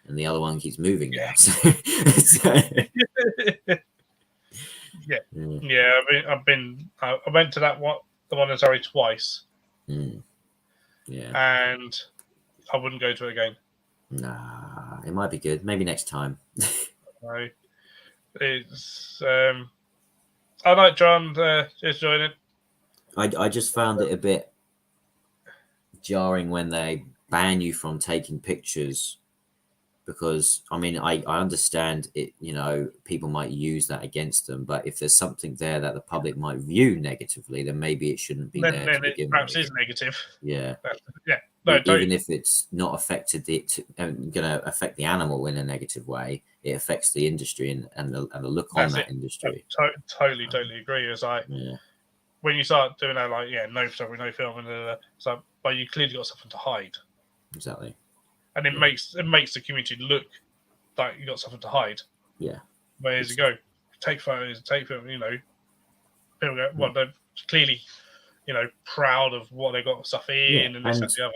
and the other one keeps moving now. Yeah. I went to the one in Surrey twice. Yeah. And I wouldn't go to it again. Nah, it might be good. Maybe next time. No, it's I like John just joining. I just found it a bit jarring when they ban you from taking pictures, because I mean I understand it, people might use that against them, but if there's something there that the public might view negatively, then maybe it shouldn't be there. Then it perhaps is negative. Yeah. Yeah. No, even if it's not affected going to affect the animal in a negative way, it affects the industry and the look on that industry. Totally agree. It's like when you start doing that, like no photography, no filming, so but you clearly got something to hide. Exactly. And it makes the community look like you got something to hide. Yeah. Whereas you go, take photos, people go, well, they're clearly, proud of what they got stuff in and this and the other.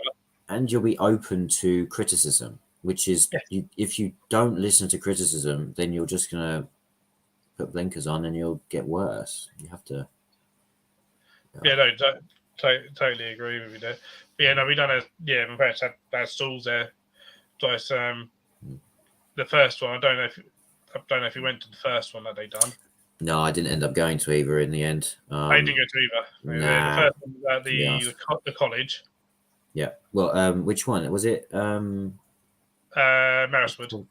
And you'll be open to criticism, which is if you don't listen to criticism, then you're just gonna put blinkers on and you'll get worse. You have to. Yeah, no, totally agree with you there. But yeah, no, we don't have. Yeah, my parents had stalls there. Twice. The first one, I don't know if you went to the first one that they done. No, I didn't end up going to either in the end. I didn't go to either. Nah, the first one was at the college. Yeah. Well, which one was it? Mariswood.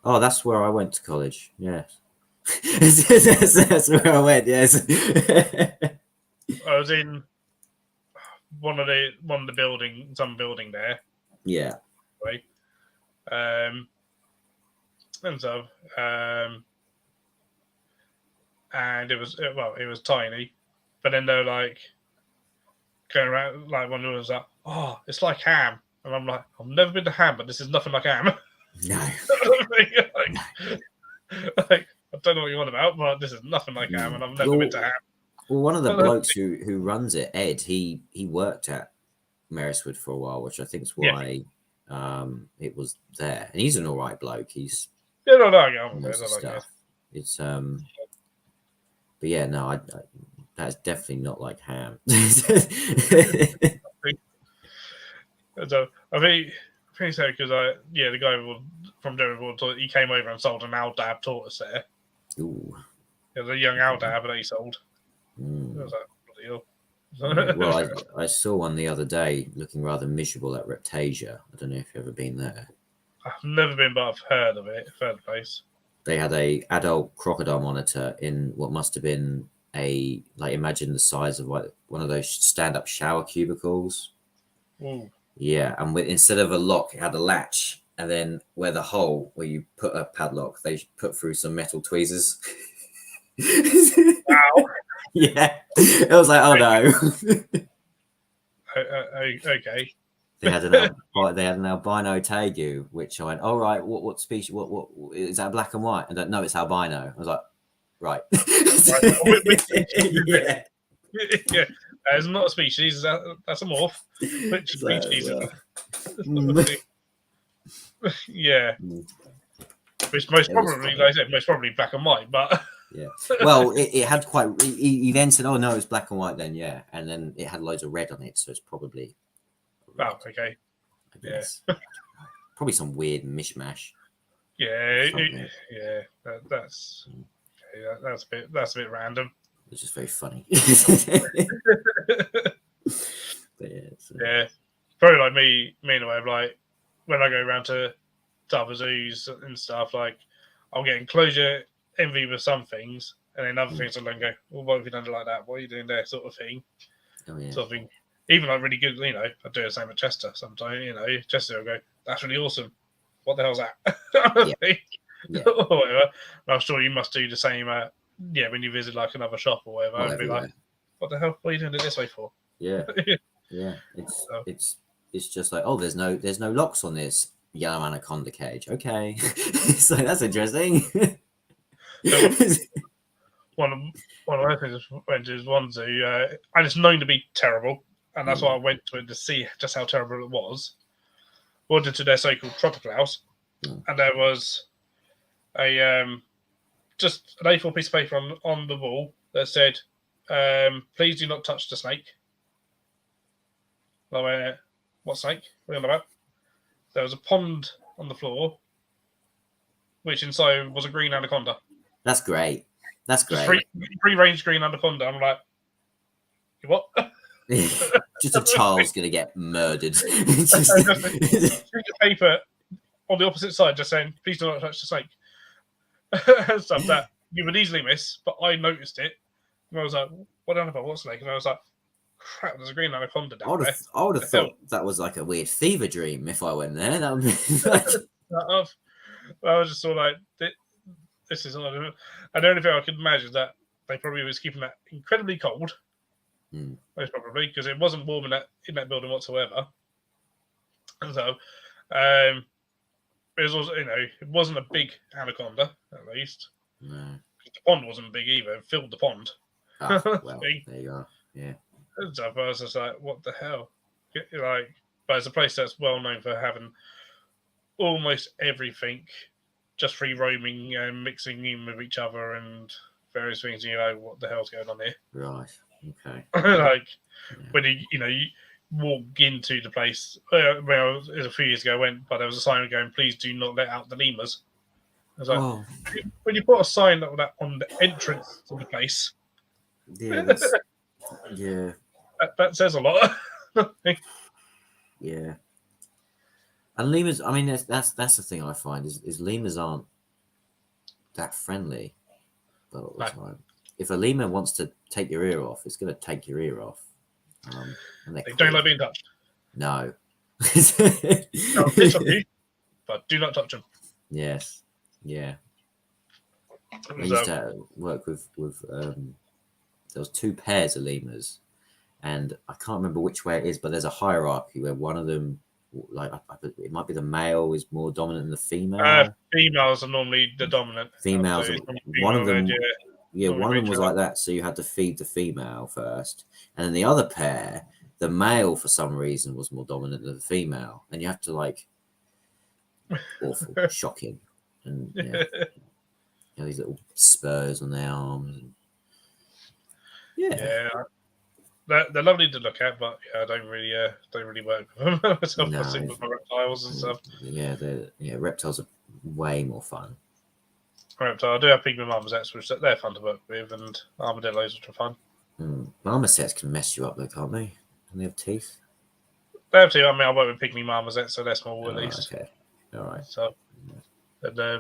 Oh, that's where I went to college. Yes. that's where I went. Yes. I was in one of the some building there. Yeah. Right. And so, and it was tiny, but then they're like, going around like one of them was like, "Oh, it's like ham," and I'm like, "I've never been to ham, but this is nothing like ham." No. like, I don't know what you want about, but this is nothing like ham, and I've never been to ham. Well, one of the blokes who runs it, Ed, he worked at Merriswood for a while, which I think is why it was there. And he's an all right bloke. He's no, stuff. It's but yeah, no, I that's definitely not like ham. So I think so because the guy from Devonport, he came over and sold an Aldab tortoise there. Ooh. It was a young Aldab that he sold. Mm. It was like, deal. Well, I saw one the other day looking rather miserable at Reptasia. I don't know if you've ever been there. I've never been, but I've heard of it. Heard the place. They had a adult crocodile monitor in what must have been imagine the size of like one of those stand-up shower cubicles. Ooh. Yeah, and instead of a lock, it had a latch, and then where the hole where you put a padlock, they put through some metal tweezers. Wow. Yeah, it was like, oh no. Okay. They had an albino tegu, which I went, all right, what species? What is that? Black and white? And no, it's albino. I was like, right. Yeah. Yeah. It's not a species. That's a morph. Which species? Yeah. Which most probably, like I said, most probably black and white, but yeah. Well, it had quite. He then said, "Oh no, it's black and white." Then yeah, and then it had loads of red on it, so it's probably. Oh, okay. I guess. Probably some weird mishmash. Yeah, that's a bit random. It's just very funny. But yeah, probably like me in a way of like when I go around to other zoos and stuff, like I'll get enclosure envy with some things, and then other things I'll then go, well, what have you done like that? What are you doing there? Sort of thing. Oh, yeah. Sort of thing. Even like really good, I do the same at Chester sometimes, Chester will go, that's really awesome. What the hell's that? Yeah. Or whatever. And I'm sure you must do the same when you visit like another shop or whatever. And be like, what the hell? What are you doing it this way for? Yeah. Yeah. It's just like, oh, there's no locks on this yellow anaconda cage. Okay. So that's interesting. One of my things I went to is one zoo, and it's known to be terrible, and that's why I went to it to see just how terrible it was. Ordered to their so-called tropical house, and there was a just an A4 piece of paper on the wall that said, "Please do not touch the snake." Like, what snake? What are you on about? There was a pond on the floor, which inside was a green anaconda. That's great. That's great. Free-range green anaconda. I'm like, what? Just a child's gonna get murdered. Just a paper on the opposite side, just saying, "Please do not touch the snake." Stuff that you would easily miss, but I noticed it, and I was like, "What about what snake?" And I was like, "Crap, there's a green anaconda down there." I would have thought that was like a weird fever dream if I went there. That would be like... I was just sort of like, this is odd. And the only thing I could imagine is that they probably was keeping that incredibly cold. Most probably, because it wasn't warm in that building whatsoever. And so, it was also, it wasn't a big anaconda, at least. No. The pond wasn't big either. It filled the pond. Oh, well, there you are. Yeah. And so I was just like, what the hell? But it's a place that's well known for having almost everything just free roaming and mixing in with each other and various things. What the hell's going on here? Right. Okay. When you walk into the place, it was a few years ago, but there was a sign going, "Please do not let out the lemurs." I was like, when you put a sign like that on the entrance to the place, yeah, that says a lot. Yeah. And lemurs, I mean, that's the thing I find is lemurs aren't that friendly all the time. If a lemur wants to take your ear off, it's going to take your ear off. And they don't like being touched. No. They'll piss on you, but do not touch them. Yes. Yeah. I used to work with there was two pairs of lemurs, and I can't remember which way it is, but there's a hierarchy where one of them, like it might be the male is more dominant than the female. Females are normally the dominant. Females, It's normally one of female led, them, yeah, normally one of them reach was out. like that. So you had to feed the female first, and then the other pair, the male for some reason was more dominant than the female, and you have to like awful, shocking, and yeah, these little spurs on their arms. And, Yeah, they're lovely to look at, but yeah, I don't really work with them myself. I stick no, with my reptiles and stuff. yeah, reptiles are way more fun. Reptile, I do have pygmy marmosets, which they're fun to work with, and armadillos, which are fun. Marmosets can mess you up though, can't they? Can they have teeth? They have to. I mean, I work with pygmy marmosets, so they're small at Oh, least. okay, all right. So, and I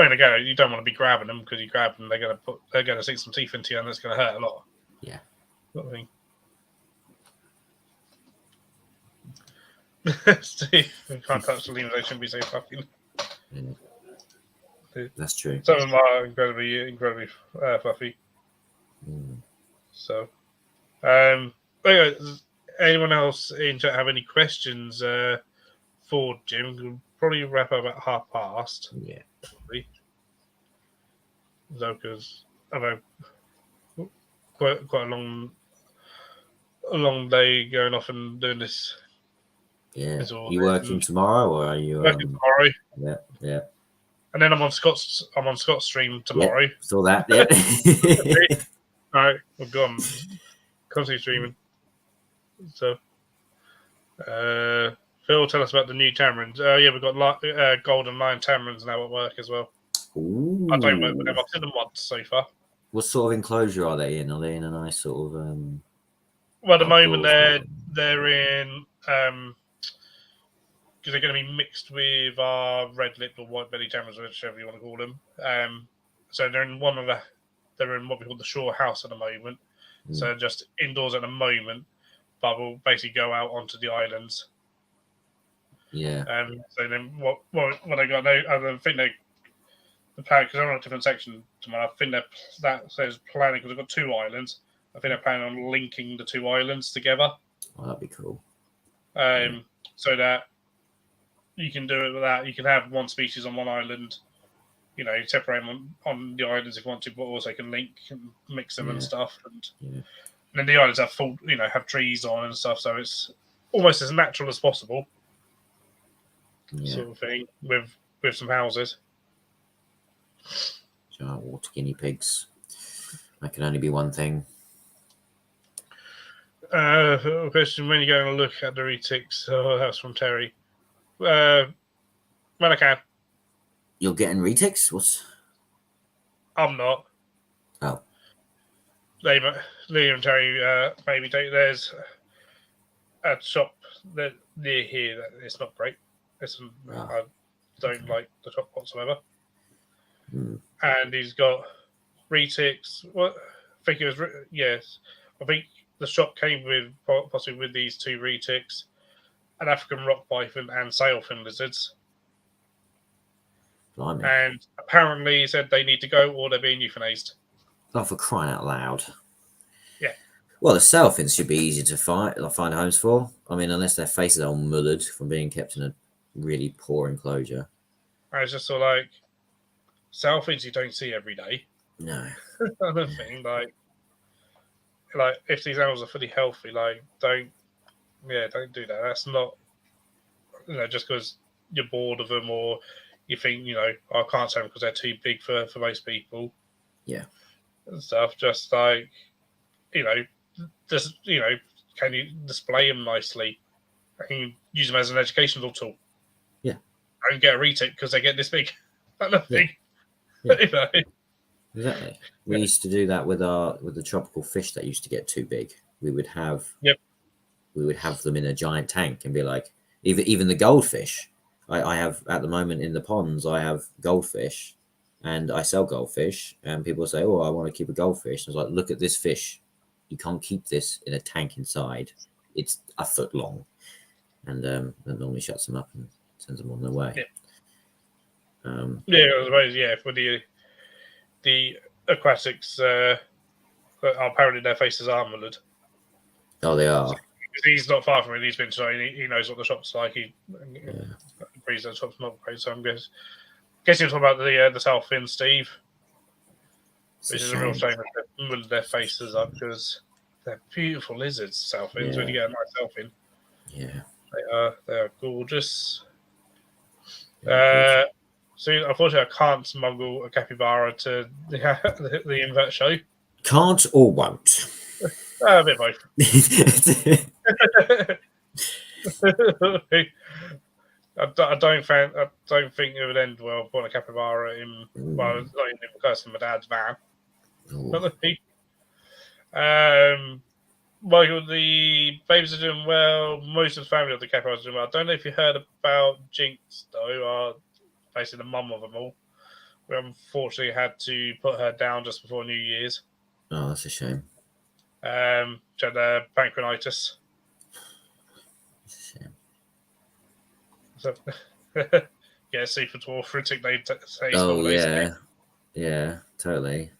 mean, again, you don't want to be grabbing them because you grab them, they're gonna sink some teeth into you, and it's gonna hurt a lot. Yeah. Sort of thing. Steve, you can't touch the leaves; they shouldn't be so fucking. Yeah. That's true. Some of them are incredibly fluffy. So, anyway, does anyone else in chat have any questions for Jim? We'll probably wrap up at past. Yeah. Probably. So, because I've had quite a long day going off and doing this. Yeah. Are you working tomorrow, or are you working tomorrow? Yeah. And then I'm on Scott's stream tomorrow. Yeah, saw that. Yeah. All right, we're gone. Constantly streaming. So, Phil, tell us about the new tamarins. Yeah, we've got golden lion tamarins now at work as well. Ooh. I don't work with them. I've seen them once so far. What sort of enclosure are they in? Are they in a nice sort of? Well, at the moment they're in because they're going to be mixed with our red-lipped or white-bellied tamarins, whichever you want to call them. So they're in what we call the shore house at the moment. So just indoors at the moment, but we'll basically go out onto the islands. Yeah. So then what I got? I think the plan, because I'm on a different section tomorrow. I think that says planning because I've got 2 islands. I think they're planning on linking the 2 islands together. Oh, that'd be cool. So that you can do it with that. You can have one species on one island, separate them on the islands if you want to, but also can link and mix them and stuff. And then the islands have have trees on and stuff, so it's almost as natural as possible, sort of thing, with some houses. Giant water guinea pigs. That can only be one thing. Question: when are you going to look at the retics? Oh, that's from Terry. When I can. You're getting retics? What? I'm not. Oh. Liam and Terry maybe there's a shop that near here that it's not great. I don't like the shop whatsoever. And he's got retics. What I think it was. Yes, I think the shop came with possibly with these 2 retics, an African rock python and sailfin lizards. Blimey. And apparently he said they need to go or they're being euthanized. Oh, for crying out loud. Yeah. Well, the sailfins should be easy to find homes for. I mean, unless their faces are all mullered from being kept in a really poor enclosure. I was just sort of like, sailfins you don't see every day. No. Another thing, like if these animals are fully healthy, don't do that. That's not, just because you're bored of them or you think, I can't say them because they're too big for most people. Yeah. And stuff. Just like, just, can you display them nicely? And you use them as an educational tool. Yeah. Don't get a retic because they get this big. Nothing. Yeah. Exactly. We used to do that with the tropical fish that used to get too big. We would have them in a giant tank and be like, even the goldfish. I have at the moment in the ponds, I have goldfish and I sell goldfish and people say, oh, I want to keep a goldfish. And I was like, look at this fish. You can't keep this in a tank inside. It's a foot long. And that normally shuts them up and sends them on their way. I suppose, for the aquatics, apparently their faces are mullered. Oh, they are. Because he's not far from it. He's been to. He knows what the shop's like. He agrees that the shop's not great. So I'm guessing you're talking about the South Fin, Steve, which is a real shame that their faces up because they're beautiful lizards. South Fins. When you get a nice South Fin, they are gorgeous. So unfortunately, I can't smuggle a capybara to the invert show. Can't or won't. A bit both. I don't think it would end well putting a capybara in. Well, not even in person, my dad's van. Michael, the babies are doing well. Most of the family of the capybaras are doing well. I don't know if you heard about Jinx, though. Basically, the mum of them all. We unfortunately had to put her down just before New Year's. Oh, that's a shame. She had pancreatitis. That's a shame. So, yeah, seafood to arthritic. They say yeah, totally.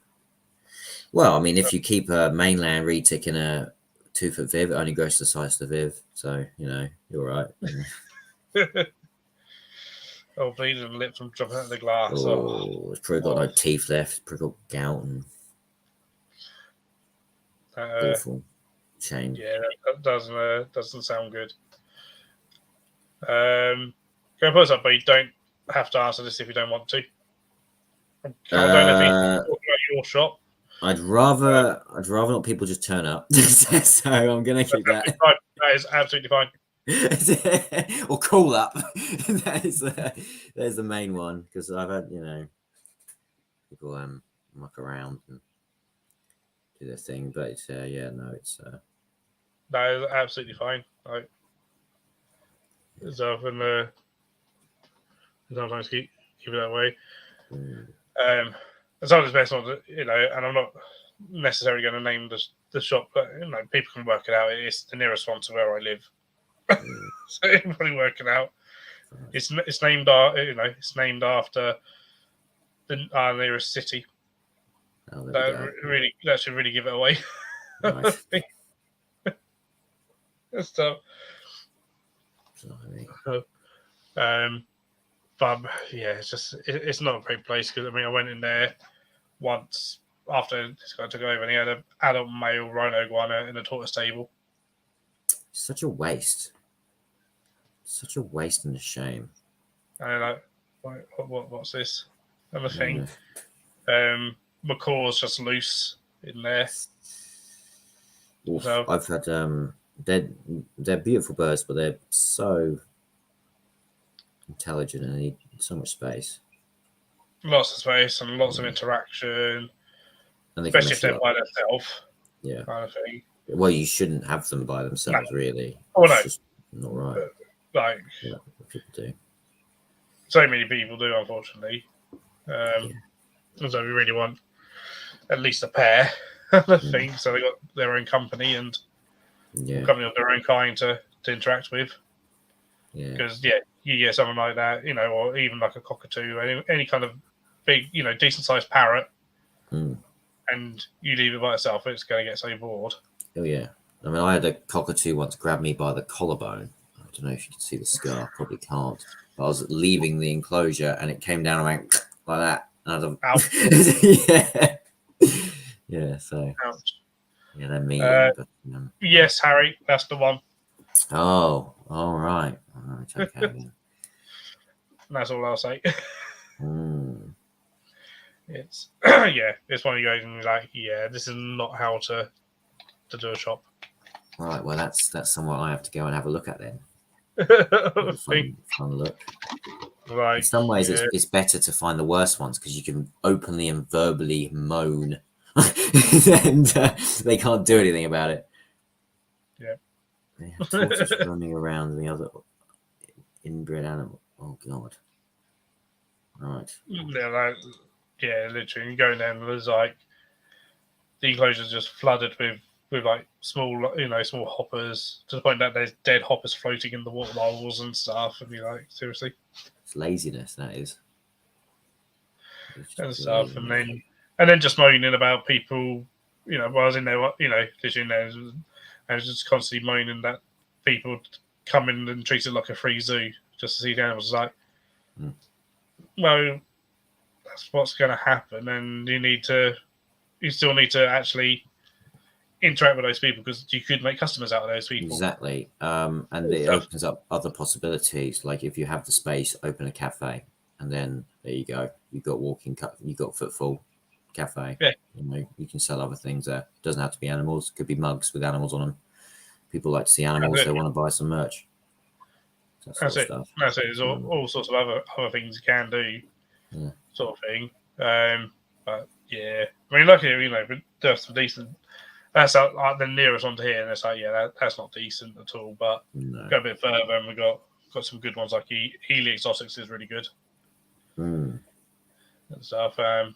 Well, I mean, if you keep a mainland retic in a 2-foot viv, it only grows to the size of the viv, so you're right. Oh, bleeding lip from jumping out of the glass. It's probably got no teeth left. Probably got gout and awful. Shame. Yeah, that doesn't sound good. Go and put us up, but you don't have to answer this if you don't want to. I don't know if you talk about your shop. I'd rather not people just turn up. So I'm gonna keep that. That is absolutely fine. Or call up. There's the main one because I've had people muck around and do their thing, but it's that is absolutely fine. So sometimes keep it that way. It's always best not to, and I'm not necessarily going to name the shop, but people can work it out. It's the nearest one to where I live, so everybody work it out. It's named after the nearest city. That should really give it away. Nice. So, but yeah, it's not a great place because I went in there once after this guy took over and he had an adult male rhino iguana in a tortoise stable. Such a waste. Such a waste and a shame. And what's this? Another thing. Macaw's just loose in there. So, I've had they're beautiful birds, but they're so intelligent and need so much space. Lots of space and lots of interaction. And especially if they're by themselves. Yeah. Kind of thing. Well, you shouldn't have them by themselves, really. It's just not right. But, people do. So many people do, unfortunately. So we really want at least a pair of things. So they got their own company and company of their own kind to interact with. Because you get something like that, or even like a cockatoo, any kind of big, decent sized parrot, and you leave it by itself, it's going to get so bored. Oh yeah, I had a cockatoo once grab me by the collarbone. I don't know if you can see the scar, probably can't. But I was leaving the enclosure and it came down and went like that. And yeah. So ouch. Yeah, they're mean. Yes, Harry, that's the one. Oh, all right. Okay. That's all I'll say. It's it's one of you guys and you're like, this is not how to do a shop. Right, well that's somewhere I have to go and have a look at then. Fun look. Right. In some ways, it's better to find the worst ones because you can openly and verbally moan, and they can't do anything about it. Yeah. They have tortoise running around and the other inbred animal. Oh God. Right. Yeah, literally. You go in there and there's like the enclosure's just flooded with like small hoppers to the point that there's dead hoppers floating in the water bowls and stuff. And you're like, seriously? It's laziness, that is. And stuff. And then just moaning about people, while I was in there, literally in there, and it's just constantly moaning that people come in and treat it like a free zoo just to see the animals. It's like, well, that's what's going to happen, and you still need to actually interact with those people because you could make customers out of those people. Exactly. And it opens up other possibilities. Like if you have the space, open a cafe, and then there you go. You've got you've got footfall cafe. Yeah. You can sell other things there. It doesn't have to be animals. It could be mugs with animals on them. People like to see animals. They want to buy some merch. That's it. Stuff. That's it. There's all sorts of other things you can do, sort of thing. But yeah, I mean, luckily, but there's some decent. That's like the nearest one to here, and it's like, that's not decent at all. But go a bit further, and we got some good ones like Ely Exotics is really good and stuff. And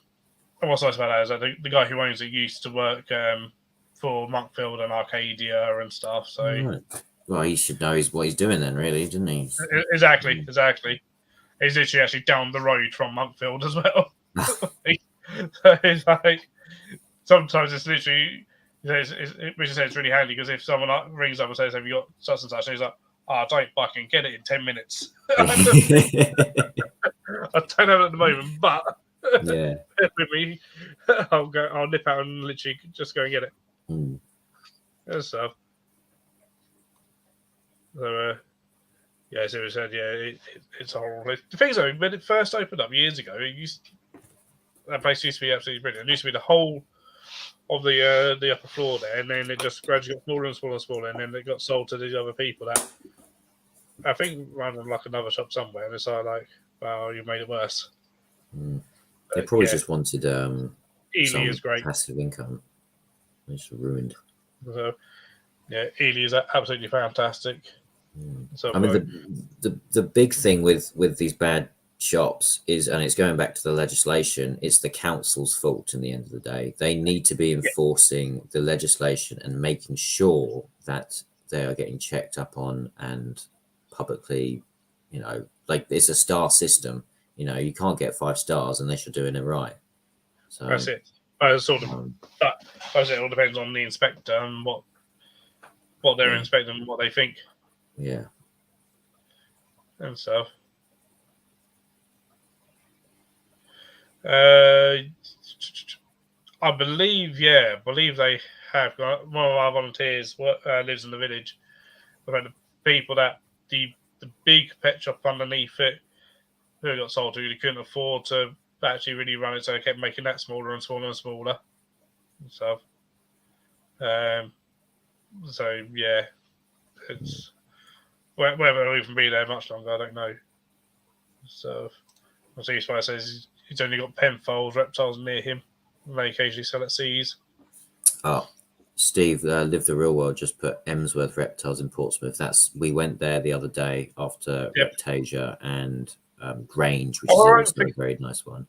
what's nice about that is that the guy who owns it used to work for Monkfield and Arcadia and stuff. So, well, he should know what he's doing then, really, didn't he? Exactly. He's literally actually down the road from Monkfield as well. So it's like sometimes it's literally. Which is it's really handy because if someone rings up and says, "Have you got such and such?" and he's like, "Don't fucking get it in 10 minutes." I don't have it at the moment, but with me, I'll nip out and literally just go and get it. And stuff. So, so we said, it's horrible. The thing is, though, when it first opened up years ago, that place used to be absolutely brilliant. It used to be the whole of the upper floor there, and then it just gradually got smaller and smaller and smaller, and then it got sold to these other people that I think run like another shop somewhere, and it's like, wow, you made it worse. They probably just wanted Ely is great. Passive income. It's ruined. So, Ely is absolutely fantastic. So I mean, the big thing with these bad shops is, and it's going back to the legislation, it's the council's fault in the end of the day. They need to be enforcing the legislation and making sure that they are getting checked up on and publicly, like it's a star system. You can't get 5 stars unless you're doing it right. So that's it. Sort of, but it all depends on the inspector and what they're inspecting and what they think. Yeah. And stuff. I believe they have. One of our volunteers lives in the village. We've had the people that the big pet shop underneath it who got sold to, they couldn't afford to actually really run it, so they kept making that smaller and smaller and smaller and stuff. So yeah, it's whether it'll even be there much longer, I don't know. So I see Spy says he's only got Penfold reptiles near him. And they occasionally sell at Seas. Oh, Steve, Live the Real World just put Emsworth Reptiles in Portsmouth. We went there the other day after Reptasia and Grange, which is also a very nice one.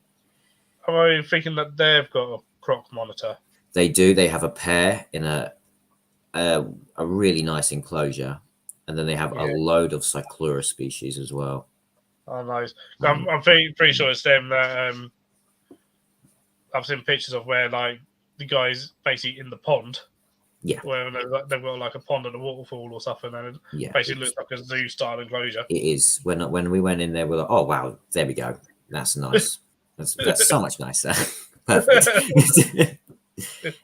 Am I thinking that they've got a croc monitor? They do. They have a pair in a really nice enclosure, and then they have a load of Cyclura species as well. Oh, nice. I'm pretty sure it's them that I've seen pictures of where like the guys basically in the pond. Yeah. Where they've got like a pond and a waterfall or something, and it basically looks like a zoo style enclosure. It is. When we went in there, we're like, oh wow, there we go. That's nice. That's so much nicer. Perfect.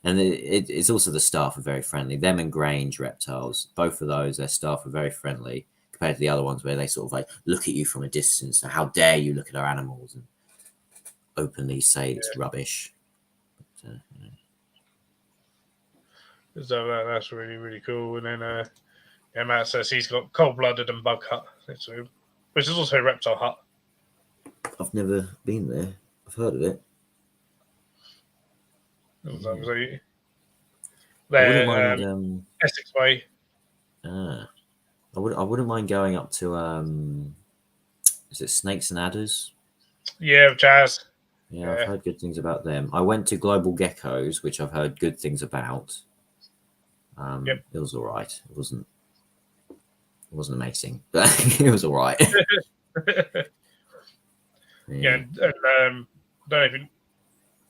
And it's also the staff are very friendly. Them and Grange Reptiles, both of those, their staff are very friendly compared to the other ones where they sort of like look at you from a distance. So how dare you look at our animals and openly say it's rubbish. But, So that's really, really cool. And then Matt says he's got Cold-Blooded and Bug Hut, which is also a reptile hut. I've never been there. I've heard of it. They're Essex Way. I wouldn't mind going up to is it Snakes and Adders? Yeah, Jazz. Yeah, I've heard good things about them. I went to Global Geckos, which I've heard good things about. It was all right. It wasn't amazing, but it was all right. And don't know if you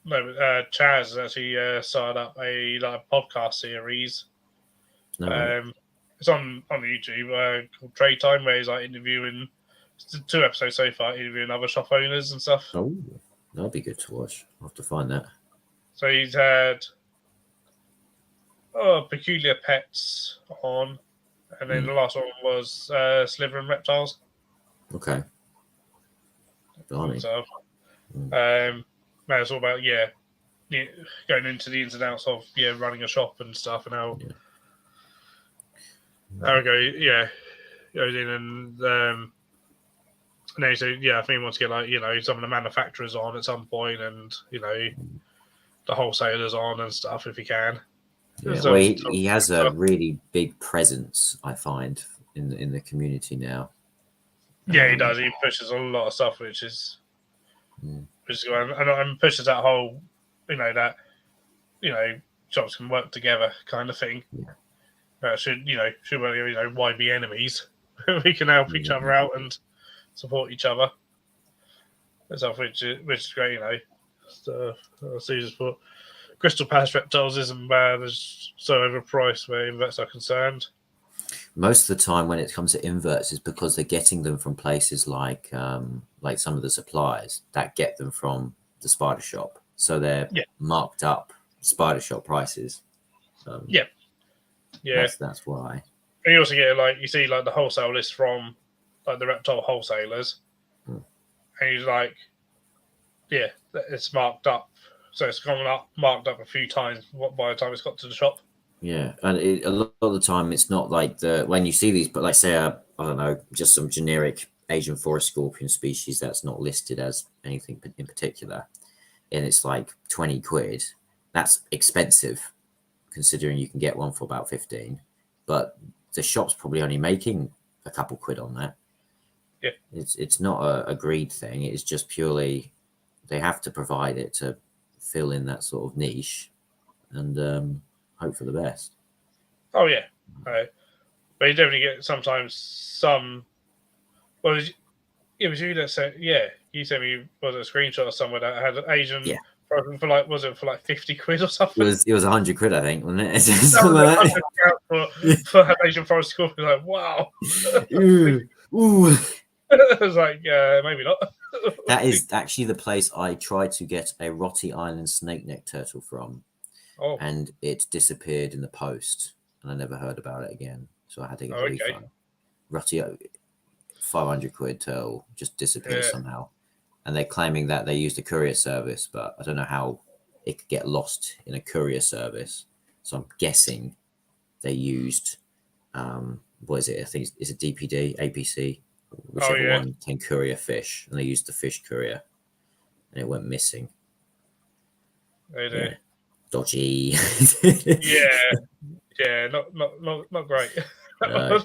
know, Chaz has actually started up a podcast series No way. It's on YouTube called Trade Time, where he's like interviewing 2 episodes so far, interviewing other shop owners and stuff. Oh, that'll be good to watch. I'll have to find that. So he's had Peculiar Pets on, and then the last one was Sliver and Reptiles. Okay. Blimey. So, it's all about going into the ins and outs of running a shop and stuff, and how it goes in and then he said, I think he wants to get some of the manufacturers on at some point, and the wholesalers on and stuff if he can. Yeah, well, he has a really big presence, I find, in the community now. Yeah, he does. He pushes a lot of stuff, which is going, and pushes that whole, that shops can work together kind of thing. Should why be enemies? We can help each other out and support each other. And stuff, which is great. Susan's put Crystal Palace Reptiles isn't bad. It's so overpriced where inverts are concerned. Most of the time when it comes to inverts is because they're getting them from places like some of the suppliers that get them from the spider shop. So they're marked up spider shop prices. That's why. And you also get you see the wholesale list from the reptile wholesalers, and he's it's marked up. So it's gone marked up a few times by the time it's got to the shop. Yeah, and a lot of the time it's not like when you see these, but like say I don't know, just some generic Asian forest scorpion species that's not listed as anything in particular, and it's like 20 quid. That's expensive, considering you can get one for about 15. But the shop's probably only making a couple quid on that. Yeah, it's not a greed thing. It's just purely they have to provide it to fill in that sort of niche, and hope for the best. Oh yeah, but you definitely get sometimes some. Well, it was you that said, you sent me a screenshot of somewhere that had an Asian for was it for 50 quid or something? It was 100 quid, I think, wasn't it? for an Asian forest scorpion, like wow. Ooh. I was like, maybe not. That is actually the place I tried to get a Rotti Island snake neck turtle from. Oh. And it disappeared in the post, and I never heard about it again. So I had to get a refund. Rotti, 500 quid turtle just disappeared somehow. And they're claiming that they used a courier service, but I don't know how it could get lost in a courier service. So I'm guessing they used, what is it? I think it's a DPD, APC, whichever one can courier fish. And they used the fish courier, and it went missing. They do. Dodgy. Not great. No.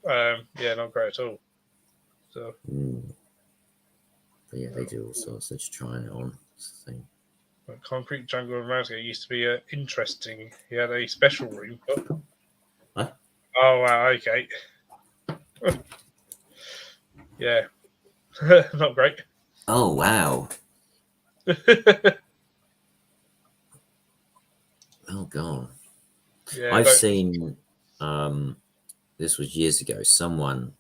Not great at all. So. But yeah, they do all sorts. They're just trying it on. That's the thing. Concrete Jungle in Ramsgate used to be interesting. He had a special room. What? Oh wow! Okay. Yeah. Not great. Oh wow. Oh god. Yeah, I've seen this was years ago, someone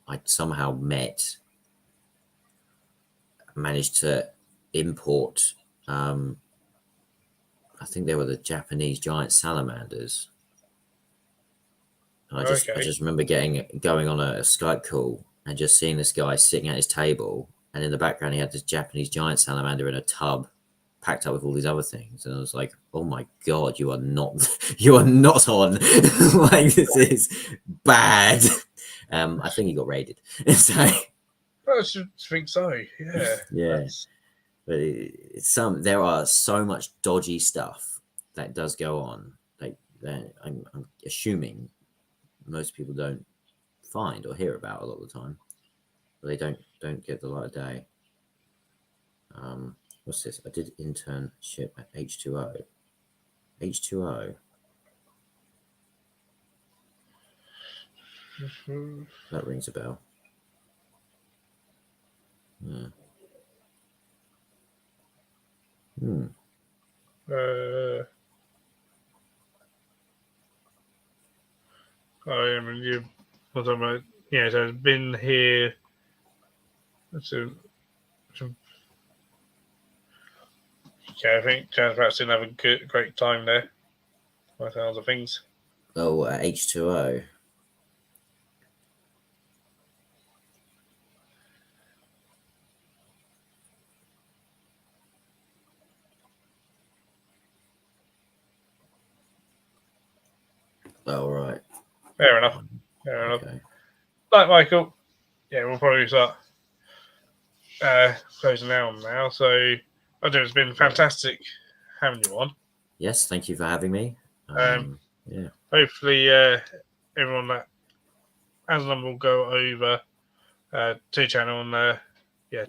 I somehow managed to import I think they were the Japanese giant salamanders. And I just remember going on a Skype call and just seeing this guy sitting at his table, and in the background he had this Japanese giant salamander in a tub packed up with all these other things, and I was like, oh my god, you are not on. Like, this is bad. I think he got raided. So I should think so. Yeah. But there are so much dodgy stuff that does go on. Like that, I'm assuming most people don't find or hear about a lot of the time, but they don't get the light of day. What's this? I did internship at H2O. H2O. That rings a bell. Yeah. I mean, you were talking about, so it's been here. So, I think Transparent's didn't have a great time there. By the sounds of things. Oh, H2O. Oh, right. Fair enough. Fair enough. Okay. Right, Michael. Yeah, we'll probably start closing down now. So, I do. It's been fantastic having you on. Yes, thank you for having me. Yeah. Hopefully, everyone that has them will go over to the channel and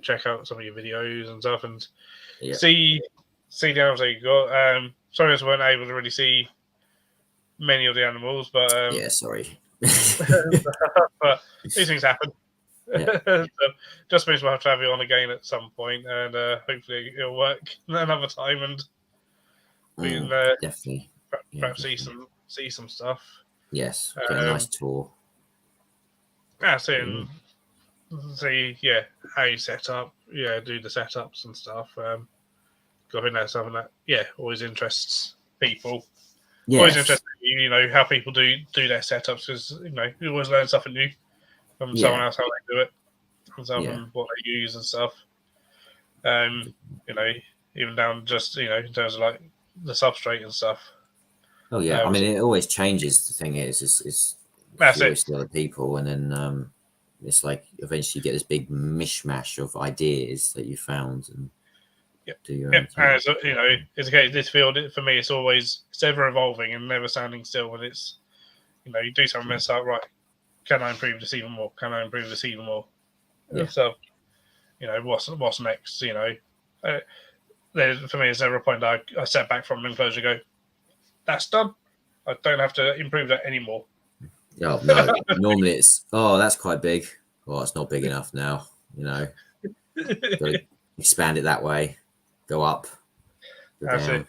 check out some of your videos and stuff and see the animals that you got. Sorry, I weren't able to really see many of the animals, but yeah, sorry. but these things happen. Yeah. So just means we'll have to have you on again at some point, and hopefully it'll work another time, and we can definitely perhaps definitely. see some stuff. Yes, get a nice tour. That's it. And see, how you set up, do the setups and stuff. I think that's something that, always interests people. Yes. Always interested in, how people do their setups because, you always learn something new from someone else, how they do it, from someone, what they use and stuff. Even down just, in terms of like the substrate and stuff. Oh, yeah. I mean, it always changes. The thing is that's you always it. see other people, and then it's like eventually you get this big mishmash of ideas that you found and do your own thing. And it's okay. This field for me, it's ever evolving and never standing still. And it's, you do something and start right. Can I improve this even more? Can I improve this even more? Yeah. So, what's next? For me, it's never a point that I step back from an enclosure and go, that's done. I don't have to improve that anymore. Oh, no. Normally it's, that's quite big. Well, it's not big enough now, Got to expand it that way. Go up. Go That's down. it.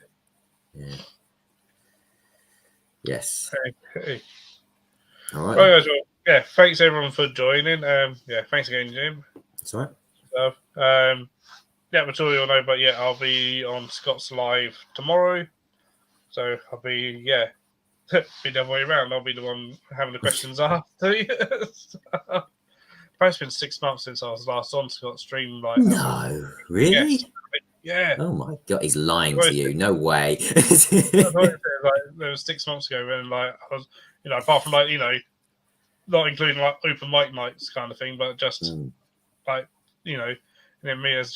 Yeah. Yes. Okay. All right. Well, thanks everyone for joining. Thanks again, Jim. That's all right. So, I'm sure you'll know, but I'll be on Scott's Live tomorrow. So I'll be, be the other way around. I'll be the one having the questions after. It's been 6 months since I was last on Scott's stream. No, really? Yes. Yeah. Oh my God, he's lying to you. No way. There was 6 months ago when I was, apart from not including open mic nights kind of thing, but just and then me as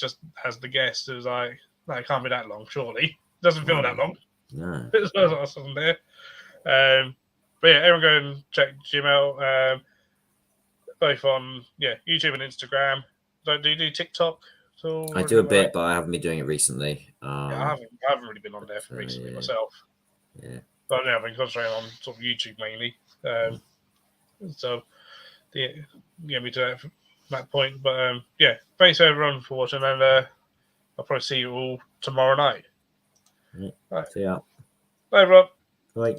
the guest, it was like, no, it can't be that long, surely. It doesn't feel that long. No. It was awesome there. But everyone go and check Jim out. Both on YouTube and Instagram. Do you do TikTok? I do a bit, but I haven't been doing it recently. I haven't really been on there recently myself. Yeah. But I've been concentrating on sort of YouTube mainly. So get me to that point. But thanks everyone for watching, and I'll probably see you all tomorrow night. Right. See ya. Bye, Rob. Bye.